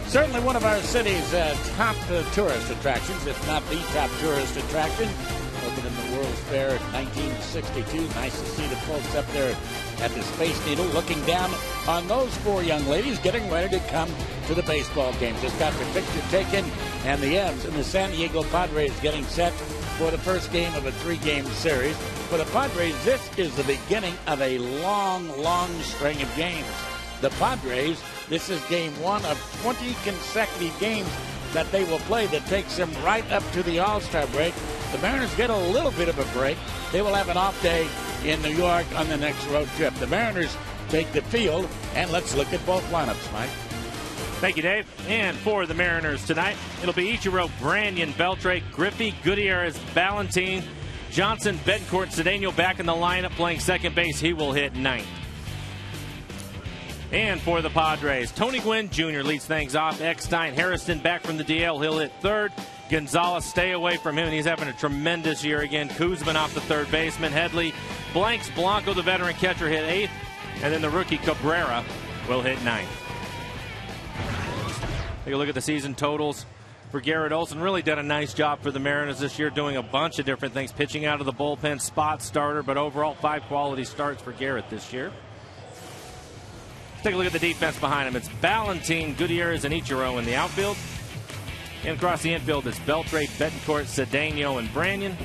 Certainly one of our city's top tourist attractions, if not the top tourist attraction. Opened in the World's Fair in 1962. Nice to see the folks up there at the Space Needle looking down on those four young ladies getting ready to come to the baseball game. Just got their picture taken, and the M's and the San Diego Padres getting set for the first game of a three-game series. For the Padres, this is the beginning of a long, long string of games. The Padres, this is game one of 20 consecutive games that they will play that takes them right up to the All-Star break. The Mariners get a little bit of a break. They will have an off day in New York on the next road trip. The Mariners take the field, and let's look at both lineups, Mike. Thank you, Dave. And for the Mariners tonight, it'll be Ichiro, Branyan, Beltre, Griffey, Gutierrez, Ballantine, Johnson, Betancourt, Cedeno back in the lineup playing second base. He will hit ninth. And for the Padres, Tony Gwynn Jr. leads things off. Eckstein, Harrison back from the DL. He'll hit third. Gonzalez, stay away from him, and he's having a tremendous year again. Kuzman off the third baseman. Headley, Blanks, Blanco, the veteran catcher, hit eighth. And then the rookie Cabrera will hit ninth. Take a look at the season totals for Garrett Olson. Really done a nice job for the Mariners this year, doing a bunch of different things. Pitching out of the bullpen, spot starter, but overall 5 quality starts for Garrett this year. Take a look at the defense behind him. It's Ballantine, Gutierrez, and Ichiro in the outfield. And across the infield, it's Beltre, Betancourt, Cedeno, and Branyan.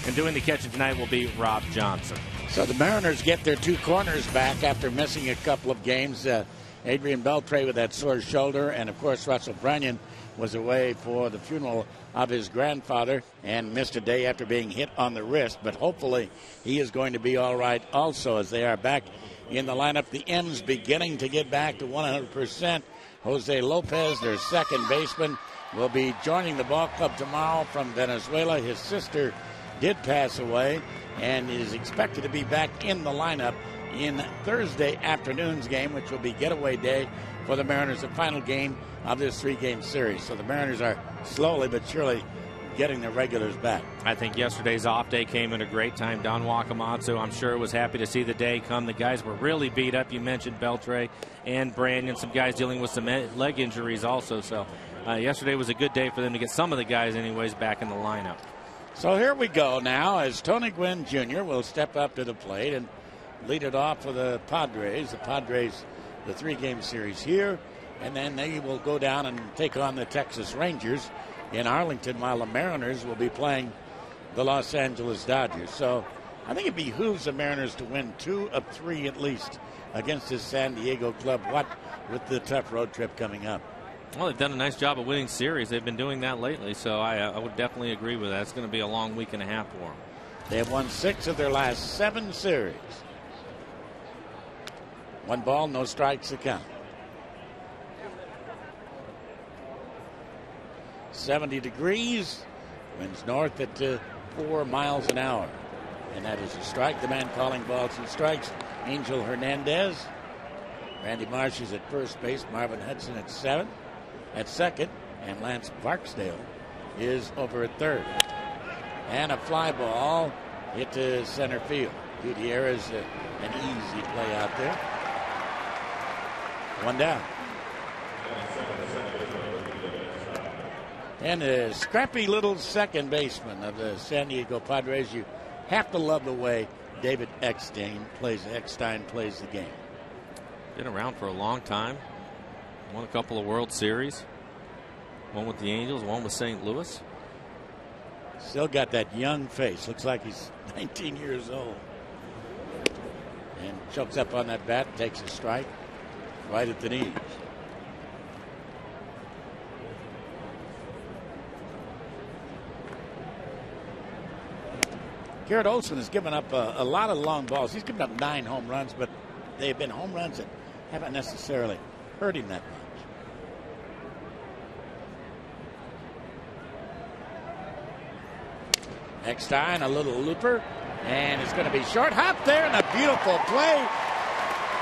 And doing the catching tonight will be Rob Johnson. So the Mariners get their 2 corners back after missing a couple of games. Adrian Beltre with that sore shoulder, and of course Russell Branyan was away for the funeral of his grandfather and missed a day after being hit on the wrist. But hopefully he is going to be all right also, as they are back in the lineup. The M's beginning to get back to 100%. Jose Lopez, their second baseman, will be joining the ball club tomorrow from Venezuela. His sister did pass away and is expected to be back in the lineup in Thursday afternoon's game, which will be getaway day for the Mariners, the final game of this 3-game series. So the Mariners are slowly but surely getting their regulars back. I think yesterday's off day came at a great time. Don Wakamatsu, I'm sure, was happy to see the day come. The guys were really beat up. You mentioned Beltre and Branyan, some guys dealing with some leg injuries also. So yesterday was a good day for them to get some of the guys anyways back in the lineup. So here we go now as Tony Gwynn Jr. will step up to the plate and lead it off for the Padres. The Padres, the 3-game series here, and then they will go down and take on the Texas Rangers in Arlington, while the Mariners will be playing the Los Angeles Dodgers. So I think it behooves the Mariners to win 2 of 3 at least against this San Diego club, what with the tough road trip coming up. Well, they've done a nice job of winning series. They've been doing that lately, so I would definitely agree with that. It's going to be a long week and a half for them. They have won 6 of their last 7 series. 1 ball, no strikes to count. 70 degrees, winds north at 4 miles an hour. And that is a strike. The man calling balls and strikes, Angel Hernandez. Randy Marsh is at first base. Marvin Hudson at second. And Lance Barksdale is over at third. And a fly ball hit to center field. Gutierrez, an easy play out there. 1 down. And a scrappy little second baseman of the San Diego Padres. You have to love the way David Eckstein plays the game. Been around for a long time. Won a couple of World Series. One with the Angels, one with St. Louis. Still got that young face. Looks like he's 19 years old. And chokes up on that bat, takes a strike right at the knees. Garrett Olson has given up a lot of long balls. He's given up 9 home runs, but they've been home runs that haven't necessarily hurt him that much. Eckstein, a little looper, and it's going to be short. Hop there, and a beautiful play.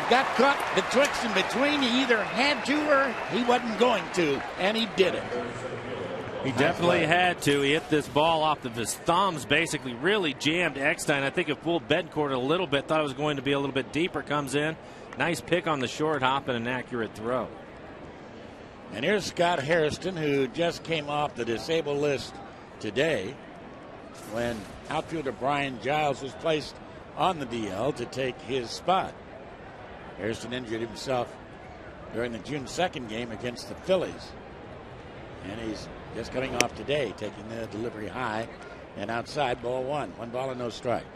He got caught betwixt and between. He either had to or he wasn't going to, and he did it. He definitely had to. He hit this ball off of his thumbs, basically really jammed Eckstein. I think it fooled Betancourt a little bit. Thought it was going to be a little bit deeper. Comes in. Nice pick on the short hop and an accurate throw. And here's Scott Hairston, who just came off the disabled list today when outfielder Brian Giles was placed on the DL to take his spot. Hairston injured himself during the June 2nd game against the Phillies. And he's just coming off today, taking the delivery high and outside, ball one. 1 ball and no strikes.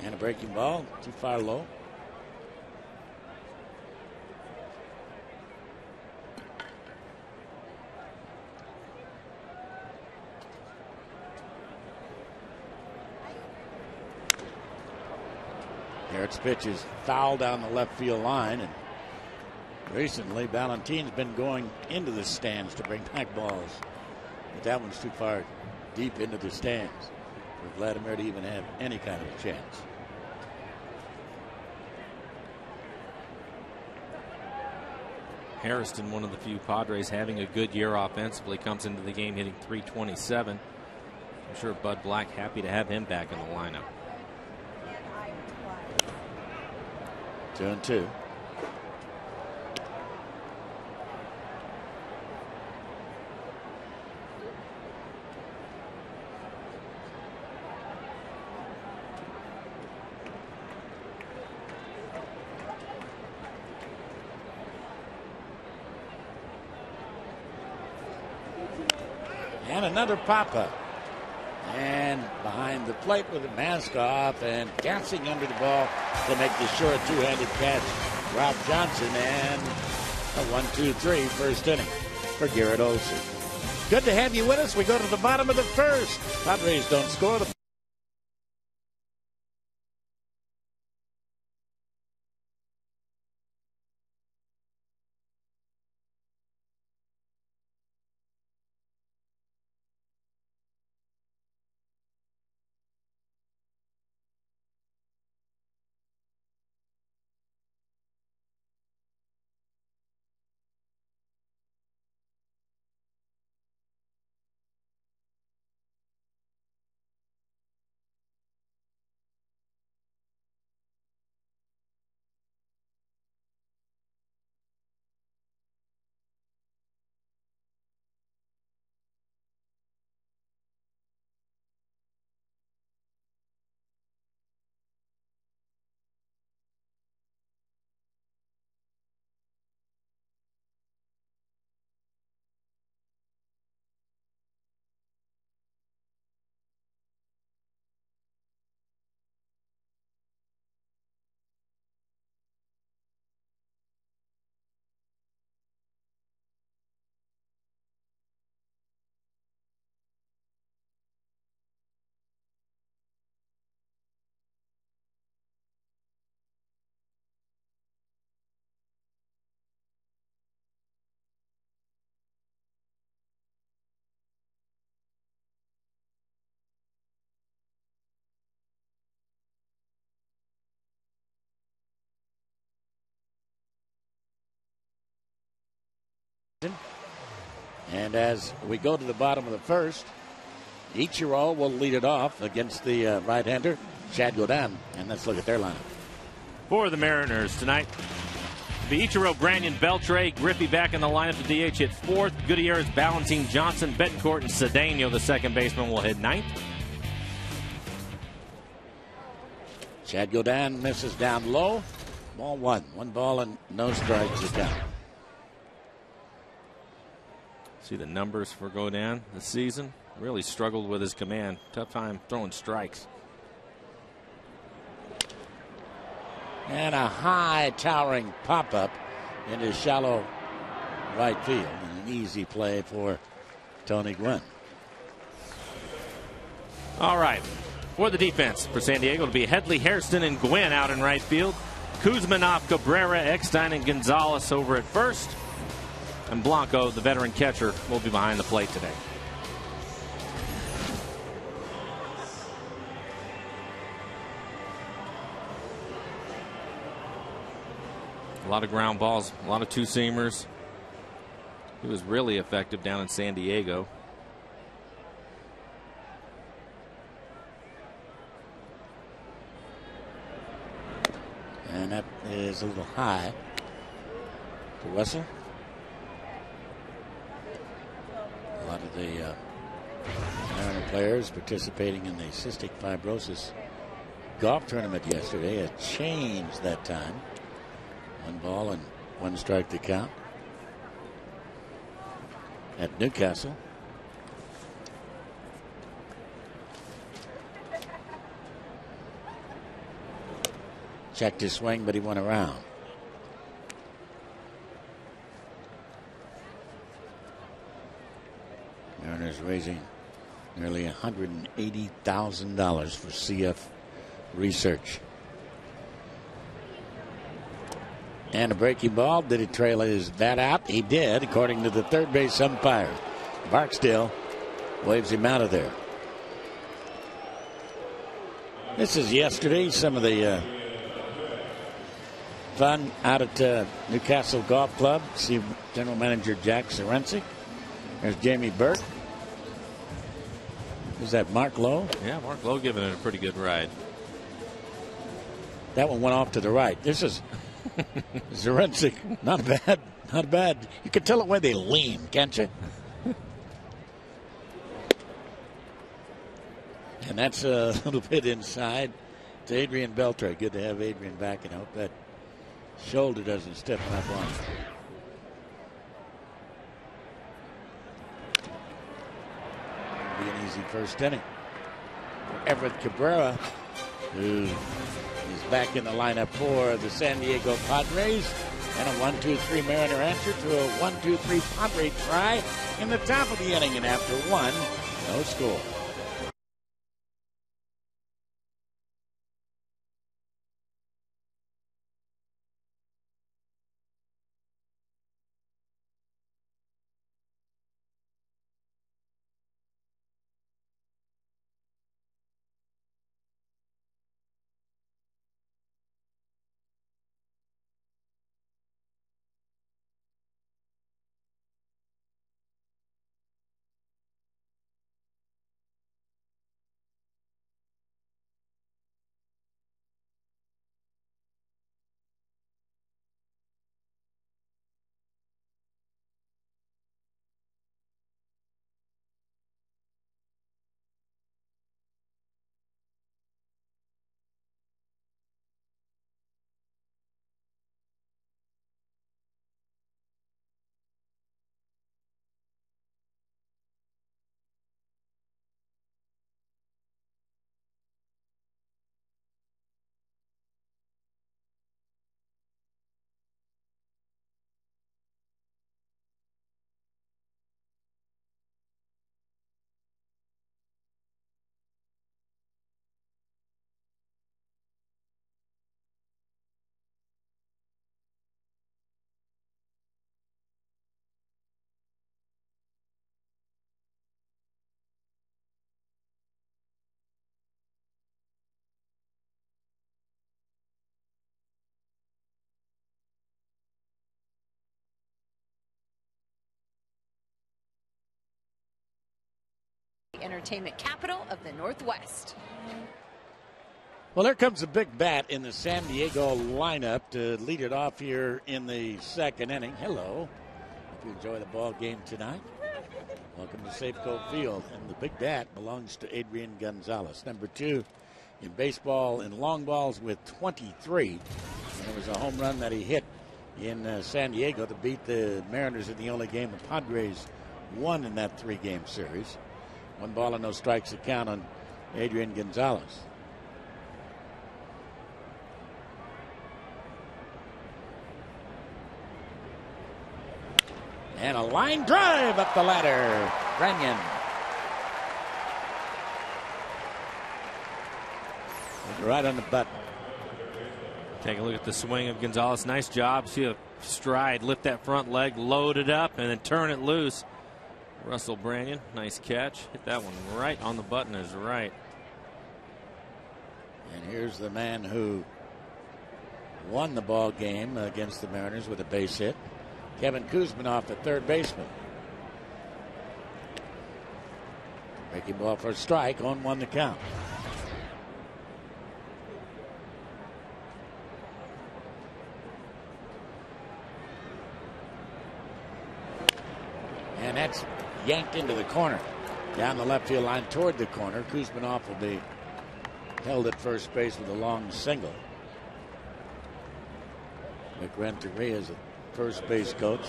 And a breaking ball, too far low. Garrett's pitch is foul down the left field line, and recently Valentin's been going into the stands to bring back balls, but that one's too far deep into the stands for Vladimir to even have any kind of a chance. Hairston, one of the few Padres having a good year offensively, comes into the game hitting .327. I'm sure Bud Black happy to have him back in the lineup. 2-2. And another pop-up. And behind the plate with the mask off and dancing under the ball to make the short two-handed catch, Rob Johnson, and a 1-2-3 first inning for Garrett Olson. Good to have you with us. We go to the bottom of the first. Padres don't score. And as we go to the bottom of the first, Ichiro will lead it off against the right-hander, Chad Godin. And let's look at their lineup. For the Mariners tonight, Ichiro, Branyan, Beltre, Griffey back in the lineup. The DH hit fourth. Gutierrez, Valentin, Johnson, Betancourt, and Cedeno, the second baseman, will hit ninth. Chad Godin misses down low. Ball one. 1 ball and no strikes is down. See the numbers for Godin this season. Really struggled with his command. Tough time throwing strikes. And a high towering pop-up into shallow right field. And an easy play for Tony Gwynn. All right. For the defense for San Diego, it'll be Headley, Hairston, and Gwynn out in right field. Kuzmanov, Cabrera, Eckstein, and Gonzalez over at first. And Blanco, the veteran catcher, will be behind the plate today. A lot of ground balls, a lot of two-seamers. He was really effective down in San Diego. that is a little high to Russell. A lot of the Mariner players participating in the cystic fibrosis golf tournament yesterday. A change that time. 1 ball and 1 strike to count at Newcastle. Checked his swing, but he went around. Mariners raising nearly $180,000 for CF research. And a breaking ball. Did he trail his bat out? He did, according to the third base umpire. Barksdale waves him out of there. This is yesterday. Some of the fun out at Newcastle Golf Club. See General Manager Jack Serencic. There's Jamie Burke. Is that Mark Lowe? Yeah, Mark Lowe giving it a pretty good ride. That one went off to the right. This is Serencic. Not bad. Not bad. You can tell it where they lean, can't you? And that's a little bit inside to Adrian Beltre. Good to have Adrian back, and I hope that shoulder doesn't step up on him. Be an easy first inning for Everett Cabrera, who is back in the lineup for the San Diego Padres. And a 1-2-3 Mariner answer to a 1-2-3 Padre try in the top of the inning. And after 1, no score. Entertainment capital of the Northwest. Well, there comes a big bat in the San Diego lineup to lead it off here in the second inning. Hello. Hope you enjoy the ball game tonight. Welcome to Safeco Field. And the big bat belongs to Adrian Gonzalez, number 2 in baseball in long balls with 23. And it was a home run that he hit in San Diego to beat the Mariners in the only game the Padres won in that 3-game series. 1 ball and no strikes to count on Adrian Gonzalez. And a line drive up the ladder. Branyan. Right on the button. Take a look at the swing of Gonzalez. Nice job. See a stride, lift that front leg, load it up, and then turn it loose. Russell Branyan, nice catch. Hit that one right on the button is right. And here's the man who won the ball game against the Mariners with a base hit. Kevin Kuzminoff, the third baseman. Breaking ball for a strike, on 1 to count. And that's yanked into the corner. Down the left field line toward the corner. Kuzminoff will be held at first base with a long single. Nick Renteria is a first base coach.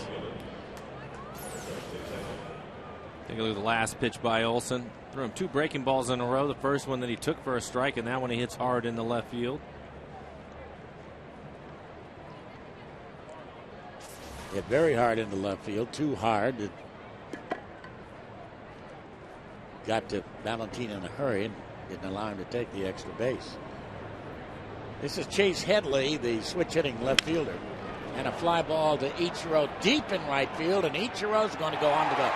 Take a look at the last pitch by Olson. Threw him 2 breaking balls in a row. The first one that he took for a strike, and that one he hits hard in the left field. Hit very hard into left field. Too hard. It got to Valentin in a hurry and didn't allow him to take the extra base. This is Chase Headley, the switch hitting left fielder. And a fly ball to Ichiro deep in right field. And Ichiro's going to go onto the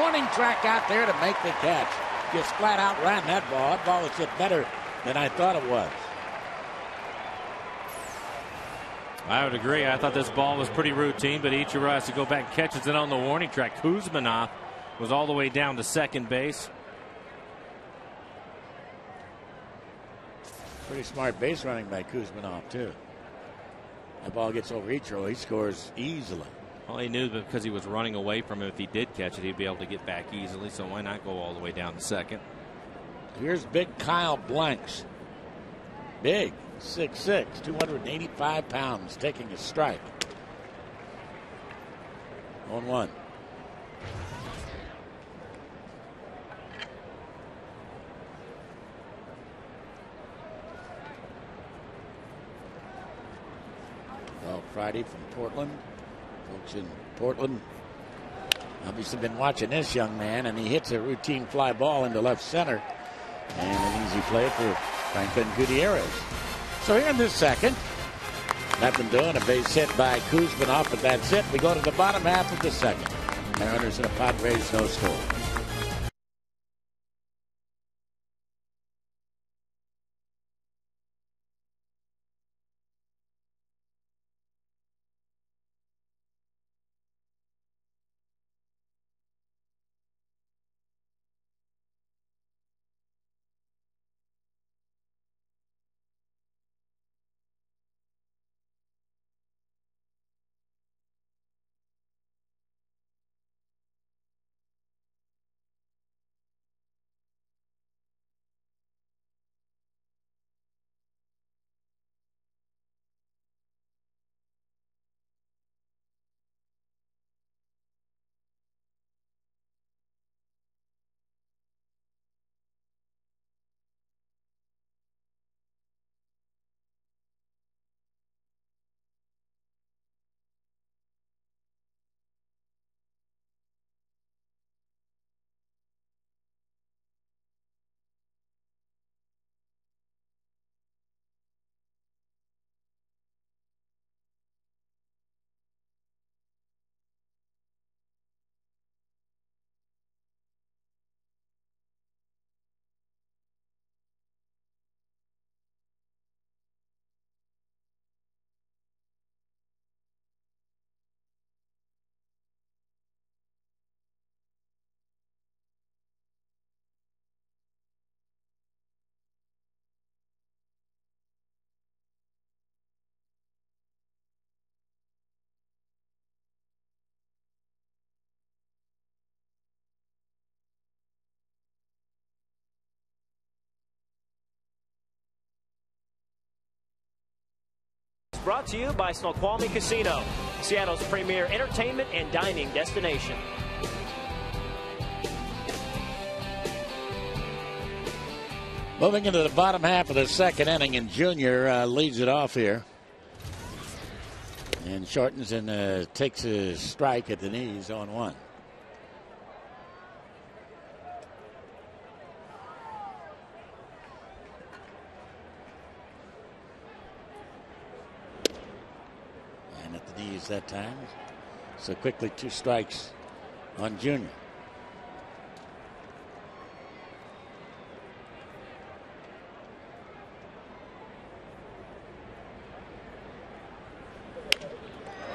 warning track out there to make the catch. Just flat out ran that ball. That ball was hit better than I thought it was. I would agree. I thought this ball was pretty routine, but Ichiro has to go back and catches it on the warning track. Kuzminoff was all the way down to second base. Pretty smart base running by Kuzminoff, too. That ball gets over Ichiro. He scores easily. Well, he knew because he was running away from him, if he did catch it, he'd be able to get back easily. So why not go all the way down to second? Here's big Kyle Blanks. Big. 6'6", 285 pounds, taking a strike. 0-1. Well, Friday from Portland. Folks in Portland obviously been watching this young man, and he hits a routine fly ball into left center. And an easy play for Franklin Gutierrez. So here in this second, nothing doing, a base hit by Kuzminoff, but that's it. We go to the bottom half of the second. Mariners and the Padres, no score. Brought to you by Snoqualmie Casino, Seattle's premier entertainment and dining destination. Moving into the bottom half of the second inning, and Junior leads it off here. And shortens and takes a strike at the knees on 1. And at the knees that time. So quickly 2 strikes on Junior.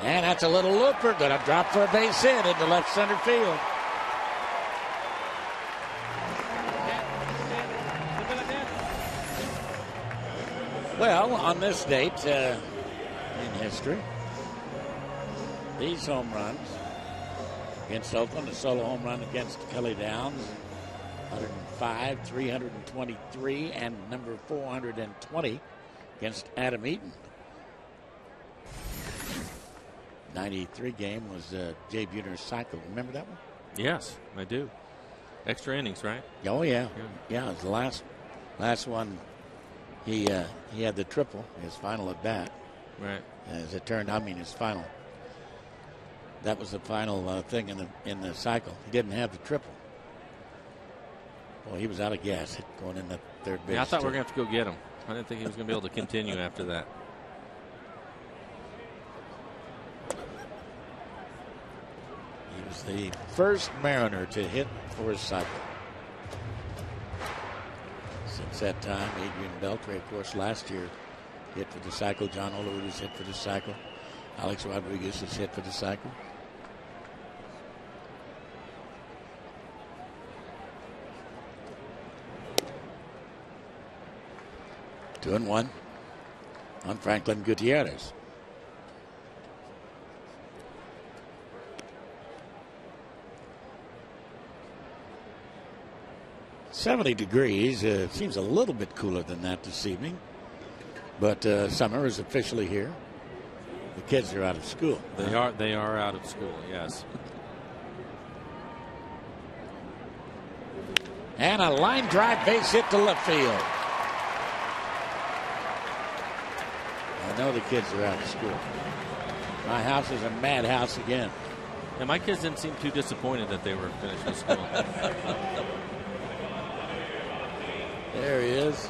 And that's a little looper. Going to drop for a base hit into left center field. Well, on this date in history, these home runs against Oakland. A solo home run against Kelly Downs. 105, 323, and number 420 against Adam Eaton. 93 game was Jay Buhner's cycle. Remember that one? Yes, I do. Extra innings, right? Oh yeah, yeah. It was the last one. He had the triple, his final at bat. Right. As it turned, his final. That was the final thing in the cycle. He didn't have the triple. Well, he was out of gas going in the third base. Yeah, I thought we were going to have to go get him. I didn't think he was going to be able to continue after that. He was the first Mariner to hit for his cycle. Since that time, Adrian Beltre, of course, last year hit for the cycle. John Olerud hit for the cycle. Alex Rodriguez has hit for the cycle. Two and one on Franklin Gutierrez. .70 degrees. Seems a little bit cooler than that this evening. But summer is officially here. The kids are out of school. They are out of school, yes. And a line drive base hit to left field. I know the kids are out of school. My house is a madhouse again. Yeah, my kids didn't seem too disappointed that they were finished with school. There he is.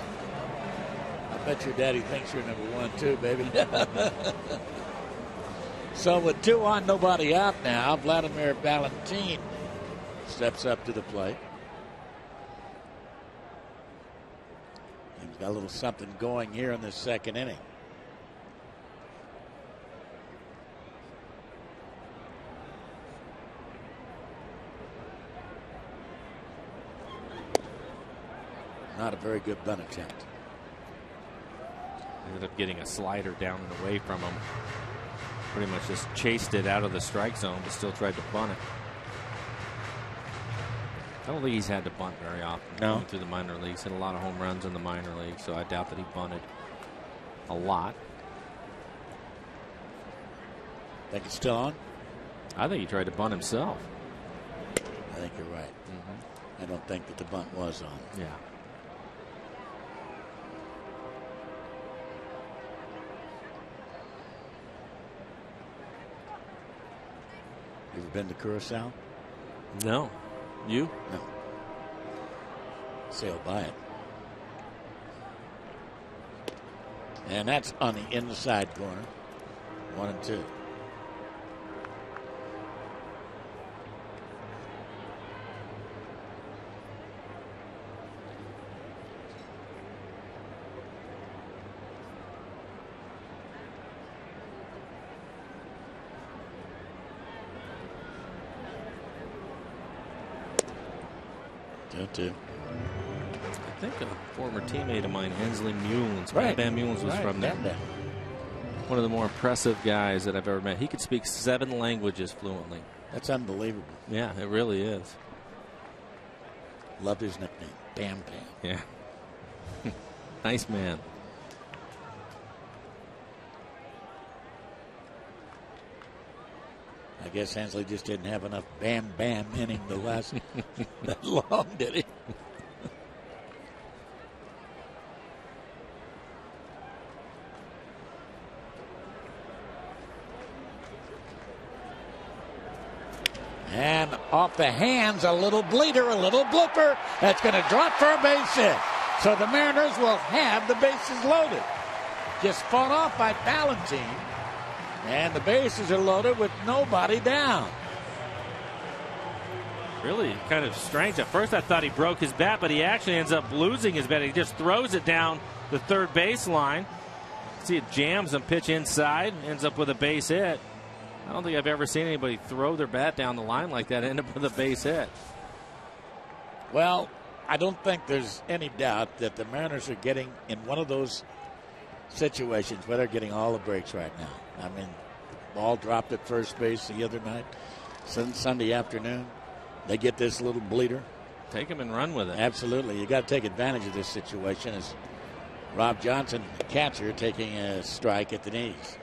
I bet your daddy thinks you're number one too, baby. So with 2 on, nobody out now, Vladimir Valentin steps up to the plate. He's got a little something going here in the second inning. Not a very good bunt attempt. Ended up getting a slider down and away from him. Pretty much just chased it out of the strike zone, but still tried to bunt it. I don't think he's had to bunt very often. No. Going through the minor leagues, hit a lot of home runs in the minor leagues, so I doubt that he bunted a lot. Think it's still on? I think he tried to bunt himself. I think you're right. I don't think that the bunt was on. Yeah. You ever been to Curacao? No. You? No. Sailed by it. And that's on the inside corner. 1 and 2. I think a former teammate of mine, Hensley Mullins. Right. Bam Mullins was from there. One of the more impressive guys that I've ever met. He could speak 7 languages fluently. That's unbelievable. Yeah, it really is. Loved his nickname, Bam Bam. Yeah. Nice man. I guess Hensley just didn't have enough Bam Bam in him to last that long, did he? And off the hands, a little bleeder, a little blooper. That's going to drop for a base hit. So the Mariners will have the bases loaded. Just fought off by Valentin. And the bases are loaded with nobody down. Really kind of strange. At first I thought he broke his bat, but he actually ends up losing his bat. He just throws it down the third baseline. See, it jams and pitch inside, ends up with a base hit. I don't think I've ever seen anybody throw their bat down the line like that and end up with a base hit. Well, I don't think there's any doubt that the Mariners are getting in one of those situations where they're getting all the breaks right now. I mean, the ball dropped at first base the other night. Sunday afternoon. They get this little bleeder. Take him and run with it. Absolutely. You got to take advantage of this situation. As Rob Johnson, the catcher, taking a strike at the knees.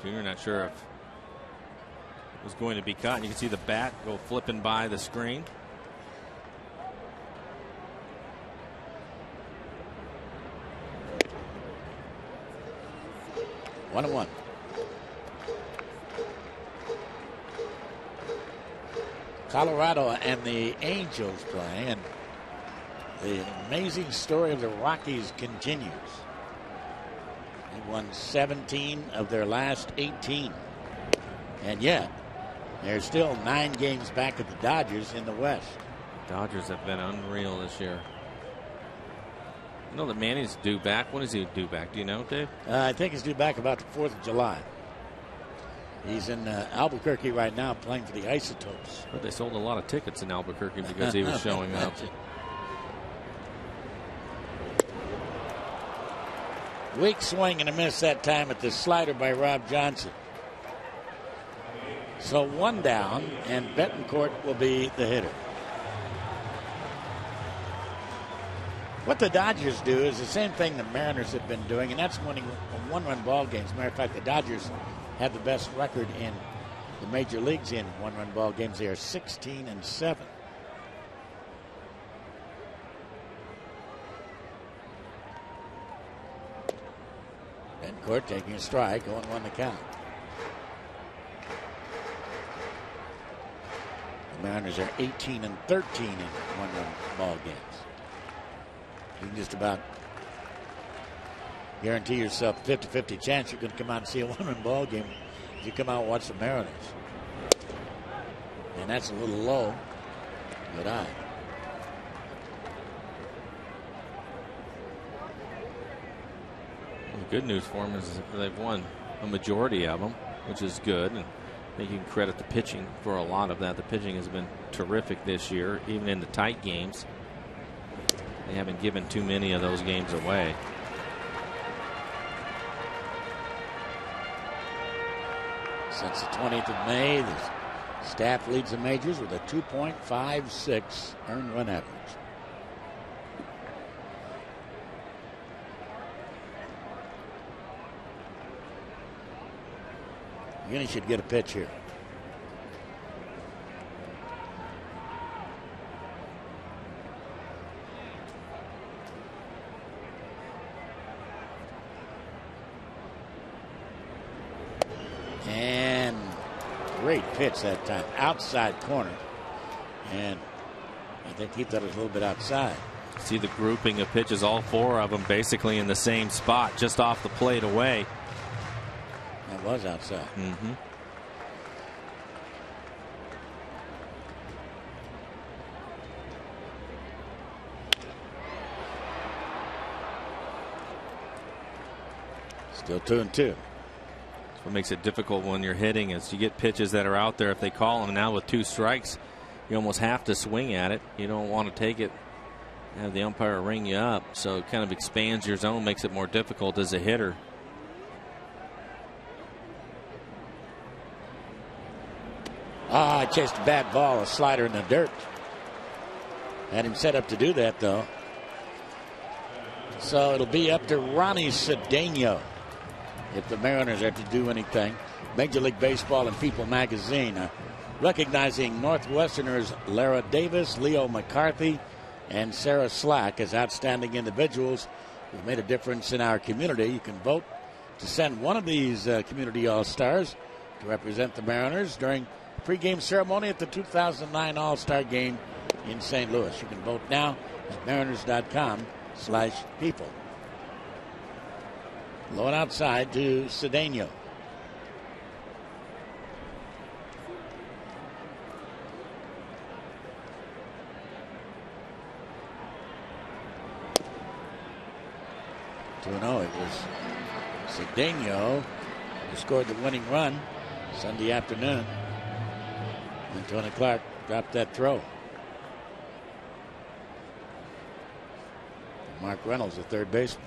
Junior not sure if it was going to be caught. And you can see the bat go flipping by the screen. One and one. Colorado and the Angels play, and the amazing story of the Rockies continues. They won 17 of their last 18, and yet they're still 9 games back of the Dodgers in the West. Dodgers have been unreal this year. I know that Manny's due back. When is he due back? Do you know, Dave? I think he's due back about the 4th of July. He's in Albuquerque right now playing for the Isotopes. But they sold a lot of tickets in Albuquerque because he was showing up. Weak swing and a miss that time at the slider by Rob Johnson. So 1 down, and Betancourt will be the hitter. What the Dodgers do is the same thing the Mariners have been doing, and that's winning one-run ball games. Matter of fact, the Dodgers have the best record in the major leagues in one-run ball games. They are 16-7. Betancourt taking a strike, 0-1 the count. The Mariners are 18-13 in one-run ball games. You can just about guarantee yourself 50-50 chance you're going to come out and see a one-run ball game if you come out and watch the Mariners. And that's a little low. Good eye. The good news for them is they've won a majority of them, which is good. And I think you can credit the pitching for a lot of that. The pitching has been terrific this year, even in the tight games. They haven't given too many of those games away. Since the 20th of May, the staff leads the majors with a 2.56 earned run average. Guinea should get a pitch here. And great pitch that time. Outside corner. And I think he thought it was a little bit outside. See the grouping of pitches, all 4 of them basically in the same spot, just off the plate away. That was outside. Mm-hmm. Still 2-2. What makes it difficult when you're hitting is you get pitches that are out there. If they call them now with 2 strikes, you almost have to swing at it. You don't want to take it, have the umpire ring you up. So it kind of expands your zone, makes it more difficult as a hitter. I chased a bad ball, a slider in the dirt. Had him set up to do that, though. So it'll be up to Ronnie Cedeno if the Mariners are to do anything. Major League Baseball and People magazine recognizing Northwesterners Lara Davis, Leo McCarthy, and Sarah Slack as outstanding individuals who've made a difference in our community. You can vote to send one of these community all-stars to represent the Mariners during pregame ceremony at the 2009 All-Star Game in St. Louis. You can vote now at mariners.com/people. Low and outside to Cedeno. It was Cedeno who scored the winning run Sunday afternoon. And Tony Clark dropped that throw. Mark Reynolds, the third baseman.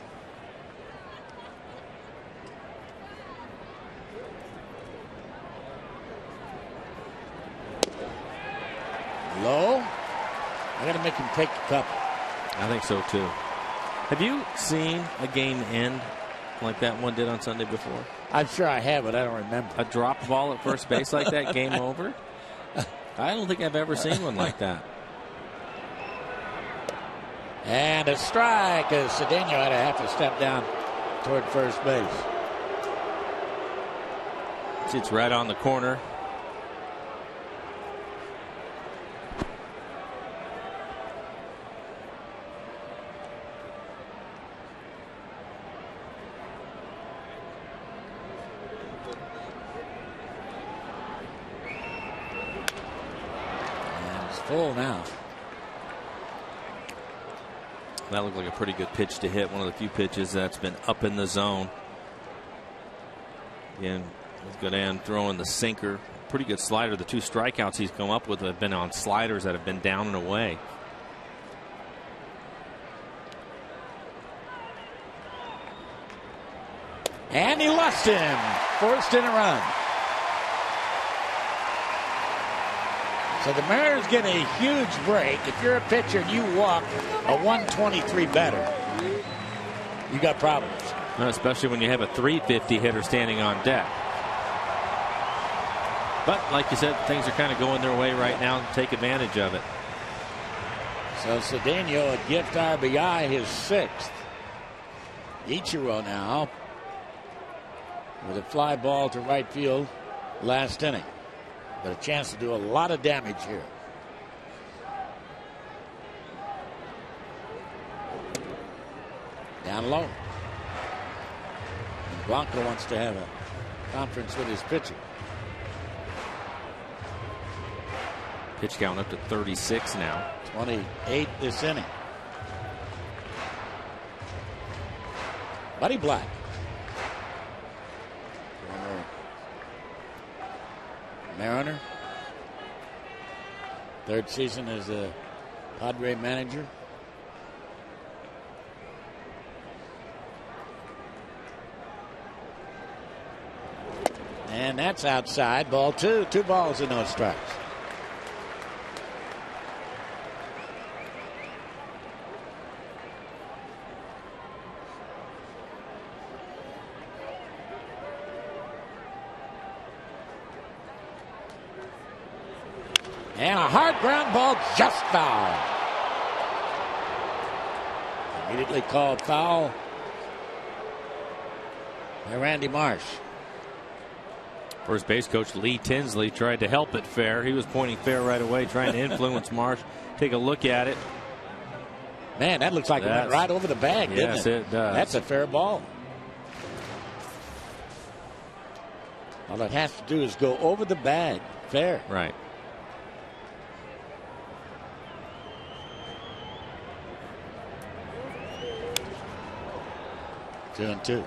Low. I got to make him take a couple. I think so too. Have you seen a game end like that one did on Sunday before? I'm sure I have, but I don't remember. A drop ball at first base like that, game over? I don't think I've ever seen one like that. And a strike as Cedeno had to have to step down toward first base. It's right on the corner. Full now. That looked like a pretty good pitch to hit. One of the few pitches that's been up in the zone. Again, he's good and throwing the sinker. Pretty good slider. The two strikeouts he's come up with have been on sliders that have been down and away. And he lost him. Forced in a run. So the Mariners get a huge break. If you're a pitcher and you walk a 123 better, you got problems. Especially when you have a 350 hitter standing on deck. But like you said, things are kind of going their way right now to take advantage of it. So Cedeno a gift RBI, his 6th. Ichiro now with a fly ball to right field last inning. But a chance to do a lot of damage here. Down low. And Blanco wants to have a conference with his pitcher. Pitch count up to 36 now. 28 this inning. Buddy Black. Mariner. 3rd season as a Padre manager. And that's outside. Ball 2. 2 balls and no strikes. And a hard ground ball just foul. Immediately called foul by Randy Marsh. First base coach Lee Tinsley tried to help it fair. He was pointing fair right away, trying to influence Marsh. Take a look at it. Man, that looks like it went right over the bag, didn't it? Yes, it does. That's a fair ball. All it has to do is go over the bag. Fair. Right. Two and two.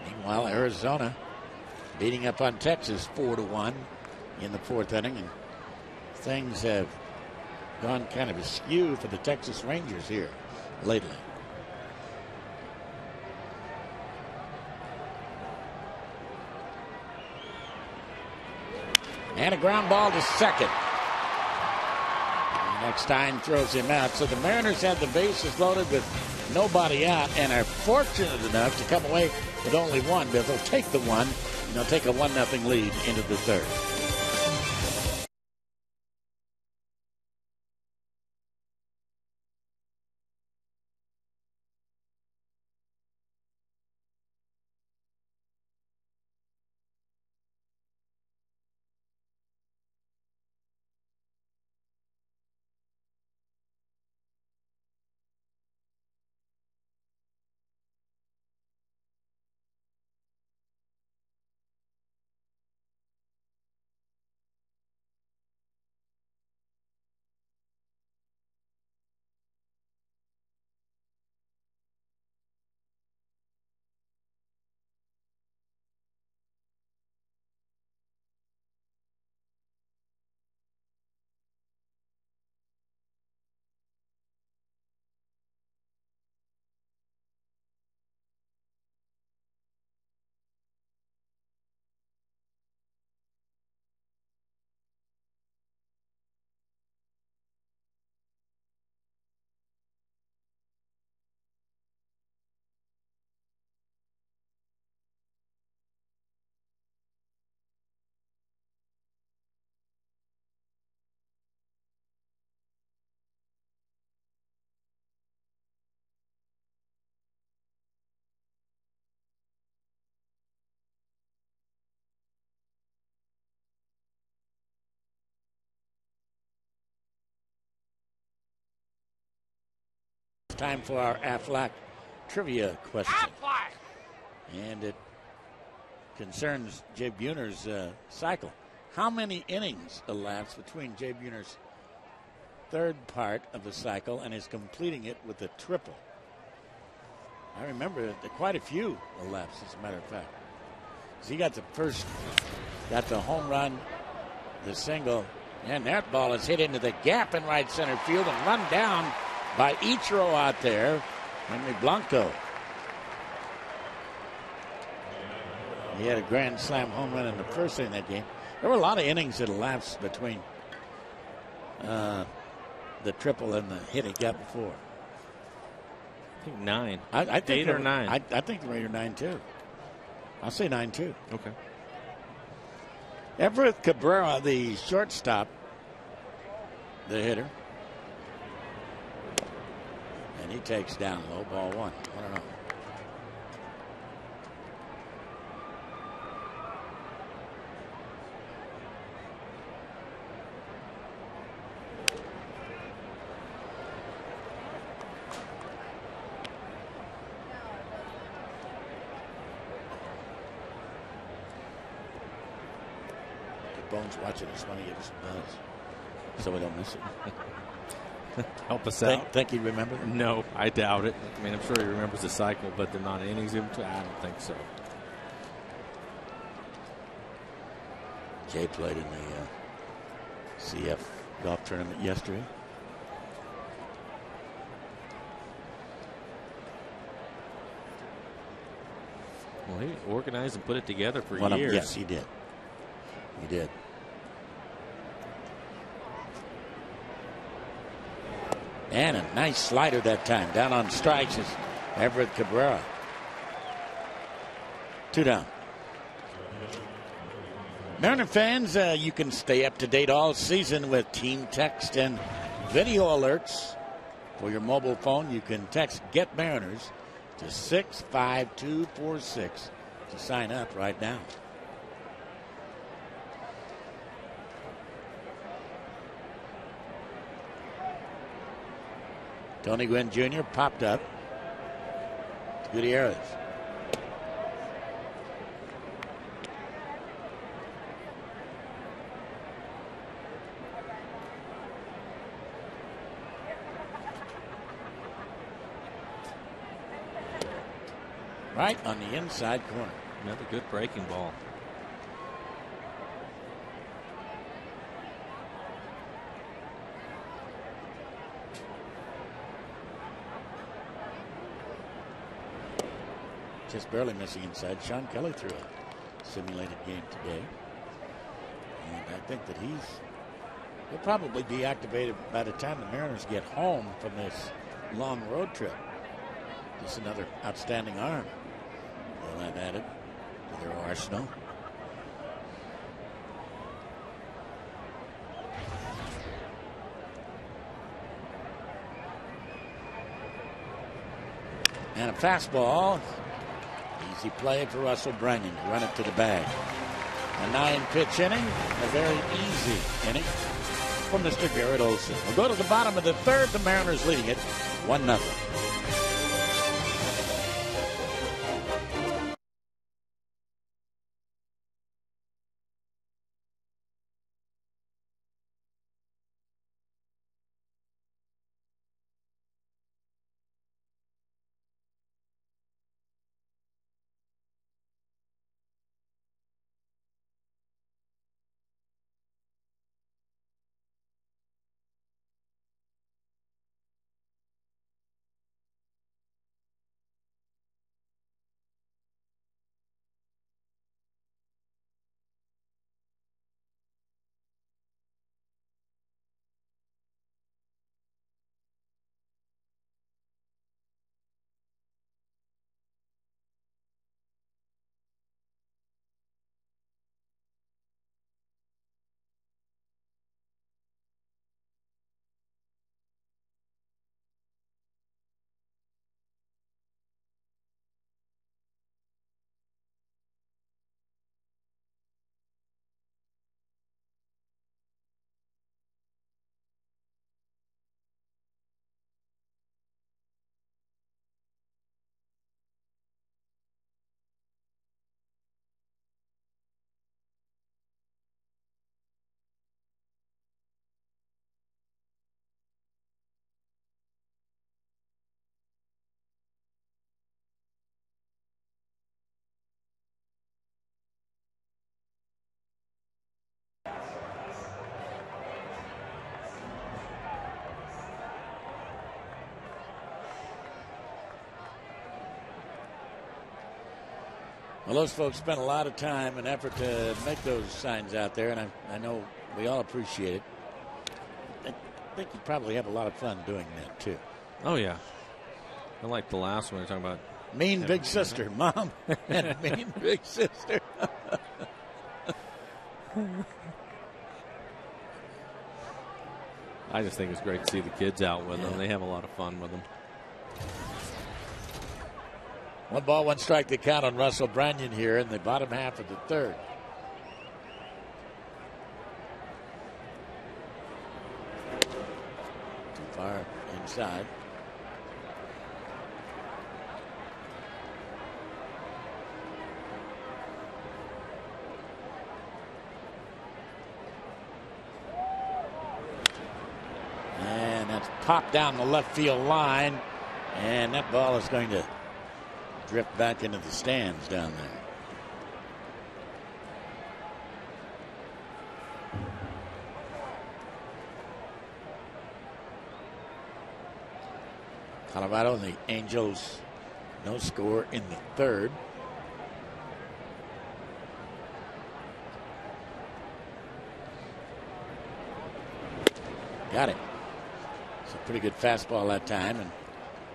Meanwhile, Arizona beating up on Texas 4-1 in the 4th inning, and things have gone kind of askew for the Texas Rangers here lately. And a ground ball to second. Eckstein throws him out. So the Mariners have the bases loaded with nobody out and are fortunate enough to come away with only one. But they'll take the one, and they'll take a 1-0 lead into the 3rd. time for our Aflac trivia question. And it concerns Jay Buhner's cycle. How many innings elapsed between Jay Buhner's third part of the cycle and is completing it with a triple? I remember quite a few elapsed, as a matter of fact. He got the first, got the home run, the single, and that ball is hit into the gap in right center field and run down by Ichiro out there, Henry Blanco. He had a grand slam home run in the first inning of that game. There were a lot of innings that elapsed between the triple and the hit he got before. I think 9. I think 8 or 9. I think 8 or 9 too. I'll say 9 too. Okay. Everett Cabrera, the shortstop, the hitter. And he takes down low, ball 1. 1-0. Bones watching us want to give us some buzz so we don't miss it. Help us out. Think he'd remember them? No, I doubt it. I mean, I'm sure he remembers the cycle, but the amount of innings, I don't think so. Jay played in the CF golf tournament yesterday. Well, he organized and put it together for years. Yes, he did. He did. And a nice slider that time. Down on strikes is Everett Cabrera. 2 down. Mariner fans, you can stay up to date all season with team text and video alerts. For your mobile phone, you can text Get Mariners to 65246 to sign up right now. Tony Gwynn Jr. popped up. Gutierrez. Right on the inside corner. Another good breaking ball. Just barely missing inside. Sean Kelly threw a simulated game today. And I think that he'll probably be activated by the time the Mariners get home from this long road trip. Just another outstanding arm they'll have added to their arsenal. And a fastball. Easy play for Russell Branyan to run it to the bag. A 9-pitch inning, a very easy inning for Mr. Garrett Olson. We'll go to the bottom of the third. The Mariners leading it 1-0. Well, those folks spent a lot of time and effort to make those signs out there, and I know we all appreciate it. I think you probably have a lot of fun doing that, too. Oh, yeah. I like the last one you're talking about. Mean big sister, Mom, and mean big sister. I just think it's great to see the kids out with them. They have a lot of fun with them. 1 ball, 1 strike the count on Russell Branyan here in the bottom half of the third. Too far inside. And that's popped down the left field line. And that ball is going to drift back into the stands down there. Colorado and the Angels, no score in the third. Got it. It's a pretty good fastball that time, and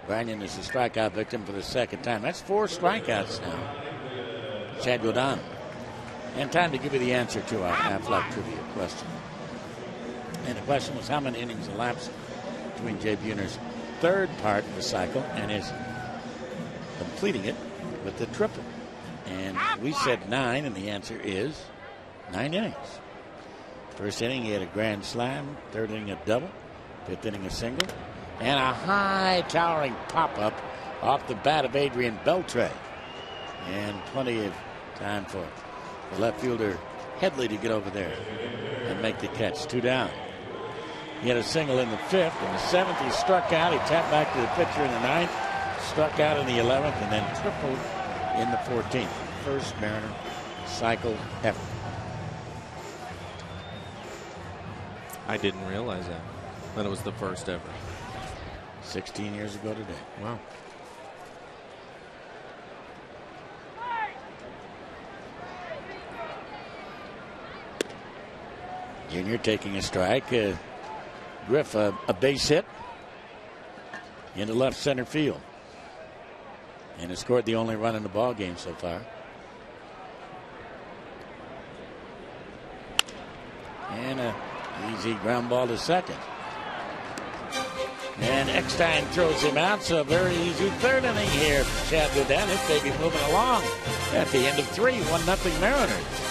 Branyan is a strikeout victim for the second time. That's 4 strikeouts now. Chad Godin. And time to give you the answer to our Aflac trivia question. And the question was, how many innings elapsed between Jay Buhner's third part of the cycle and his completing it with the triple? And we said 9, and the answer is 9 innings. First inning, he had a grand slam. Third inning, a double. Fifth inning, a single. And a high towering pop-up off the bat of Adrian Beltre. And plenty of time for the left fielder Headley to get over there and make the catch. 2 down. He had a single in the 5th. In the 7th, he struck out. He tapped back to the pitcher in the 9th. Struck out in the 11th and then tripled in the 14th. First Mariner cycle effort. I didn't realize that it was the first ever. 16 years ago today. Wow. Junior taking a strike. Griff, a base hit into left center field. And has scored the only run in the ball game so far. And a easy ground ball to second. And Eckstein throws him out, so a very easy third inning here for Chad Godin. His baby moving along at the end of 3, 1-0 Mariners.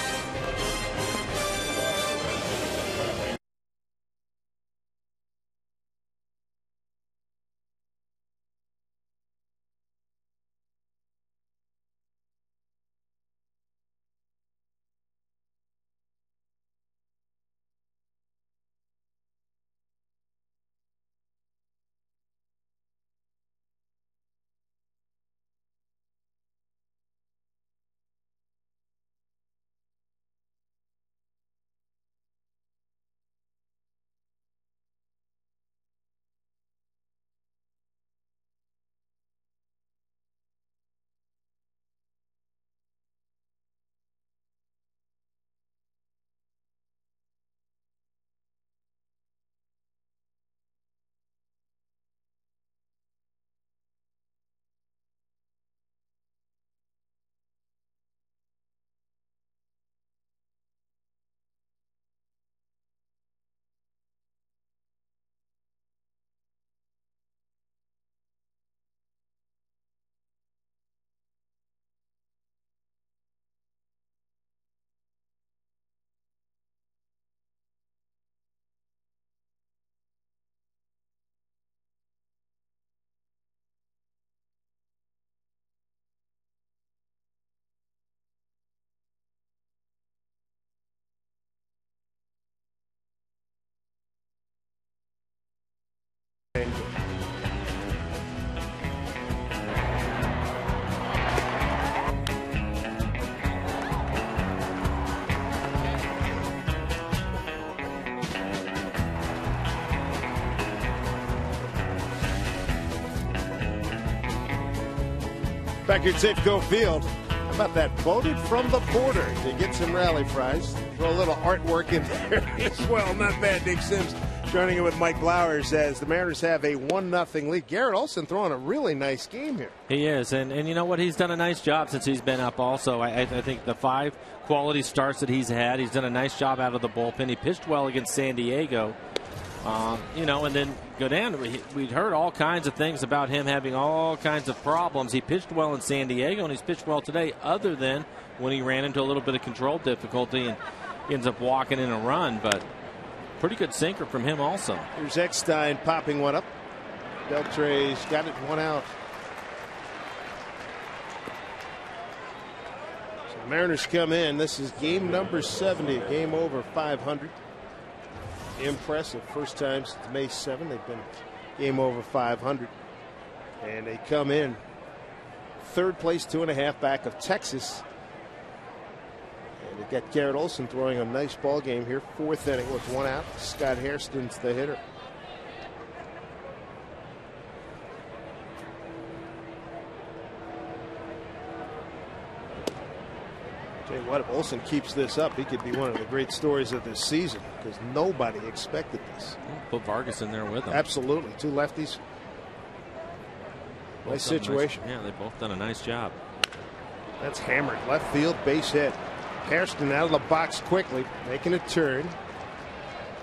Back here at Safeco Field, about that? Voted from the border to get some rally fries. Throw a little artwork in there as well. Not bad. Nick Sims joining in with Mike Blowers as the Mariners have a 1-0 lead. Garrett Olson throwing a really nice game here. He is, and you know what? He's done a nice job since he's been up also. I think the 5 quality starts that he's had, he's done a nice job out of the bullpen. He pitched well against San Diego. And then go down. We'd heard all kinds of things about him having all kinds of problems. He pitched well in San Diego, and he's pitched well today, other than when he ran into a little bit of control difficulty and ends up walking in a run. But pretty good sinker from him also. Here's Eckstein popping one up. Beltre's got it, 1 out. So the Mariners come in. This is game number 70, game over 500. Impressive. First time since May 7. They've been game over 500. And they come in 3rd place, 2.5 back of Texas. And they got Garrett Olson throwing a nice ball game here. 4th inning with 1 out. Scott Hairston's the hitter. Tell you what, if Olson keeps this up, he could be one of the great stories of this season because nobody expected this. Put Vargas in there with him. Absolutely. 2 lefties. Nice situation. Yeah, they've both done a nice job. That's hammered. Left field, base hit. Hairston out of the box quickly, making a turn.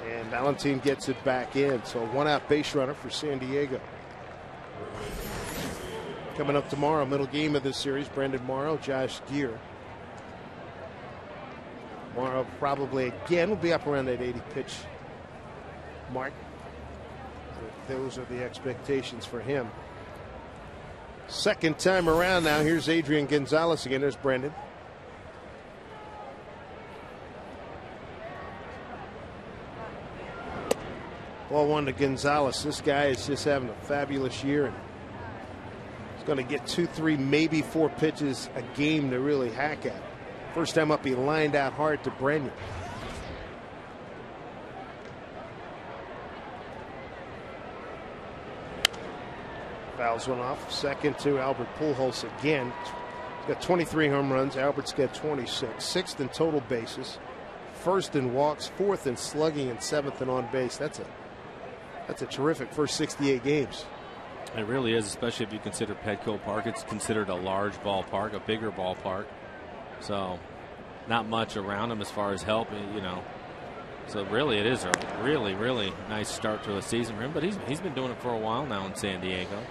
And Valentin gets it back in. So a 1-out base runner for San Diego. Coming up tomorrow, middle game of this series, Brandon Morrow, Josh Gear. Morrow probably again will be up around that 80 pitch mark. Those are the expectations for him. Second time around now. Here's Adrian Gonzalez again. There's Brendan. Ball 1 to Gonzalez. This guy is just having a fabulous year. And he's going to get 2, 3, maybe 4 pitches a game to really hack at. First time up, he lined out hard to Brendan. Fouls one off. Second to Albert Pujols again. He's got 23 home runs. Albert's got 26. 6th in total bases. 1st in walks. 4th in slugging, and 7th in on base. That's a terrific first 68 games. It really is, especially if you consider Petco Park. It's considered a large ballpark, a bigger ballpark. So not much around him as far as help, you know. So really it is a really, really nice start to a season for him. But he's been doing it for a while now in San Diego.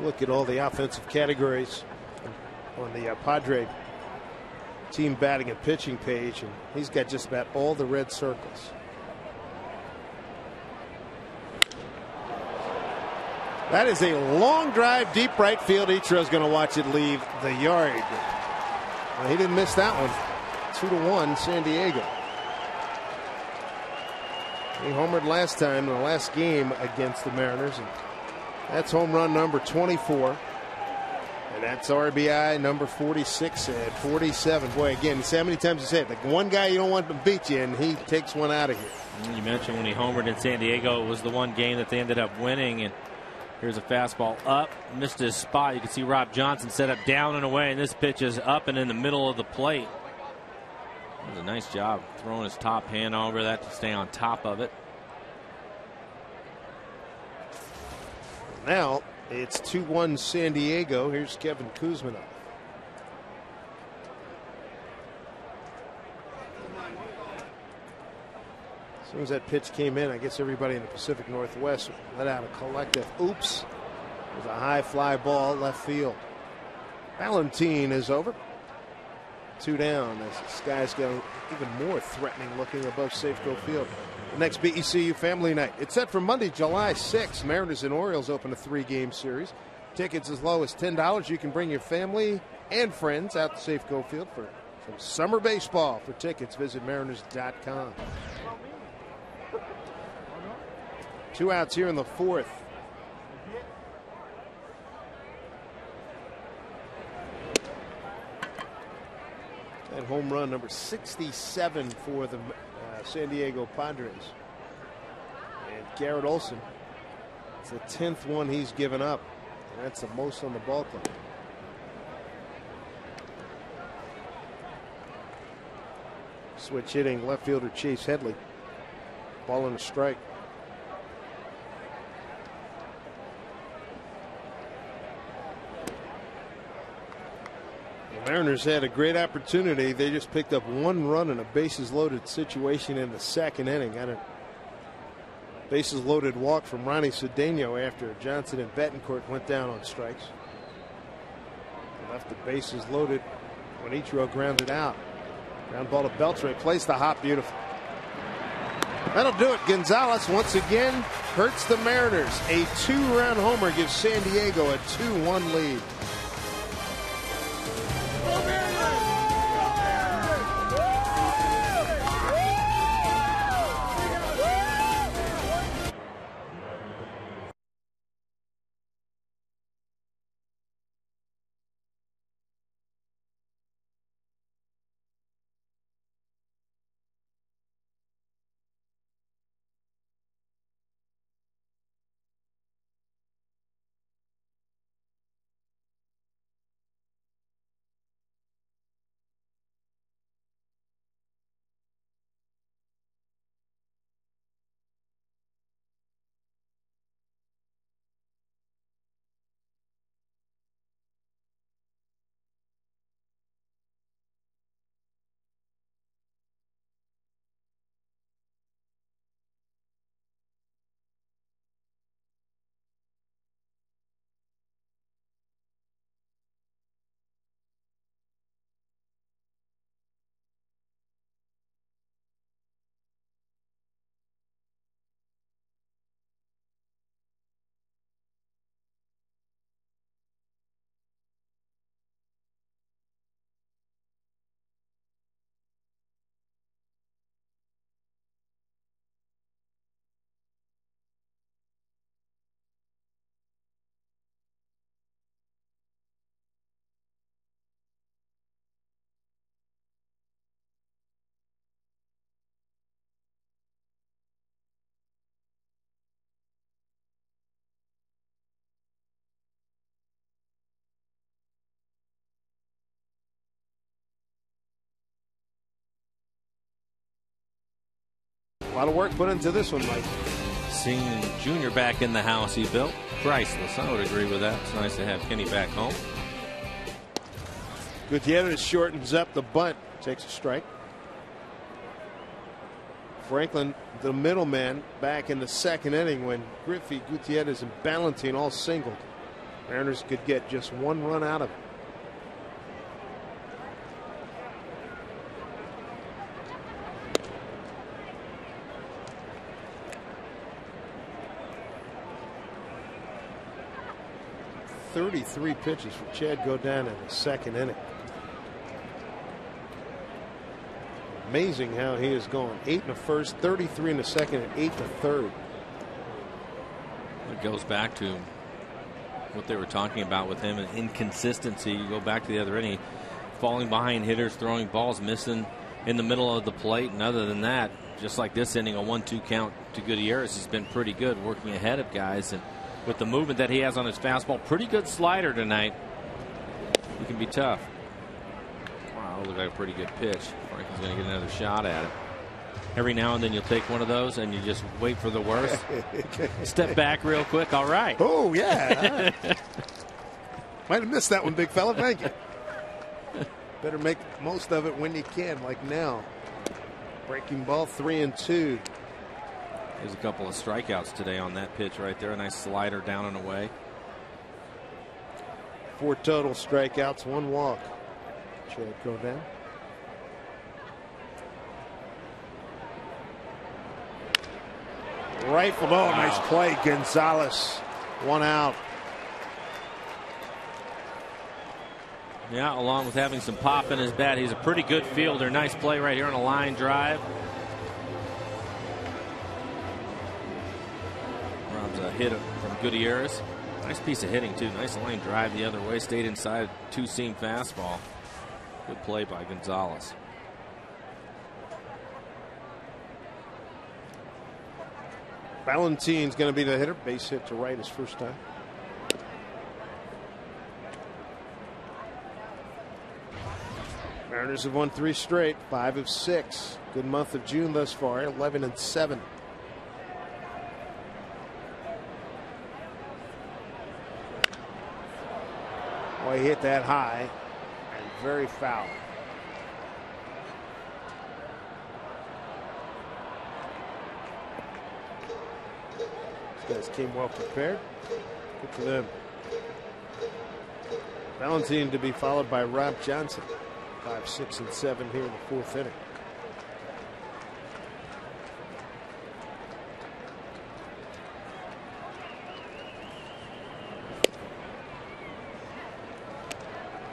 Look at all the offensive categories on the Padre team batting and pitching page, and he's got just about all the red circles. That is a long drive, deep right field. Ichiro's going to watch it leave the yard. Well, he didn't miss that one. 2-1 San Diego. He homered last time in the last game against the Mariners, and that's home run number 24. And that's RBI number 46 and 47. Boy, again, how many times you said, like, one guy you don't want to beat you, and he takes one out of here. You mentioned when he homered in San Diego, it was the one game that they ended up winning. And here's a fastball up, missed his spot. You can see Rob Johnson set up down and away, and this pitch is up and in the middle of the plate. That was a nice job throwing his top hand over that to stay on top of it. Now it's 2-1 San Diego. Here's Kevin Kuzminoff. As soon as that pitch came in, I guess everybody in the Pacific Northwest let out a collective oops. It was a high fly ball left field. Valentin is over. 2 down as the skies go even more threatening looking above Safeco Field. The next BECU family night. It's set for Monday, July 6th. Mariners and Orioles open a 3-game series. Tickets as low as $10. You can bring your family and friends out to Safeco Field for some summer baseball. For tickets, visit mariners.com. 2 outs here in the 4th. And home run number 67 for the San Diego Padres. And Garrett Olson, it's the 10th one he's given up. And that's the most on the ball club. Switch hitting left fielder Chase Headley. Ball and a strike. The Mariners had a great opportunity. They just picked up 1 run in a bases loaded situation in the second inning. Got a bases loaded walk from Ronnie Cedeno after Johnson and Betancourt went down on strikes. They left the bases loaded when Ichiro grounded out. Ground ball to Beltre. Plays the hop beautiful. That'll do it. Gonzalez once again hurts the Mariners. A 2-run homer gives San Diego a 2-1 lead. A lot of work put into this one, Mike. Seeing Junior back in the house he built, priceless. I would agree with that. It's nice to have Kenny back home. Gutierrez shortens up the bunt, takes a strike. Franklin, the middleman, back in the second inning when Griffey, Gutierrez, and Ballantine all singled. Mariners could get just 1 run out of it. .33 pitches for Chad Godin in the second inning. Amazing how he has gone. 8 in the first, 33 in the second, and 8 in the third. It goes back to what they were talking about with him, and inconsistency. You go back to the other inning, falling behind hitters, throwing balls, missing in the middle of the plate, and other than that, just like this inning, a 1-2 count to Gutierrez has been pretty good, working ahead of guys. And with the movement that he has on his fastball, pretty good slider tonight. He can be tough. Wow, looked like a pretty good pitch. Franklin's going to get another shot at it. Every now and then you'll take one of those and you just wait for the worst. Step back real quick. All right. Oh, yeah. Might have missed that one, big fella. Thank you. Better make most of it when you can, like now. Breaking ball, 3-2. There's a couple of strikeouts today on that pitch right there. A nice slider down and away. 4 total strikeouts, 1 walk. Chad Godin. Rifled. Oh, wow. Nice play. Gonzalez. 1 out. Yeah, along with having some pop in his bat, he's a pretty good fielder. Nice play right here on a line drive. A hit from Gutierrez. Nice piece of hitting too. Nice line drive the other way. Stayed inside 2-seam fastball. Good play by Gonzalez. Ballantine's going to be the hitter. Base hit to right his first time. Mariners Mariners have won 3 straight, 5 of 6. Good month of June thus far, 11-7. Boy, he hit that high and very foul. These guys came well prepared. Good for them. Valentine to be followed by Rob Johnson. 5, 6, and 7 here in the 4th inning.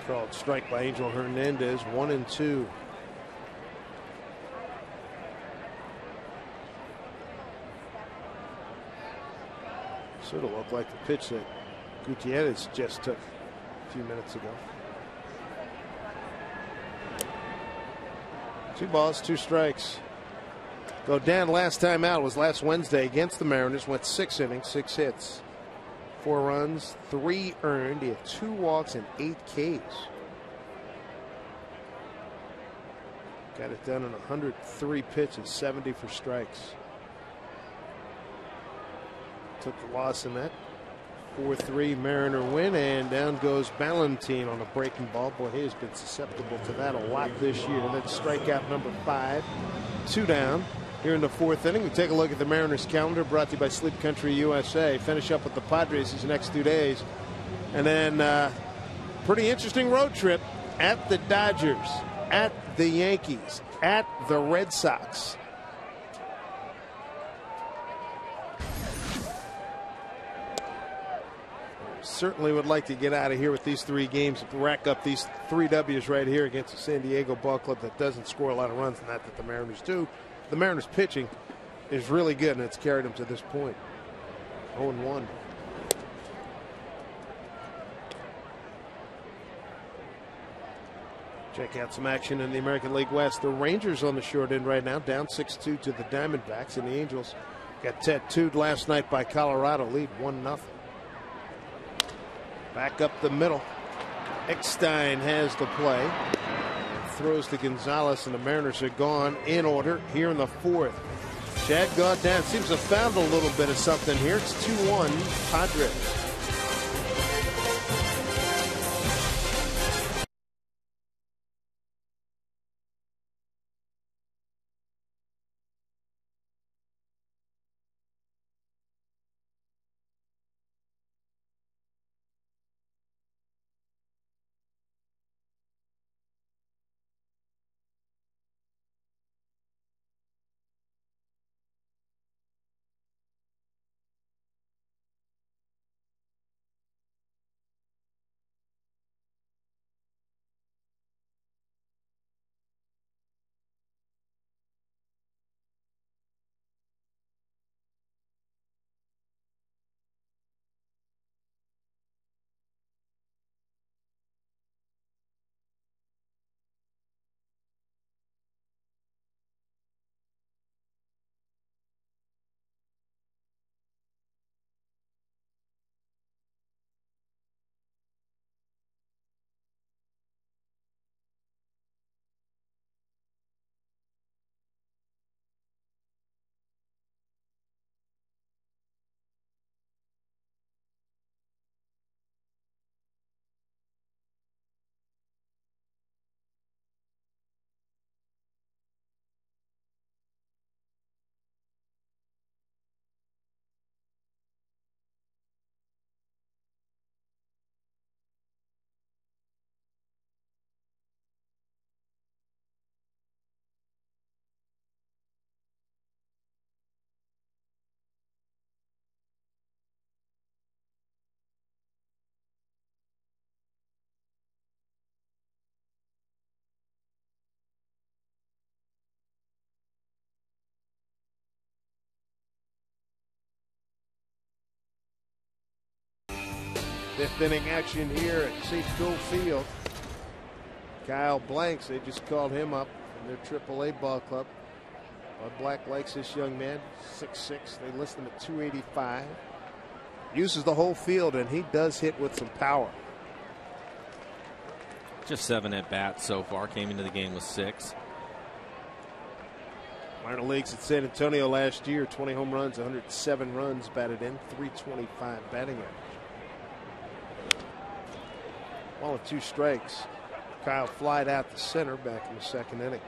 Called strike by Angel Hernandez. 1-2. Sort of looked like the pitch that Gutierrez just took a few minutes ago. 2 balls, 2 strikes. Godin last time out was last Wednesday against the Mariners. Went 6 innings, 6 hits, 4 runs, 3 earned. He had 2 walks and 8 Ks. Got it done in 103 pitches, 70 for strikes. Took the loss in that 4-3 Mariner win, and down goes Valentine on a breaking ball. Boy, he has been susceptible to that a lot this year. That's strikeout number 5. 2 down here in the 4th inning. We take a look at the Mariners calendar, brought to you by Sleep Country USA. Finish up with the Padres these next 2 days, and then pretty interesting road trip at the Dodgers, at the Yankees, at the Red Sox. Certainly would like to get out of here with these 3 games, rack up these 3 W's right here against the San Diego ball club that doesn't score a lot of runs, and that the Mariners do. The Mariners pitching is really good, and it's carried them to this point. 0-1. Check out some action in the American League West. The Rangers on the short end right now, down 6-2 to the Diamondbacks, and the Angels got tattooed last night by Colorado, lead 1-0. Back up the middle. Eckstein has the play. And throws to Gonzalez, and the Mariners are gone in order here in the 4th. Chad Gaudin seems to have found a little bit of something here. It's 2-1 Padres. Fifth inning action here at Safeco Field. Kyle Blanks, they just called him up from their AAA ball club. Bud Black likes this young man, 6'6". They list him at 285. Uses the whole field, and he does hit with some power. Just 7 at bats so far. Came into the game with 6. Minor leagues at San Antonio last year, 20 home runs, 107 runs batted in, 325 batting average. 1-2 strikes. Kyle flied out the center back in the second inning.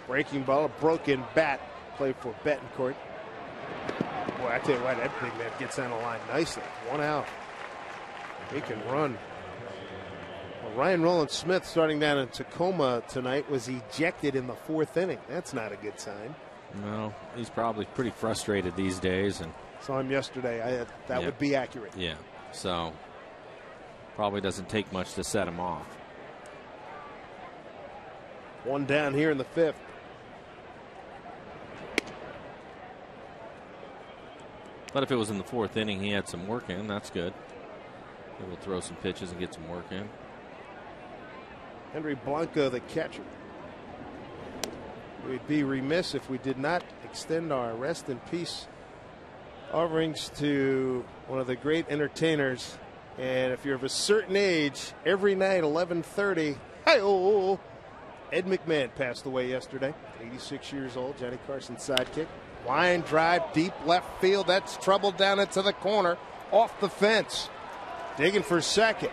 Breaking ball, a broken bat. Play for Betancourt. Boy, I tell you what, that big man gets on the line nicely. 1 out. He can run. Well, Ryan Rowland-Smith, starting down in Tacoma tonight, was ejected in the 4th inning. That's not a good sign. No, he's probably pretty frustrated these days. And saw him yesterday. That would be accurate. Yeah, so probably doesn't take much to set him off. 1 down here in the 5th. But if it was in the 4th inning, he had some work in. That's good. He will throw some pitches and get some work in. Henry Blanco, the catcher. We'd be remiss if we did not extend our rest in peace offerings to one of the great entertainers. And if you're of a certain age, every night, 11:30, hi-oh, Ed McMahon passed away yesterday, 86 years old, Johnny Carson's sidekick. Line drive, deep left field. That's trouble down into the corner, off the fence. Digging for second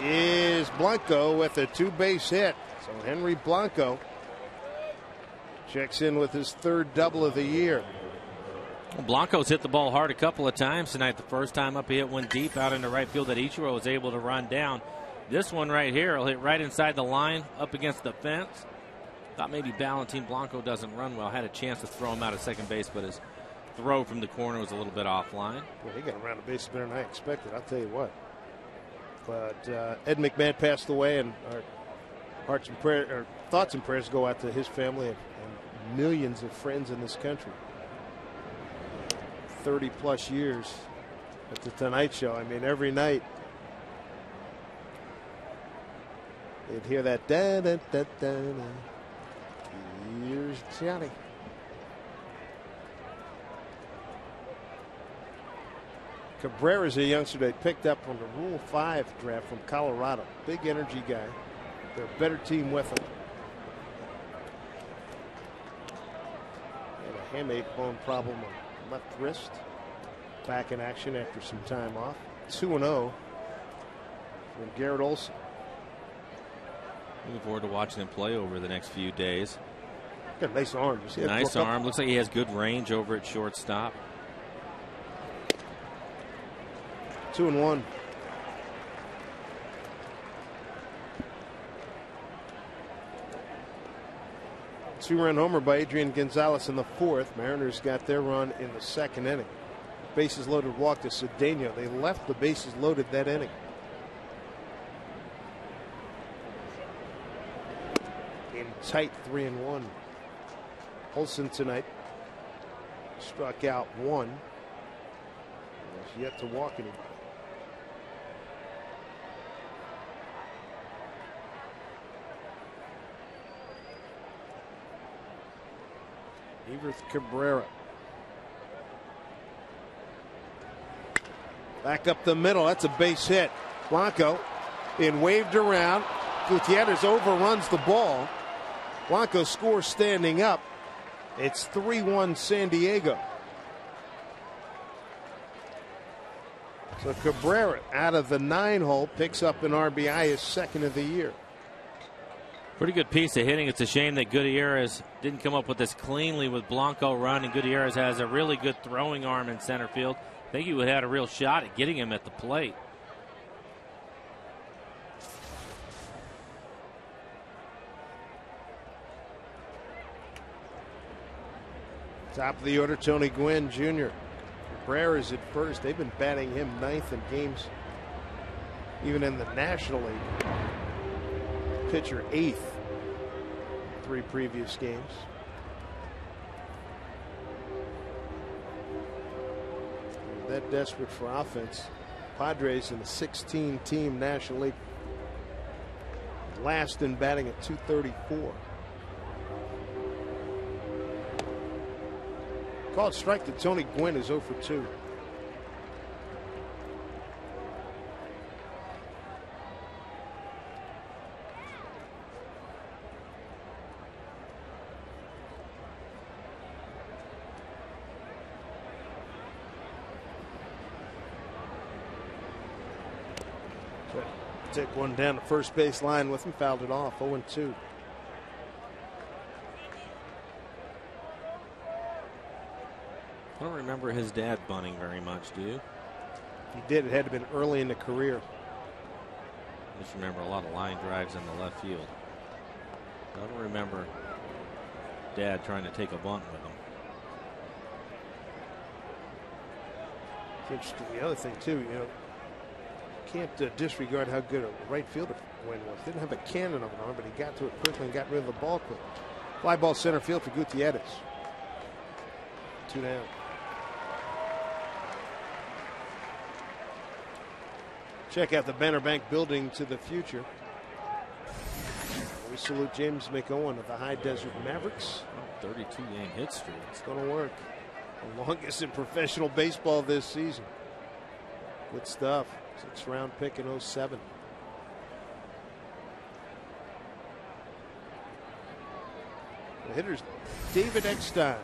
is Blanco with a 2-base hit. So Henry Blanco checks in with his 3rd double of the year. Well, Blanco's hit the ball hard a couple of times tonight. The first time up, he hit one deep out into right field that Ichiro was able to run down. This one right here will hit right inside the line, up against the fence. Thought maybe Valentin Blanco doesn't run well. Had a chance to throw him out at second base, but his throw from the corner was a little bit offline. Well, he got around the base better than I expected, I'll tell you what. But Ed McMahon passed away, and our hearts and prayers, or thoughts and prayers go out to his family and millions of friends in this country. 30-plus years at the Tonight Show. I mean, every night you'd hear that da-da-da-da-da. Here's Johnny. Cabrera's a youngster they picked up on the Rule 5 draft from Colorado. Big energy guy. They're a better team with him. Had a hamate bone problem on left wrist. Back in action after some time off. 2-0 from Garrett Olson. Looking forward to watching him play over the next few days. Got a nice arm. Nice arm. Looks like he has good range over at shortstop. 2-1. Two-run homer by Adrian Gonzalez in the 4th. Mariners got their run in the 2nd inning. Bases loaded walk to Cedeno. They left the bases loaded that inning. In tight 3-1. Olson tonight struck out 1. He's yet to walk anybody. Everth Cabrera. Back up the middle. That's a base hit. Blanco in waved around. Gutierrez overruns the ball. Blanco scores standing up. It's 3-1 San Diego. So Cabrera out of the 9-hole picks up an RBI, his 2nd of the year. Pretty good piece of hitting. It's a shame that Gutierrez didn't come up with this cleanly with Blanco running. Gutierrez has a really good throwing arm in center field. I think he would have had a real shot at getting him at the plate. Top of the order, Tony Gwynn Jr. Cabrera's at first. They've been batting him 9th in games, even in the National League. Pitcher 8th, 3 previous games. They're that desperate for offense. Padres in the 16-team National League last in batting at 234. Called strike to Tony Gwynn is 0 for 2. Take one down the first base line with him, fouled it off, 0-2. I don't remember his dad bunting very much, do you? He did. It had to have been early in the career. I just remember a lot of line drives in the left field. I don't remember Dad trying to take a bunt with him. It's interesting. The other thing, too, you know, can't disregard how good a right fielder Gwynn was. Didn't have a cannon of an arm, but he got to it quickly and got rid of the ball quick. Fly ball center field for Gutierrez. 2 down. Check out the Banner Bank building to the future. We salute James McOwen of the High Desert Mavericks. 32-game hit streak. It's going to work. The longest in professional baseball this season. Good stuff. 6th round pick in 07. The hitter's David Eckstein.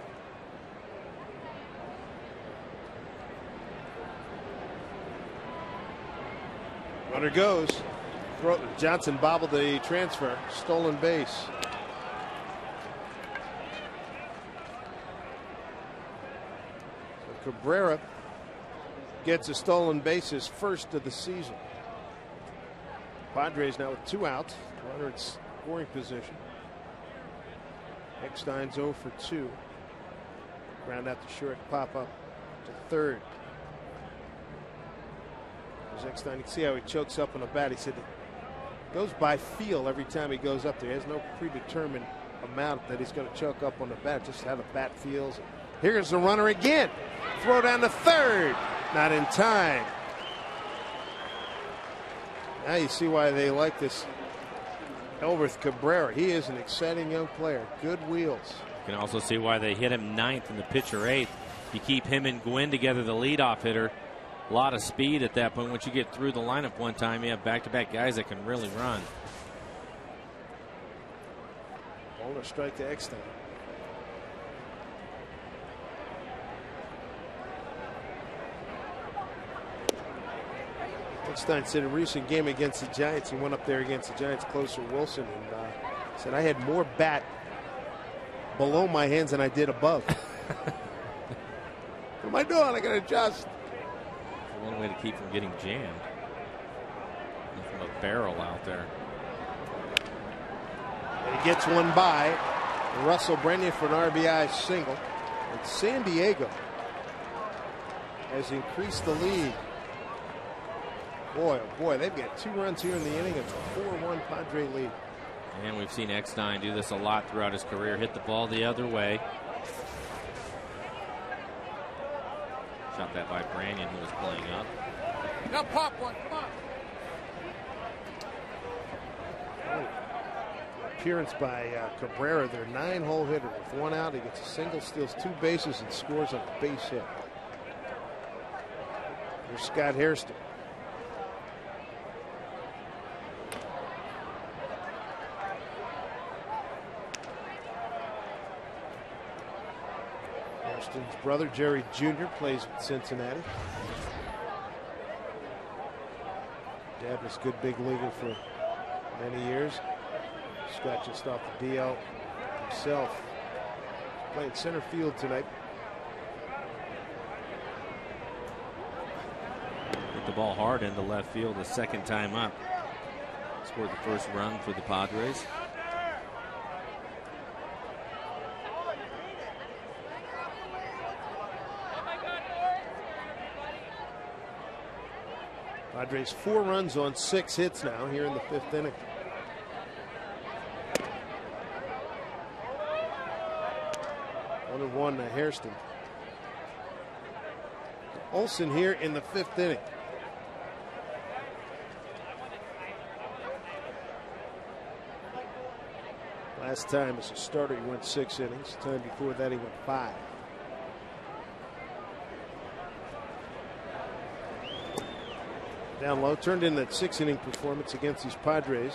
Runner goes. Johnson bobbled the transfer. Stolen base. So Cabrera gets a stolen base, his first of the season. Padres now with 2 outs. Runner in scoring position. Eckstein's 0 for 2. Ground out to short, pop up to third. There's Eckstein. You can see how he chokes up on the bat. He said it goes by feel every time he goes up there. He has no predetermined amount that he's going to choke up on the bat, just how the bat feels. Here's the runner again. Throw down to third. Not in time. Now you see why they like this Elberth Cabrera. He is an exciting young player. Good wheels. You can also see why they hit him 9th and the pitcher 8th. You keep him and Gwynn together, the leadoff hitter. A lot of speed at that point. Once you get through the lineup one time, you have back-to-back guys that can really run. Ball or strike to Eckstein. Eckstein said a recent game against the Giants, he went up there against the Giants closer Wilson and said, I had more bat below my hands than I did above. What am I doing? I got to adjust. One way to keep from getting jammed. From a barrel out there. And he gets one by Russell Brennan for an RBI single. And San Diego has increased the lead. Boy, oh boy, they've got 2 runs here in the inning. It's a 4-1 Padre lead. And we've seen Eckstein do this a lot throughout his career. Hit the ball the other way. Shot that by Branyan, who was playing up. Now pop one, come on. Appearance by Cabrera, their 9-hole hitter. With 1 out, he gets a single, steals 2 bases, and scores a base hit. Here's Scott Hairston. Hairston's brother, Jerry Jr., plays with Cincinnati. Dad was a good big leaguer for many years. Scott just off the DL himself. Playing center field tonight. Hit the ball hard into left field the second time up. Scored the first run for the Padres. Padres 4 runs on 6 hits now here in the 5th inning. One to Hairston. Olsen here in the 5th inning. Last time as a starter, he went 6 innings. The time before that, he went 5. Down low, turned in that 6-inning performance against these Padres.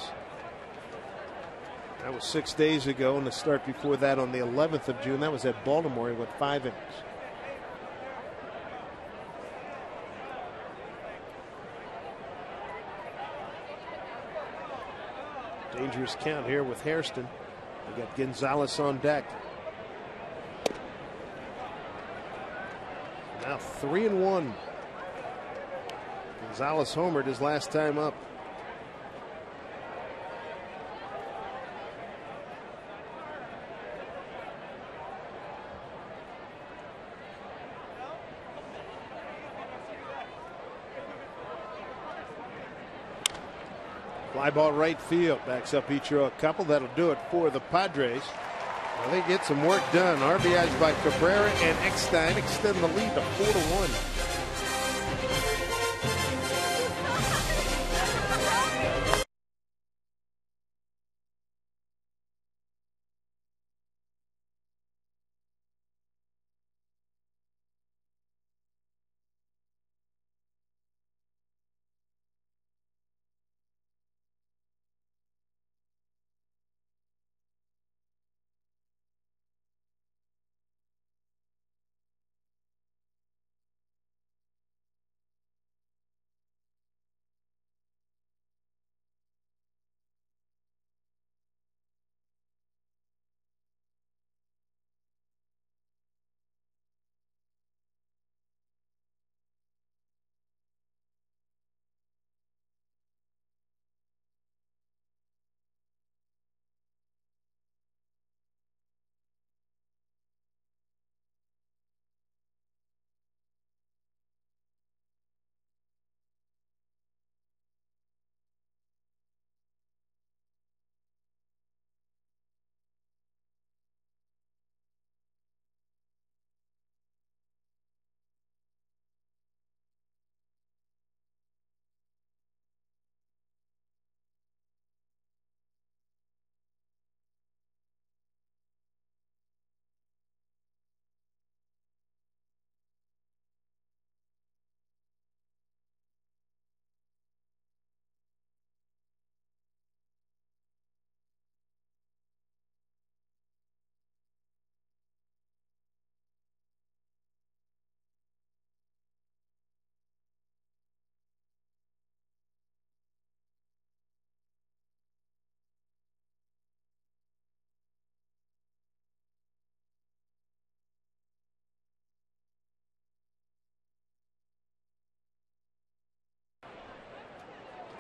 That was 6 days ago, and the start before that on the 11th of June. That was at Baltimore. He went 5 innings. Dangerous count here with Hairston. We got Gonzalez on deck. Now 3-1. Gonzalez homered his last time up. Fly ball right field. Backs up Ichiro a couple. That'll do it for the Padres. Well, they get some work done. RBIs by Cabrera and Eckstein extend the lead to 4-1.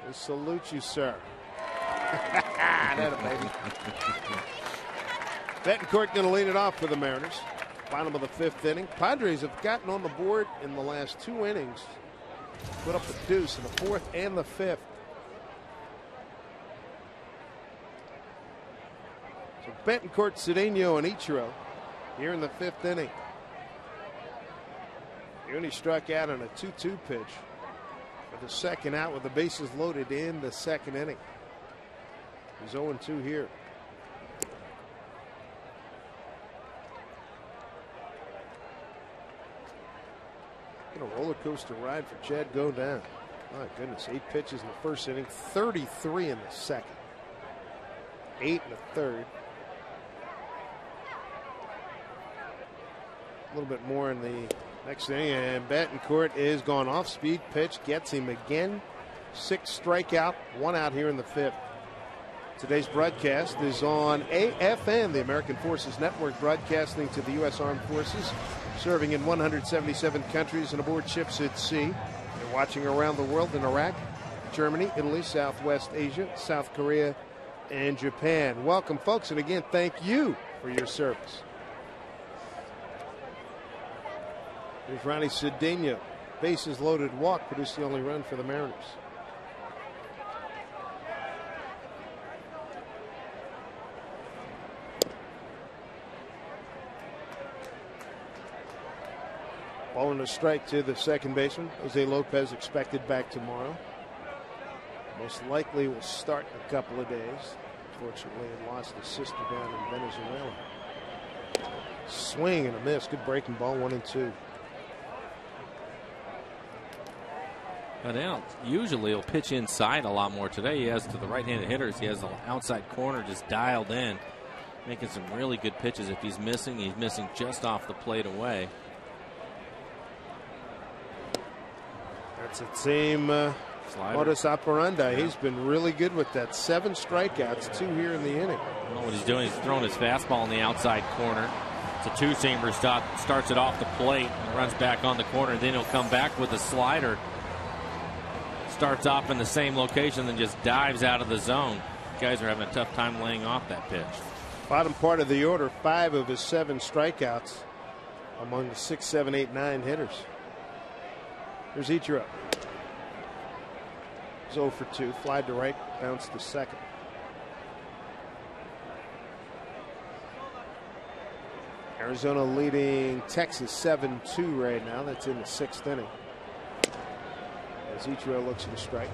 I salute you, sir. That baby. Betancourt going to lead it off for the Mariners. Bottom of the 5th inning. Padres have gotten on the board in the last 2 innings. Put up the deuce in the 4th and the 5th. So Betancourt, Cedeno, and Ichiro here in the 5th inning. He only struck out on a 2-2 pitch. The second out with the bases loaded in the 2nd inning. He's 0-2 here. What a roller coaster ride for Chad Godin. My goodness, 8 pitches in the 1st inning, 33 in the 2nd, 8 in the 3rd. A little bit more in the next inning, and Betancourt is gone off speed pitch, gets him again. 6 strikeout, 1 out here in the 5th. Today's broadcast is on AFN, the American Forces Network, broadcasting to the U.S. Armed Forces, serving in 177 countries and aboard ships at sea. They're watching around the world in Iraq, Germany, Italy, Southwest Asia, South Korea, and Japan. Welcome, folks, and again, thank you for your service. Here's Ronnie Cedeno. Bases loaded walk, produced the only run for the Mariners. Ball and a strike to the second baseman. Jose Lopez expected back tomorrow. Most likely will start in a couple of days. unfortunately, and lost his sister down in Venezuela. Swing and a miss. Good breaking ball, 1-2. But now, usually he'll pitch inside a lot more. Today he has to the right-handed hitters. He has the outside corner just dialed in, making some really good pitches. If he's missing just off the plate away. That's the same modus operandi. He's been really good with that. 7 strikeouts, 2 here in the inning. Well, what he's doing is throwing his fastball in the outside corner. It's a two-seamer. Starts it off the plate and runs back on the corner. Then he'll come back with a slider. Starts off in the same location, then just dives out of the zone. Guys are having a tough time laying off that pitch. Bottom part of the order, 5 of his 7 strikeouts among the 6, 7, 8, 9 hitters. Here's Ichiro. 0 for 2. Fly to right, bounced to second. Arizona leading Texas 7-2 right now. That's in the 6th inning. As Ichiro looks for the strike.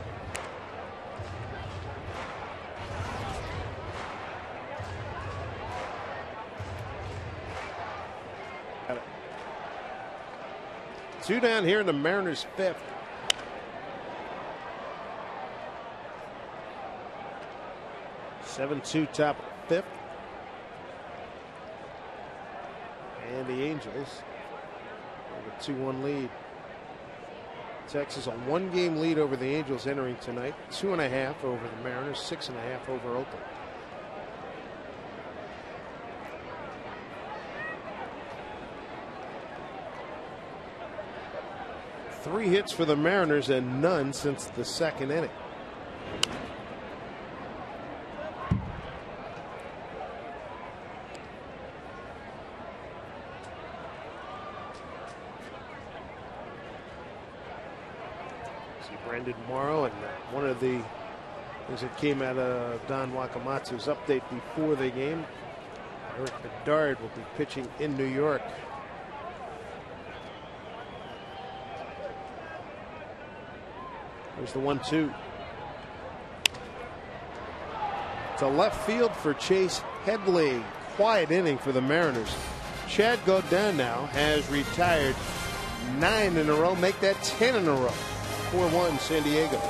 Got it. 2 down here in the Mariners' 5th. (7-2) top of the 5th. And the Angels with a 2-1 lead. Texas a 1-game lead over the Angels entering tonight. 2.5 over the Mariners, 6.5 over Oakland. Three hits for the Mariners and none since the 2nd inning. Tomorrow, and one of the things that came out of Don Wakamatsu's update before the game, Eric Bedard will be pitching in New York. There's the 1-2. To left field for Chase Headley. Quiet inning for the Mariners. Chad Gaudin now has retired 9 in a row. Make that 10 in a row. 4-1 San Diego.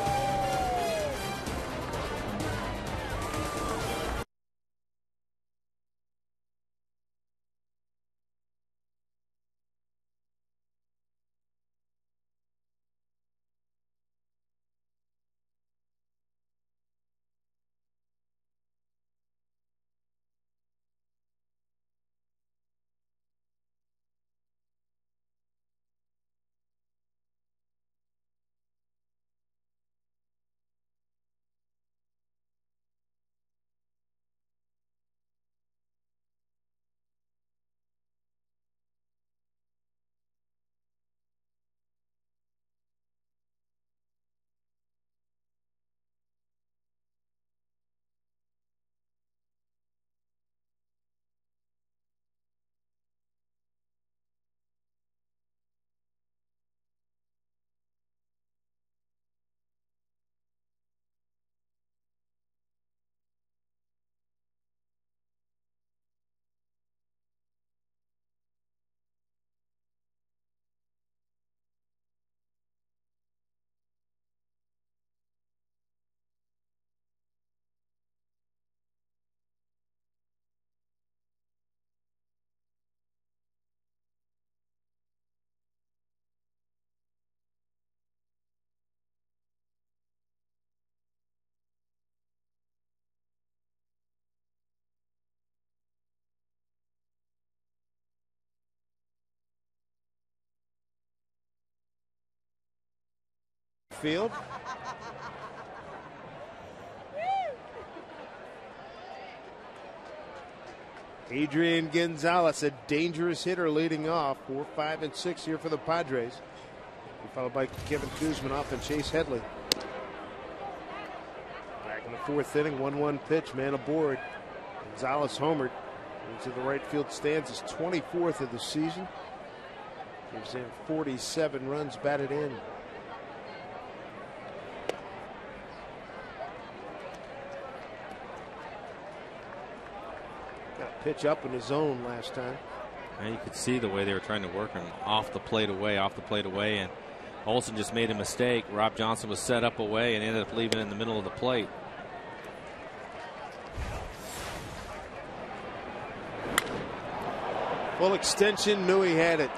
Field. Adrian Gonzalez, a dangerous hitter leading off. 4, 5, and 6 here for the Padres. Followed by Kevin Kuzminoff and Chase Headley. Back in the 4th inning, 1-1 pitch, man aboard. Gonzalez homered into the right field stands, his 24th of the season. Gives in 47 runs batted in. pitch up in the zone last time. And you could see the way they were trying to work him off the plate away, and Olson just made a mistake. Rob Johnson was set up away and ended up leaving it in the middle of the plate. Full extension, knew he had it.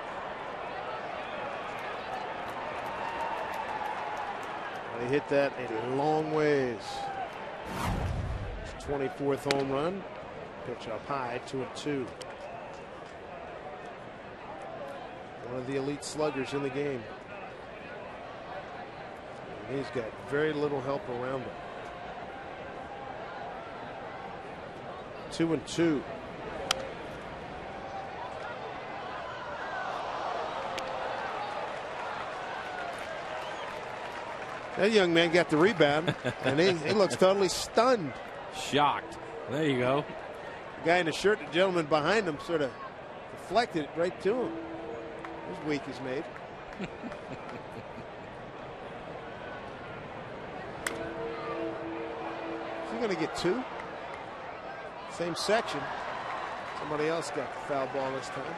They hit that a long ways. 24th home run. Pitch up high, 2-2. One of the elite sluggers in the game. And he's got very little help around him. 2-2. That young man got the rebound, and he looks totally stunned. Shocked. There you go. The guy in the shirt, the gentleman behind him, sort of deflected it right to him. His week is made. Is he going to get two? Same section. Somebody else got the foul ball this time.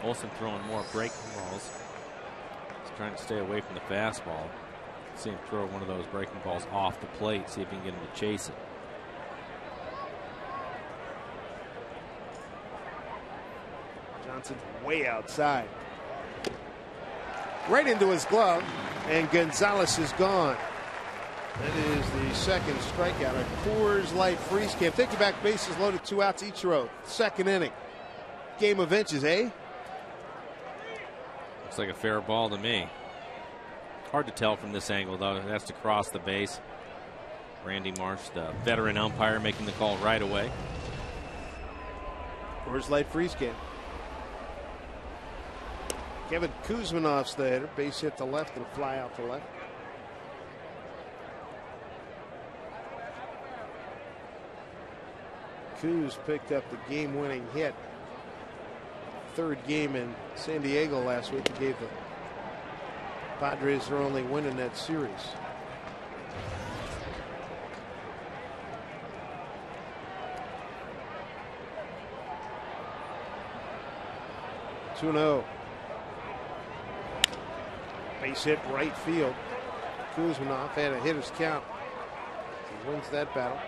Olson throwing more breaking balls. He's trying to stay away from the fastball. See him throw one of those breaking balls off the plate, see if he can get him to chase it. Johnson's way outside. Right into his glove, and Gonzalez is gone. That is the second strikeout. A Coors Light freeze camp. Take you back, bases loaded, 2 outs, Ichiro. Second inning. Game of inches, eh? Looks like a fair ball to me. Hard to tell from this angle, though. It has to cross the base. Randy Marsh, the veteran umpire, making the call right away. Coors Light freeze camp. Kevin Kuzmanov's the hitter. Base hit to left and fly out to left. Kuz picked up the game-winning hit. Third game in San Diego last week. He gave the Padres their only win in that series. Two-0. Base hit right field. Kuzmanov had a hitter's count. He wins that battle.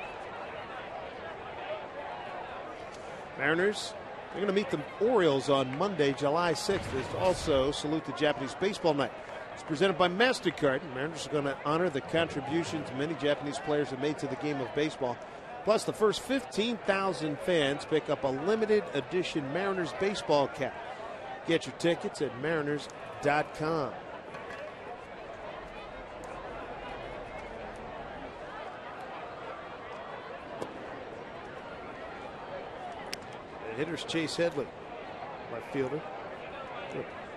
Mariners, they're going to meet the Orioles on Monday, July 6th. There's also Salute the Japanese Baseball Night. It's presented by MasterCard. Mariners are going to honor the contributions many Japanese players have made to the game of baseball. Plus, the first 15,000 fans pick up a limited edition Mariners baseball cap. Get your tickets at mariners.com. Hitters Chase Headley, left fielder.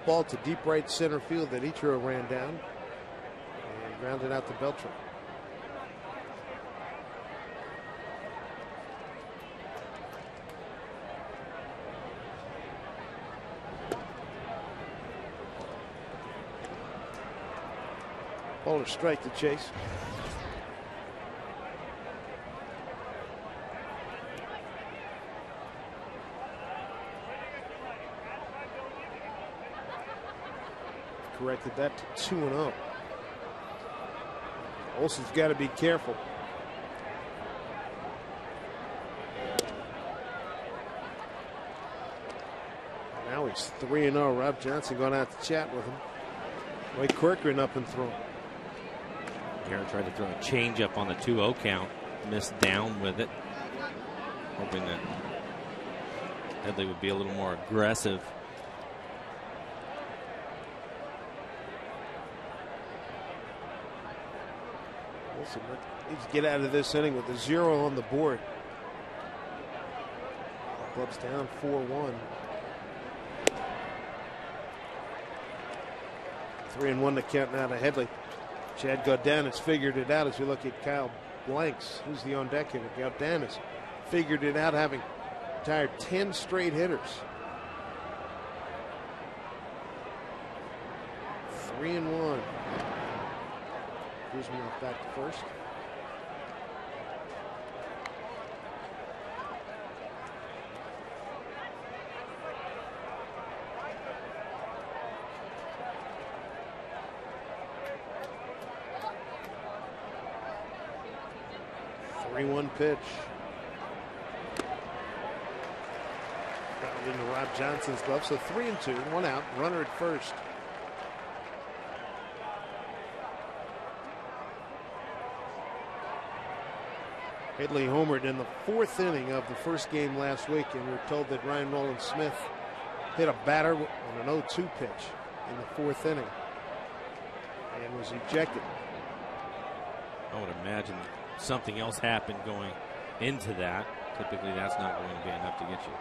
Ball to deep right center field that Ichiro ran down and grounded out to Beltran. Ball to strike to Chase. Corrected that to 2-0. Olson's got to be careful. Now he's 3-0. Rob Johnson going out to chat with him. Wade Corcoran up and throw. Garrett tried to throw a changeup on the 2-0 count. Missed down with it. Hoping that Headley would be a little more aggressive. Wilson needs to get out of this inning with a 0 on the board. Club's down 4-1. 3-1 to count now to Headley. Chad Godin figured it out as we look at Kyle Blanks. Who's the on deck hitter? Godin has figured it out, having retired 10 straight hitters. 3-1. Kuzmanov back to first. 3-1 pitch. Fouled into Rob Johnson's glove. So 3-2, 1 out, runner at first. Headley homered in the 4th inning of the first game last week, and we're told that Ryan Rowland-Smith hit a batter on an 0-2 pitch in the 4th inning and was ejected. I would imagine something else happened going into that. Typically, that's not going to be enough to get you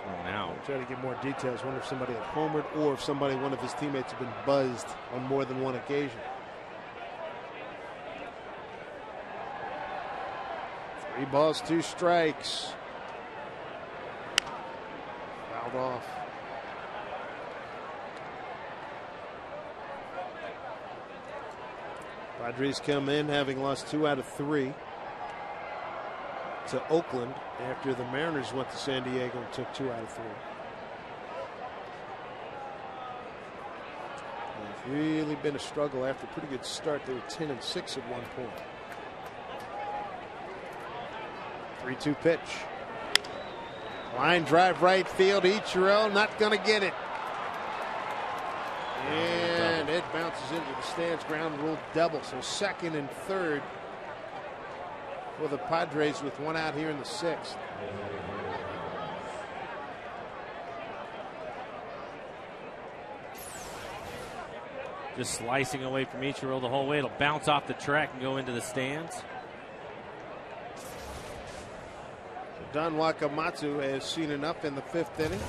thrown out. I'll try to get more details. Wonder if somebody had homered or if one of his teammates had been buzzed on more than one occasion. 3 balls, 2 strikes. Fouled off. Padres come in having lost 2 out of 3 to Oakland after the Mariners went to San Diego and took 2 out of 3. It's really been a struggle after a pretty good start. They were 10-6 at one point. 3-2 pitch. Line drive right field. Ichiro not going to get it. And it bounces into the stands. Ground rule double. So 2nd and 3rd for the Padres with 1 out here in the 6th. Just slicing away from Ichiro the whole way. It'll bounce off the track and go into the stands. Don Wakamatsu has seen enough in the 5th inning.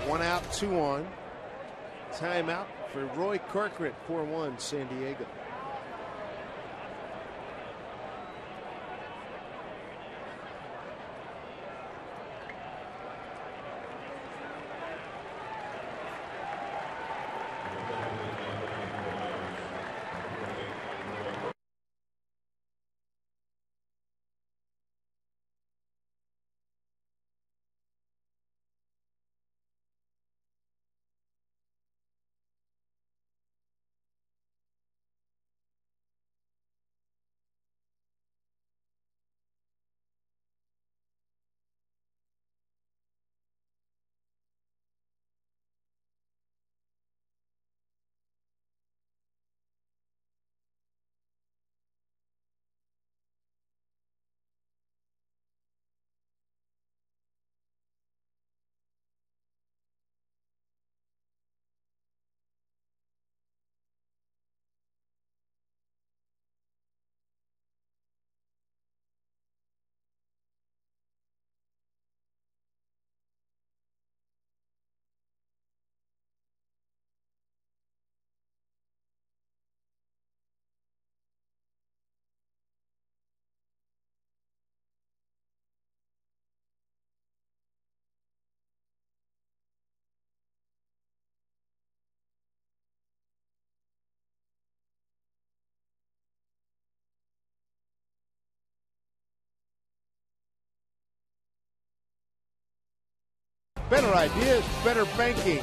1 out, 2 on. Timeout for Roy Corcoran, 4-1 San Diego. Better ideas, better banking.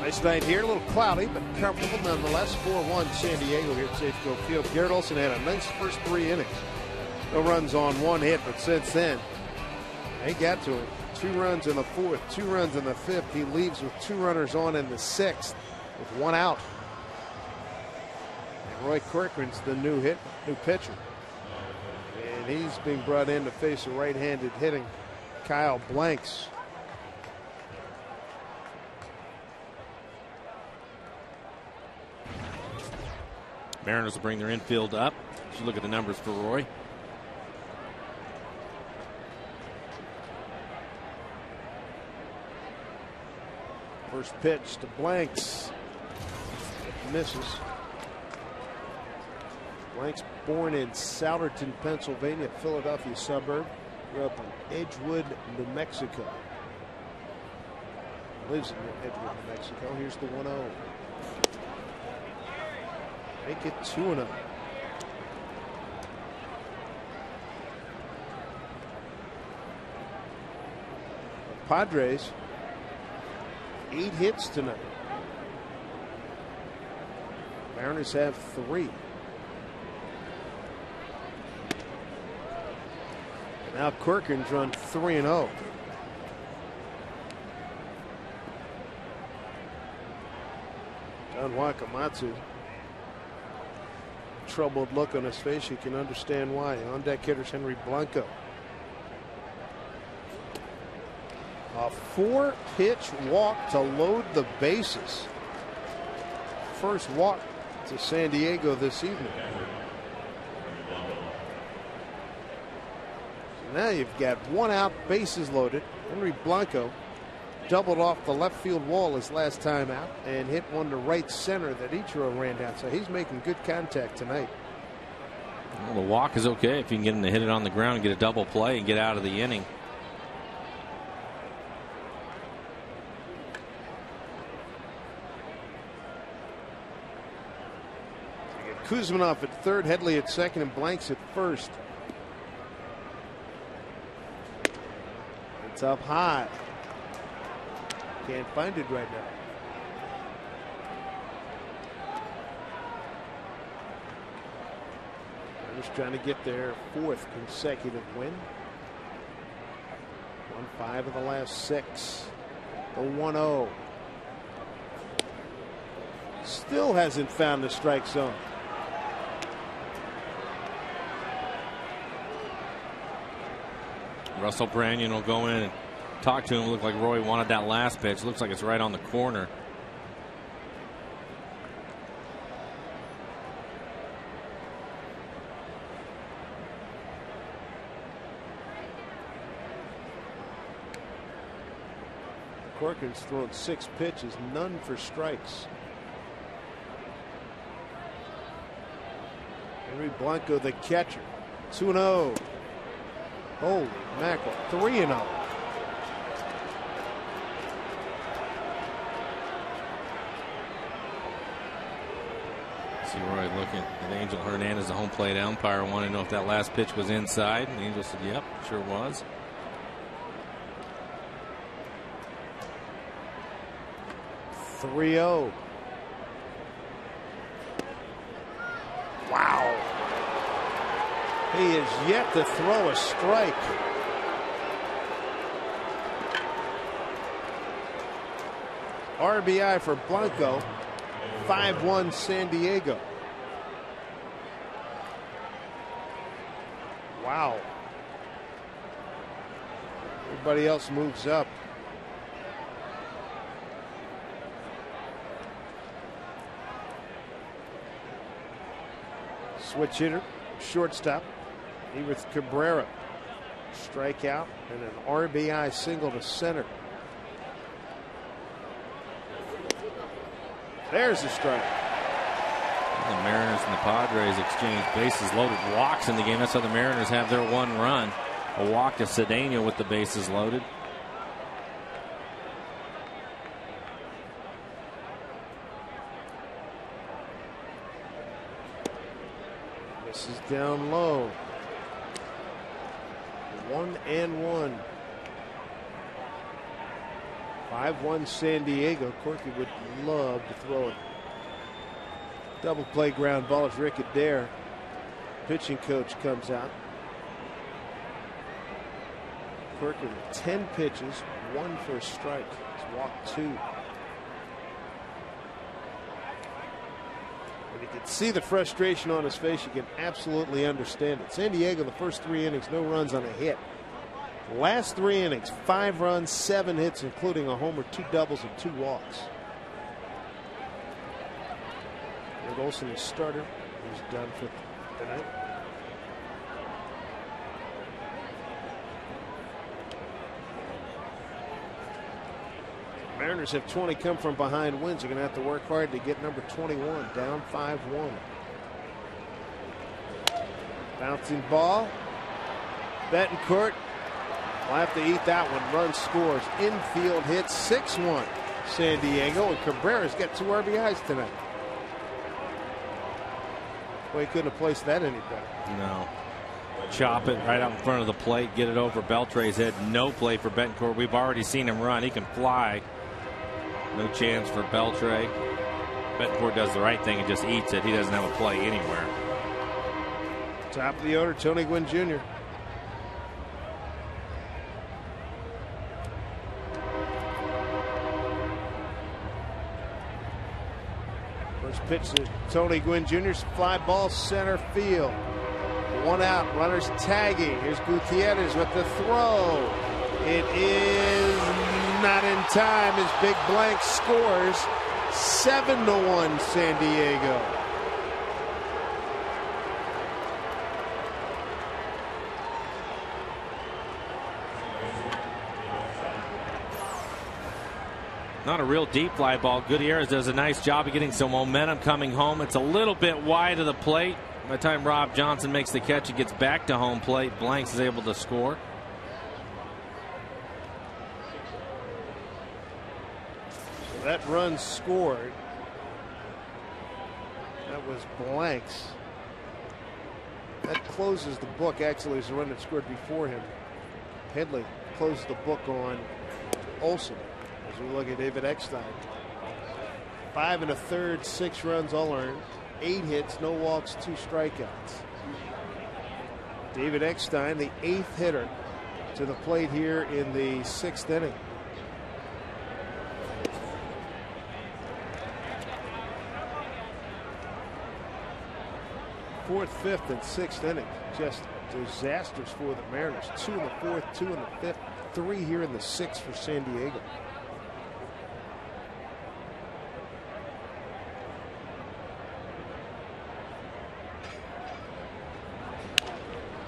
Nice night here, a little cloudy, but comfortable nonetheless. 4-1 San Diego here at Safeco Field. Garrett Olson had a nice first 3 innings. No runs on 1 hit, but since then, they got to him. 2 runs in the 4th, 2 runs in the 5th. He leaves with 2 runners on in the 6th with 1 out. Roy Corcoran's the new pitcher. And he's being brought in to face a right-handed hitting Kyle Blanks. Mariners will bring their infield up. Let's look at the numbers for Roy. First pitch to Blanks. Misses. Blanks born in Souderton, Pennsylvania, Philadelphia suburb. Grew up in Edgewood, New Mexico. Lives in Edgewood, New Mexico. Here's the 1-0. Make it 2-0. The Padres, 8 hits tonight. Mariners have 3. Now Corcoran's run 3-0. John Wakamatsu, troubled look on his face. You can understand why. On deck hitters Henry Blanco. A 4-pitch walk to load the bases. First walk to San Diego this evening. So now you've got 1 out, bases loaded. Henry Blanco doubled off the left field wall his last time out and hit one to right center that Ichiro ran down. So he's making good contact tonight. Well, the walk is okay if you can get him to hit it on the ground and get a double play and get out of the inning. Kuzmanov at third, Headley at second, and Blanks at first. It's up high. Can't find it right now. Just trying to get their 4th consecutive win. Won 5 of the last 6. The 1-0. Still hasn't found the strike zone. Russell Branyan will go in and talk to him. Looked like Roy wanted that last pitch. Looks like it's right on the corner. Corcoran's thrown 6 pitches, none for strikes. Henry Blanco, the catcher. 2-0. Holy mackerel. 3-0. See Roy looking at Angel Hernandez, the home plate umpire, wanted to know if that last pitch was inside. And Angel said, yep, sure was. Wow. He is yet to throw a strike. RBI for Blanco. 5-1 San Diego. Wow. Everybody else moves up. Switch hitter, shortstop, Everth Cabrera. Strikeout and an RBI single to center. There's the strike. The Mariners and the Padres exchange bases loaded walks in the game. That's how the Mariners have their 1 run. A walk to Cedeno with the bases loaded. This is down low. 1-1. 5-1 San Diego. Corky would love to throw it. Double play ground ball as Rick Adair, pitching coach, comes out. Corky with 10 pitches, 1 for a strike. It's walked 2. When you can see the frustration on his face, you can absolutely understand it. San Diego, the first 3 innings, no runs on a hit. Last 3 innings, 5 runs, 7 hits, including a homer, 2 doubles, and 2 walks. Ed Olson, the starter, who's done for tonight. Mariners have 20 come from behind wins. They're going to have to work hard to get number 21, down 5-1. Bouncing ball. Betancourt will have to eat that one. Run scores. Infield hit, 6-1 San Diego. And Cabrera's got 2 RBIs tonight. Well, he couldn't have placed that any better. No. Chop it right out in front of the plate. Get it over Beltre's head. No play for Betancourt. We've already seen him run. He can fly. No chance for Beltre. Betancourt does the right thing and just eats it. He doesn't have a play anywhere. Top of the order, Tony Gwynn Jr. First pitch to Tony Gwynn Jr.'s fly ball center field. One out, runners tagging. Here's Gutierrez with the throw. It is not in time as Big Blank scores. 7-1 San Diego. Not a real deep fly ball. Gutierrez does a nice job of getting some momentum coming home. It's a little bit wide of the plate. By the time Rob Johnson makes the catch, it gets back to home plate. Blanks is able to score. So that run scored. That was Blanks. That closes the book. Actually, is the run that scored before him. Headley closed the book on Olson. As we look at David Eckstein. 5 1/3, 6 runs all earned. 8 hits, no walks, 2 strikeouts. David Eckstein, the 8th hitter to the plate here in the 6th inning. Fourth, 5th, and 6th inning. Just disasters for the Mariners. 2 in the 4th, 2 in the 5th, 3 here in the 6th for San Diego.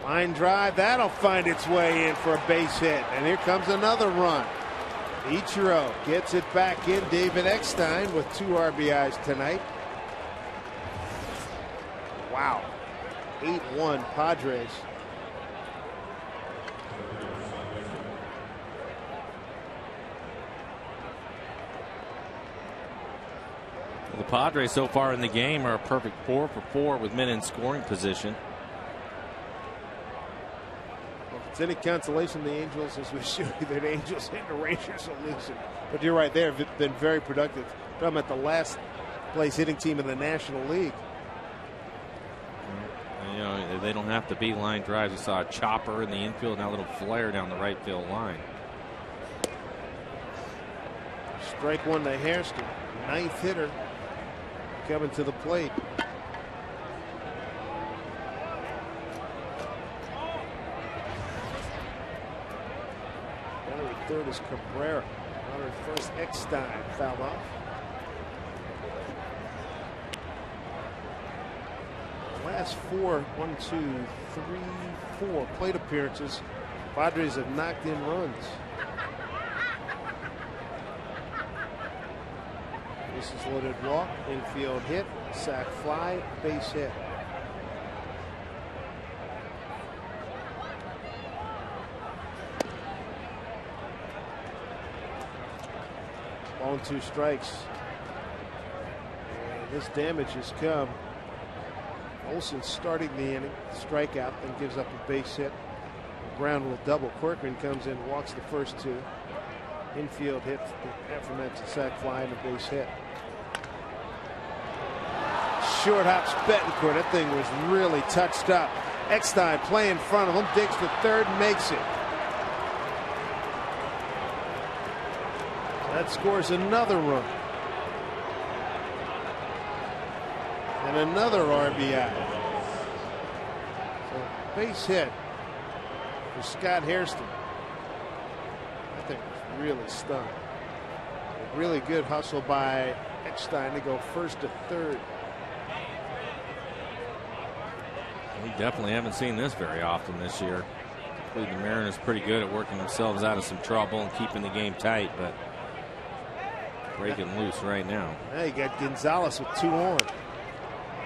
Line drive, that'll find its way in for a base hit. And here comes another run. Ichiro gets it back in. David Eckstein with 2 RBIs tonight. Wow. 8-1 Padres. The Padres so far in the game are a perfect 4 for 4 with men in scoring position. If it's any consolation, the Angels, as we showed you, the Angels and the Rangers are losing. But you're right, they've been very productive. I'm at the last place hitting team in the National League. You know, they don't have to be line drives. You saw a chopper in the infield, now a little flare down the right field line. Strike one to Hairston, 9th hitter coming to the plate. Runner at third is Cabrera. Runner at first, Eckstein fouled off. Last 4, 1, 2, 3, 4 plate appearances, Padres have knocked in runs. This is loaded walk, infield hit, sac fly, base hit. Ball and 2 strikes. And this damage has come. Olson starting the inning, strikeout, then gives up a base hit. Brown will double. Corcoran comes in, walks the first 2. Infield hit, the aforementioned sac fly, and a base hit. Short hops Betancourt. That thing was really touched up. Eckstein play in front of him, digs to third, makes it. That scores another run. And another RBI. So base hit for Scott Hairston. I think was really stunned. A really good hustle by Eckstein to go first to third. We definitely haven't seen this very often this year. The Mariners pretty good at working themselves out of some trouble and keeping the game tight, but breaking loose right now. Now you got Gonzalez with 2 on.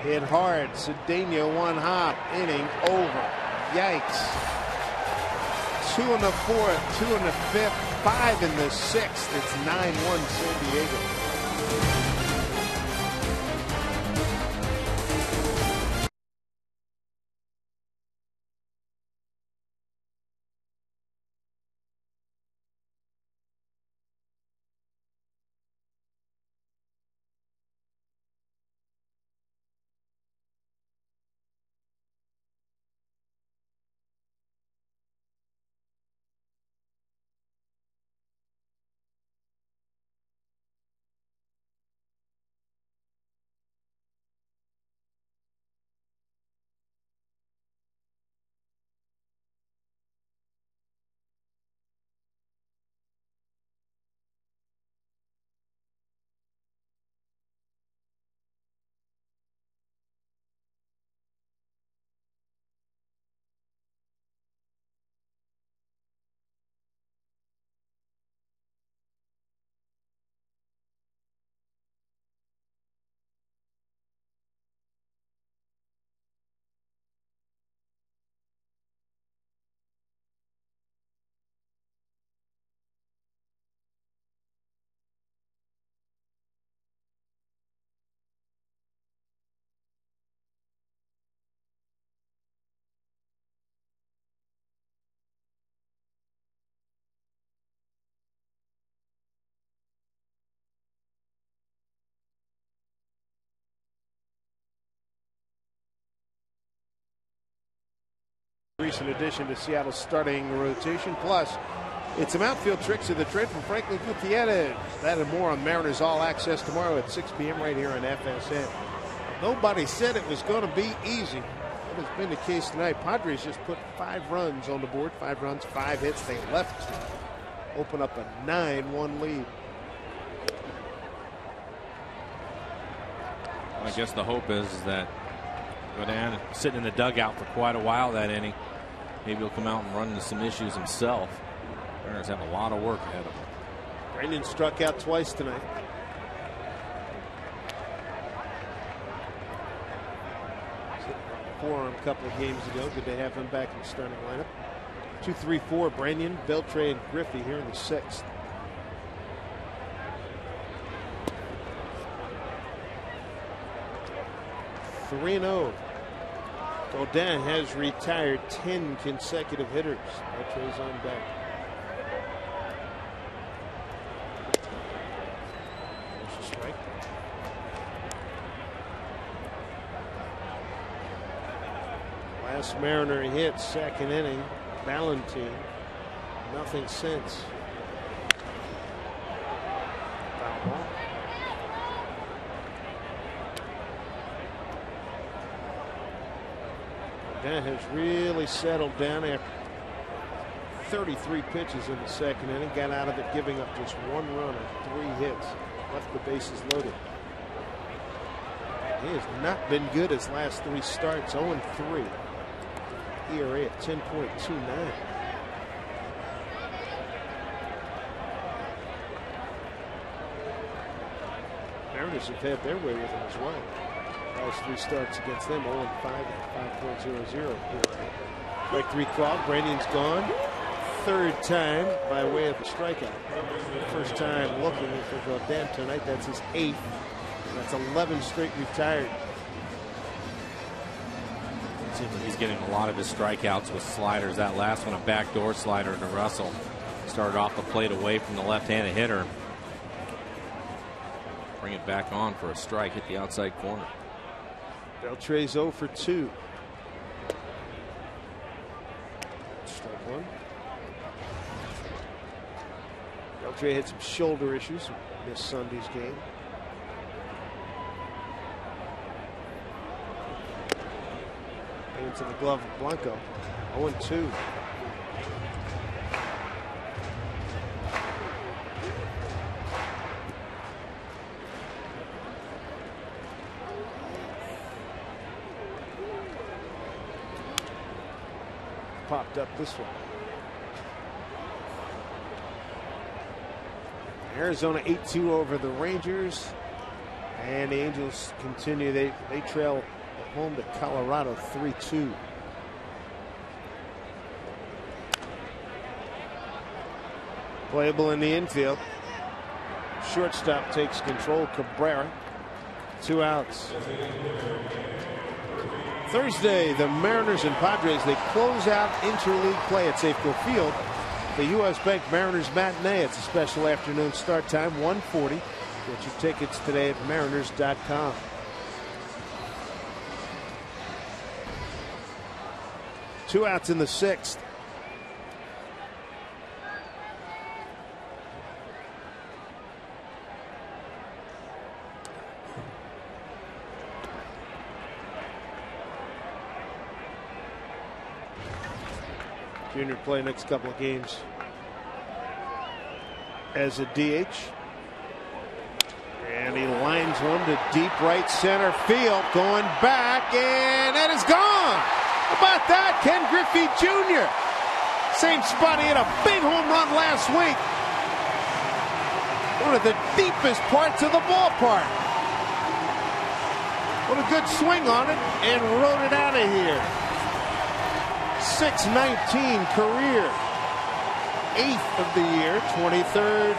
Hit hard. Cedeno 1 hop. Inning over. Yikes. 2 in the 4th, 2 in the 5th, 5 in the 6th. It's 9-1 San Diego. recent addition to Seattle's starting rotation. Plus, it's some outfield tricks of the trade from Franklin Gutierrez. That and more on Mariners All Access tomorrow at 6 p.m. right here on FSN. Nobody said it was going to be easy. That has been the case tonight. Padres just put 5 runs on the board. 5 runs, 5 hits. They left to open up a 9-1 lead. I guess the hope is that Godin sitting in the dugout for quite a while that inning. Maybe he'll come out and run into some issues himself. Mariners have a lot of work ahead of them. Brandon struck out twice tonight. Forearm a couple of games ago. Good to have him back in the starting lineup. 2, 3, 4. Brandon, Beltre, and Griffey here in the 6th. (3-0). Godin has retired 10 consecutive hitters. Beltre's on deck. There's a strike. Last Mariner hit, second inning. Valentine. Nothing since. Foul ball. Godin has really settled down after 33 pitches in the second inning. Got out of it giving up just 1 run and 3 hits. Left the bases loaded. He has not been good his last 3 starts. 0-3. ERA at 10.29. Mariners have had their way with him as well. Last 3 starts against them, 0-5 and 5.00. Strike 3 called. Brandon's gone. 3rd time by way of a strikeout. First time looking for Godin tonight. That's his 8th. That's 11 straight retired. It seems like he's getting a lot of his strikeouts with sliders. That last one, a backdoor slider to Russell. Started off the plate away from the left-handed hitter. Bring it back on for a strike. Hit the outside corner. Beltre's 0 for 2. Strike 1. Beltre had some shoulder issues. Missed Sunday's game. Into the glove of Blanco. 0-2. Popped up this one. Arizona 8-2 over the Rangers, and the Angels continue. They trail home to Colorado 3-2. Playable in the infield. Shortstop takes control. Cabrera. 2 outs. Thursday, the Mariners and Padres, they close out interleague play at Safeco Field. The U.S. Bank Mariners matinee. It's a special afternoon start time, 1:40. Get your tickets today at mariners.com. Two outs in the 6th. Junior play next couple of games as a DH. And he lines one to deep right center field. Going back, and that is gone. How about that? Ken Griffey Jr. Same spot. He had a big home run last week. One of the deepest parts of the ballpark. What a good swing on it, and rode it out of here. 619 career, 8th of the year, 23rd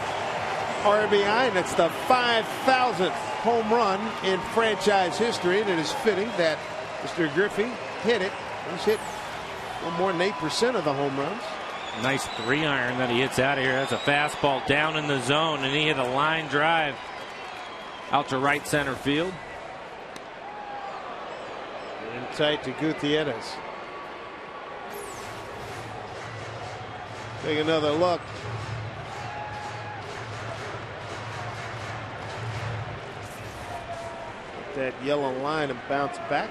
RBI, and it's the 5,000th home run in franchise history. And it is fitting that Mr. Griffey hit it. He's hit a little more than 8% of the home runs. Nice 3-iron that he hits out of here. That's a fastball down in the zone, and he hit a line drive out to right center field. In tight to Gutierrez. Take another look. That yellow line and bounce back.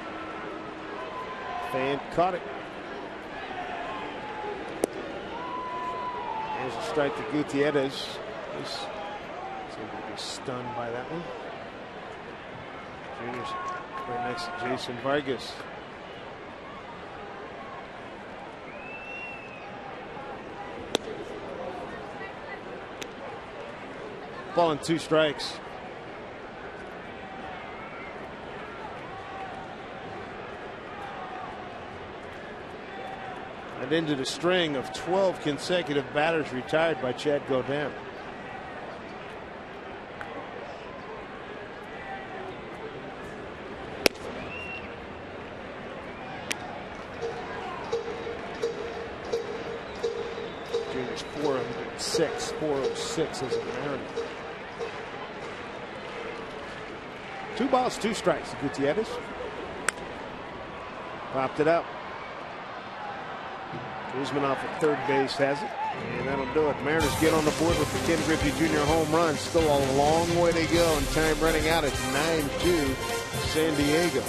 Fan caught it. There's a strike to Gutierrez. He's seemed to be stunned by that one. Junior's right next to Jason Vargas. Ball and 2 strikes. And ended a string of 12 consecutive batters retired by Chad Godin. Junior's 406 as a Mariner. 2 balls, 2 strikes to Gutierrez. Popped it up. Guzman off at third base has it, and that'll do it. Mariners get on the board with the Ken Griffey Jr. home run. Still a long way to go, and time running out at 9-2 San Diego.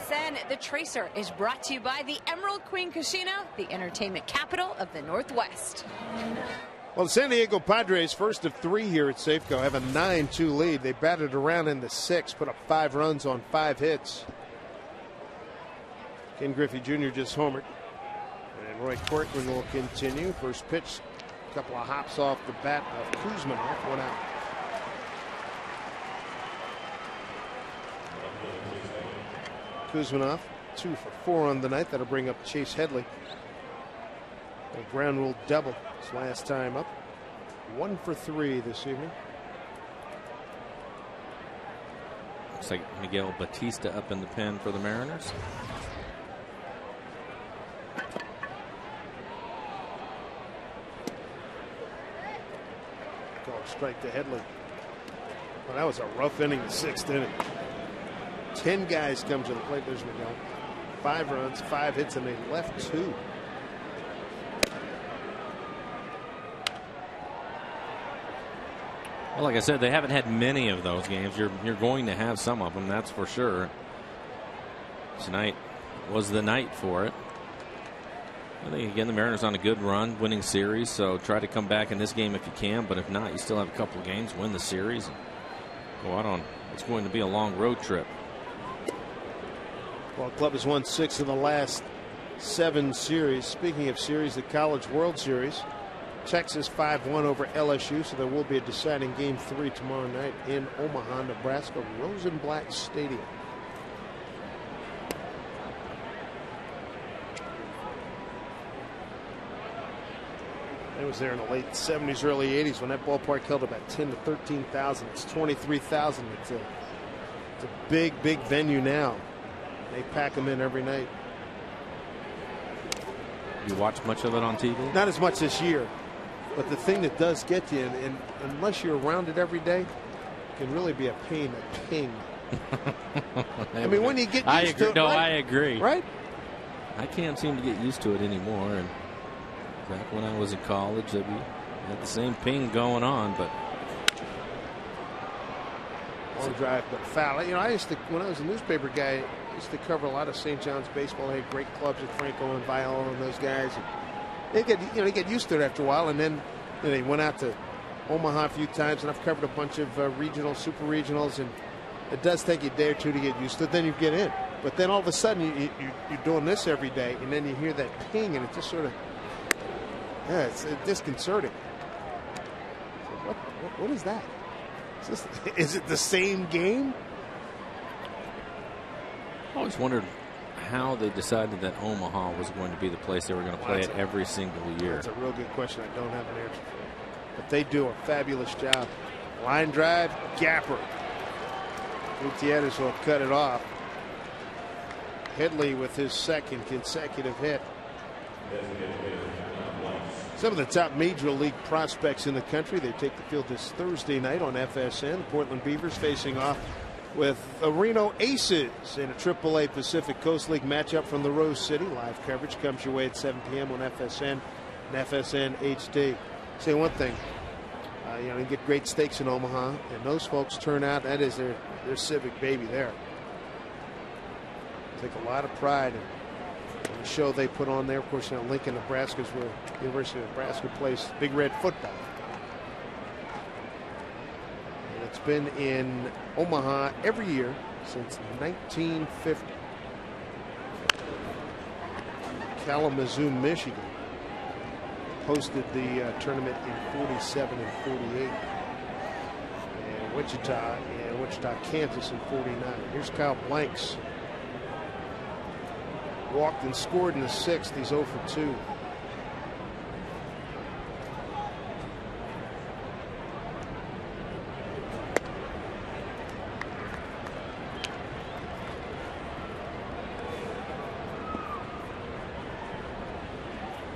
Then the Tracer is brought to you by the Emerald Queen Casino, the entertainment capital of the Northwest. Well, the San Diego Padres, first of 3 here at Safeco, have a 9-2 lead. They batted around in the 6th, put up 5 runs on 5 hits. Ken Griffey Jr. just homered. And Roy Cortland will continue. First pitch, a couple of hops off the bat of Kuzminoff, 1 out. Kuzminoff 2 for 4 on the night. That'll bring up Chase Headley. A ground rule double his last time up. 1 for 3 this evening. Looks like Miguel Batista up in the pen for the Mariners. Called strike to Headley. Well, that was a rough inning, the 6th inning. 10 guys come to the plate. There's Miguel. 5 runs, 5 hits, and they left 2. Well, like I said, they haven't had many of those games. You're going to have some of them, that's for sure. Tonight was the night for it. I think, again, the Mariners on a good run, winning series, so try to come back in this game if you can, but if not, you still have a couple of games, win the series, and go out on it's going to be a long road trip. Well, the club has won 6 of the last 7 series. Speaking of series, the College World Series. Texas 5-1 over LSU, so there will be a deciding game 3 tomorrow night in Omaha, Nebraska, Rosenblatt Stadium. I was there in the late 70s, early 80s when that ballpark held about 10 to 13,000. It's 23,000. It's a big, big venue now. They pack them in every night. You watch much of it on TV? Not as much this year. But the thing that does get you, and unless you're around it every day, can really be a pain to ping. I mean, when you get used to it. No, right? I agree. Right? I can't seem to get used to it anymore. And back when I was in college, we had the same ping going on, but long drive, but foul. You know, I used to, when I was a newspaper guy, I used to cover a lot of St. John's baseball. They had great clubs with Franco and Viola and those guys. And they get used to it after a while, and then they went out to Omaha a few times, and I've covered a bunch of regional, super regionals, and it does take you a day or two to get used to it. Then you get in, but then all of a sudden you're doing this every day, and then you hear that ping, and it just sort of, yeah, it's disconcerting. So what is that? Is it the same game? I always wondered how they decided that Omaha was going to be the place they were going to play it every single year. That's a real good question. I don't have an answer for it. But they do a fabulous job. Line drive, gapper. Gutierrez will cut it off. Headley with his second consecutive hit. Some of the top Major League prospects in the country, they take the field this Thursday night on FSN. The Portland Beavers facing off with the Reno Aces in a AAA Pacific Coast League matchup from the Rose City. Live coverage comes your way at 7 p.m. on FSN and FSN HD. Say one thing, you get great steaks in Omaha, and those folks turn out. That is their civic baby there. Take a lot of pride in the show they put on there. Of course, Lincoln, Nebraska is where University of Nebraska plays Big Red football. And it's been in Omaha every year since 1950. Kalamazoo, Michigan hosted the tournament in 47 and 48. And Wichita, Kansas in 49. Here's Kyle Blanks. Walked and scored in the sixth. He's 0 for 2.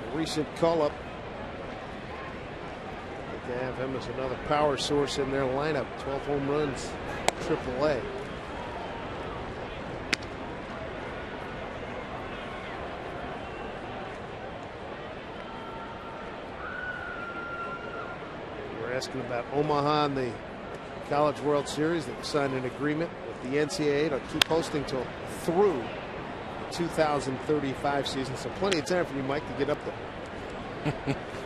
A recent call-up. They have him as another power source in their lineup. 12 home runs, AAA. Asking about Omaha and the College World Series. They've signed an agreement with the NCAA to keep hosting through the 2035 season. So plenty of time for you, Mike, to get up there.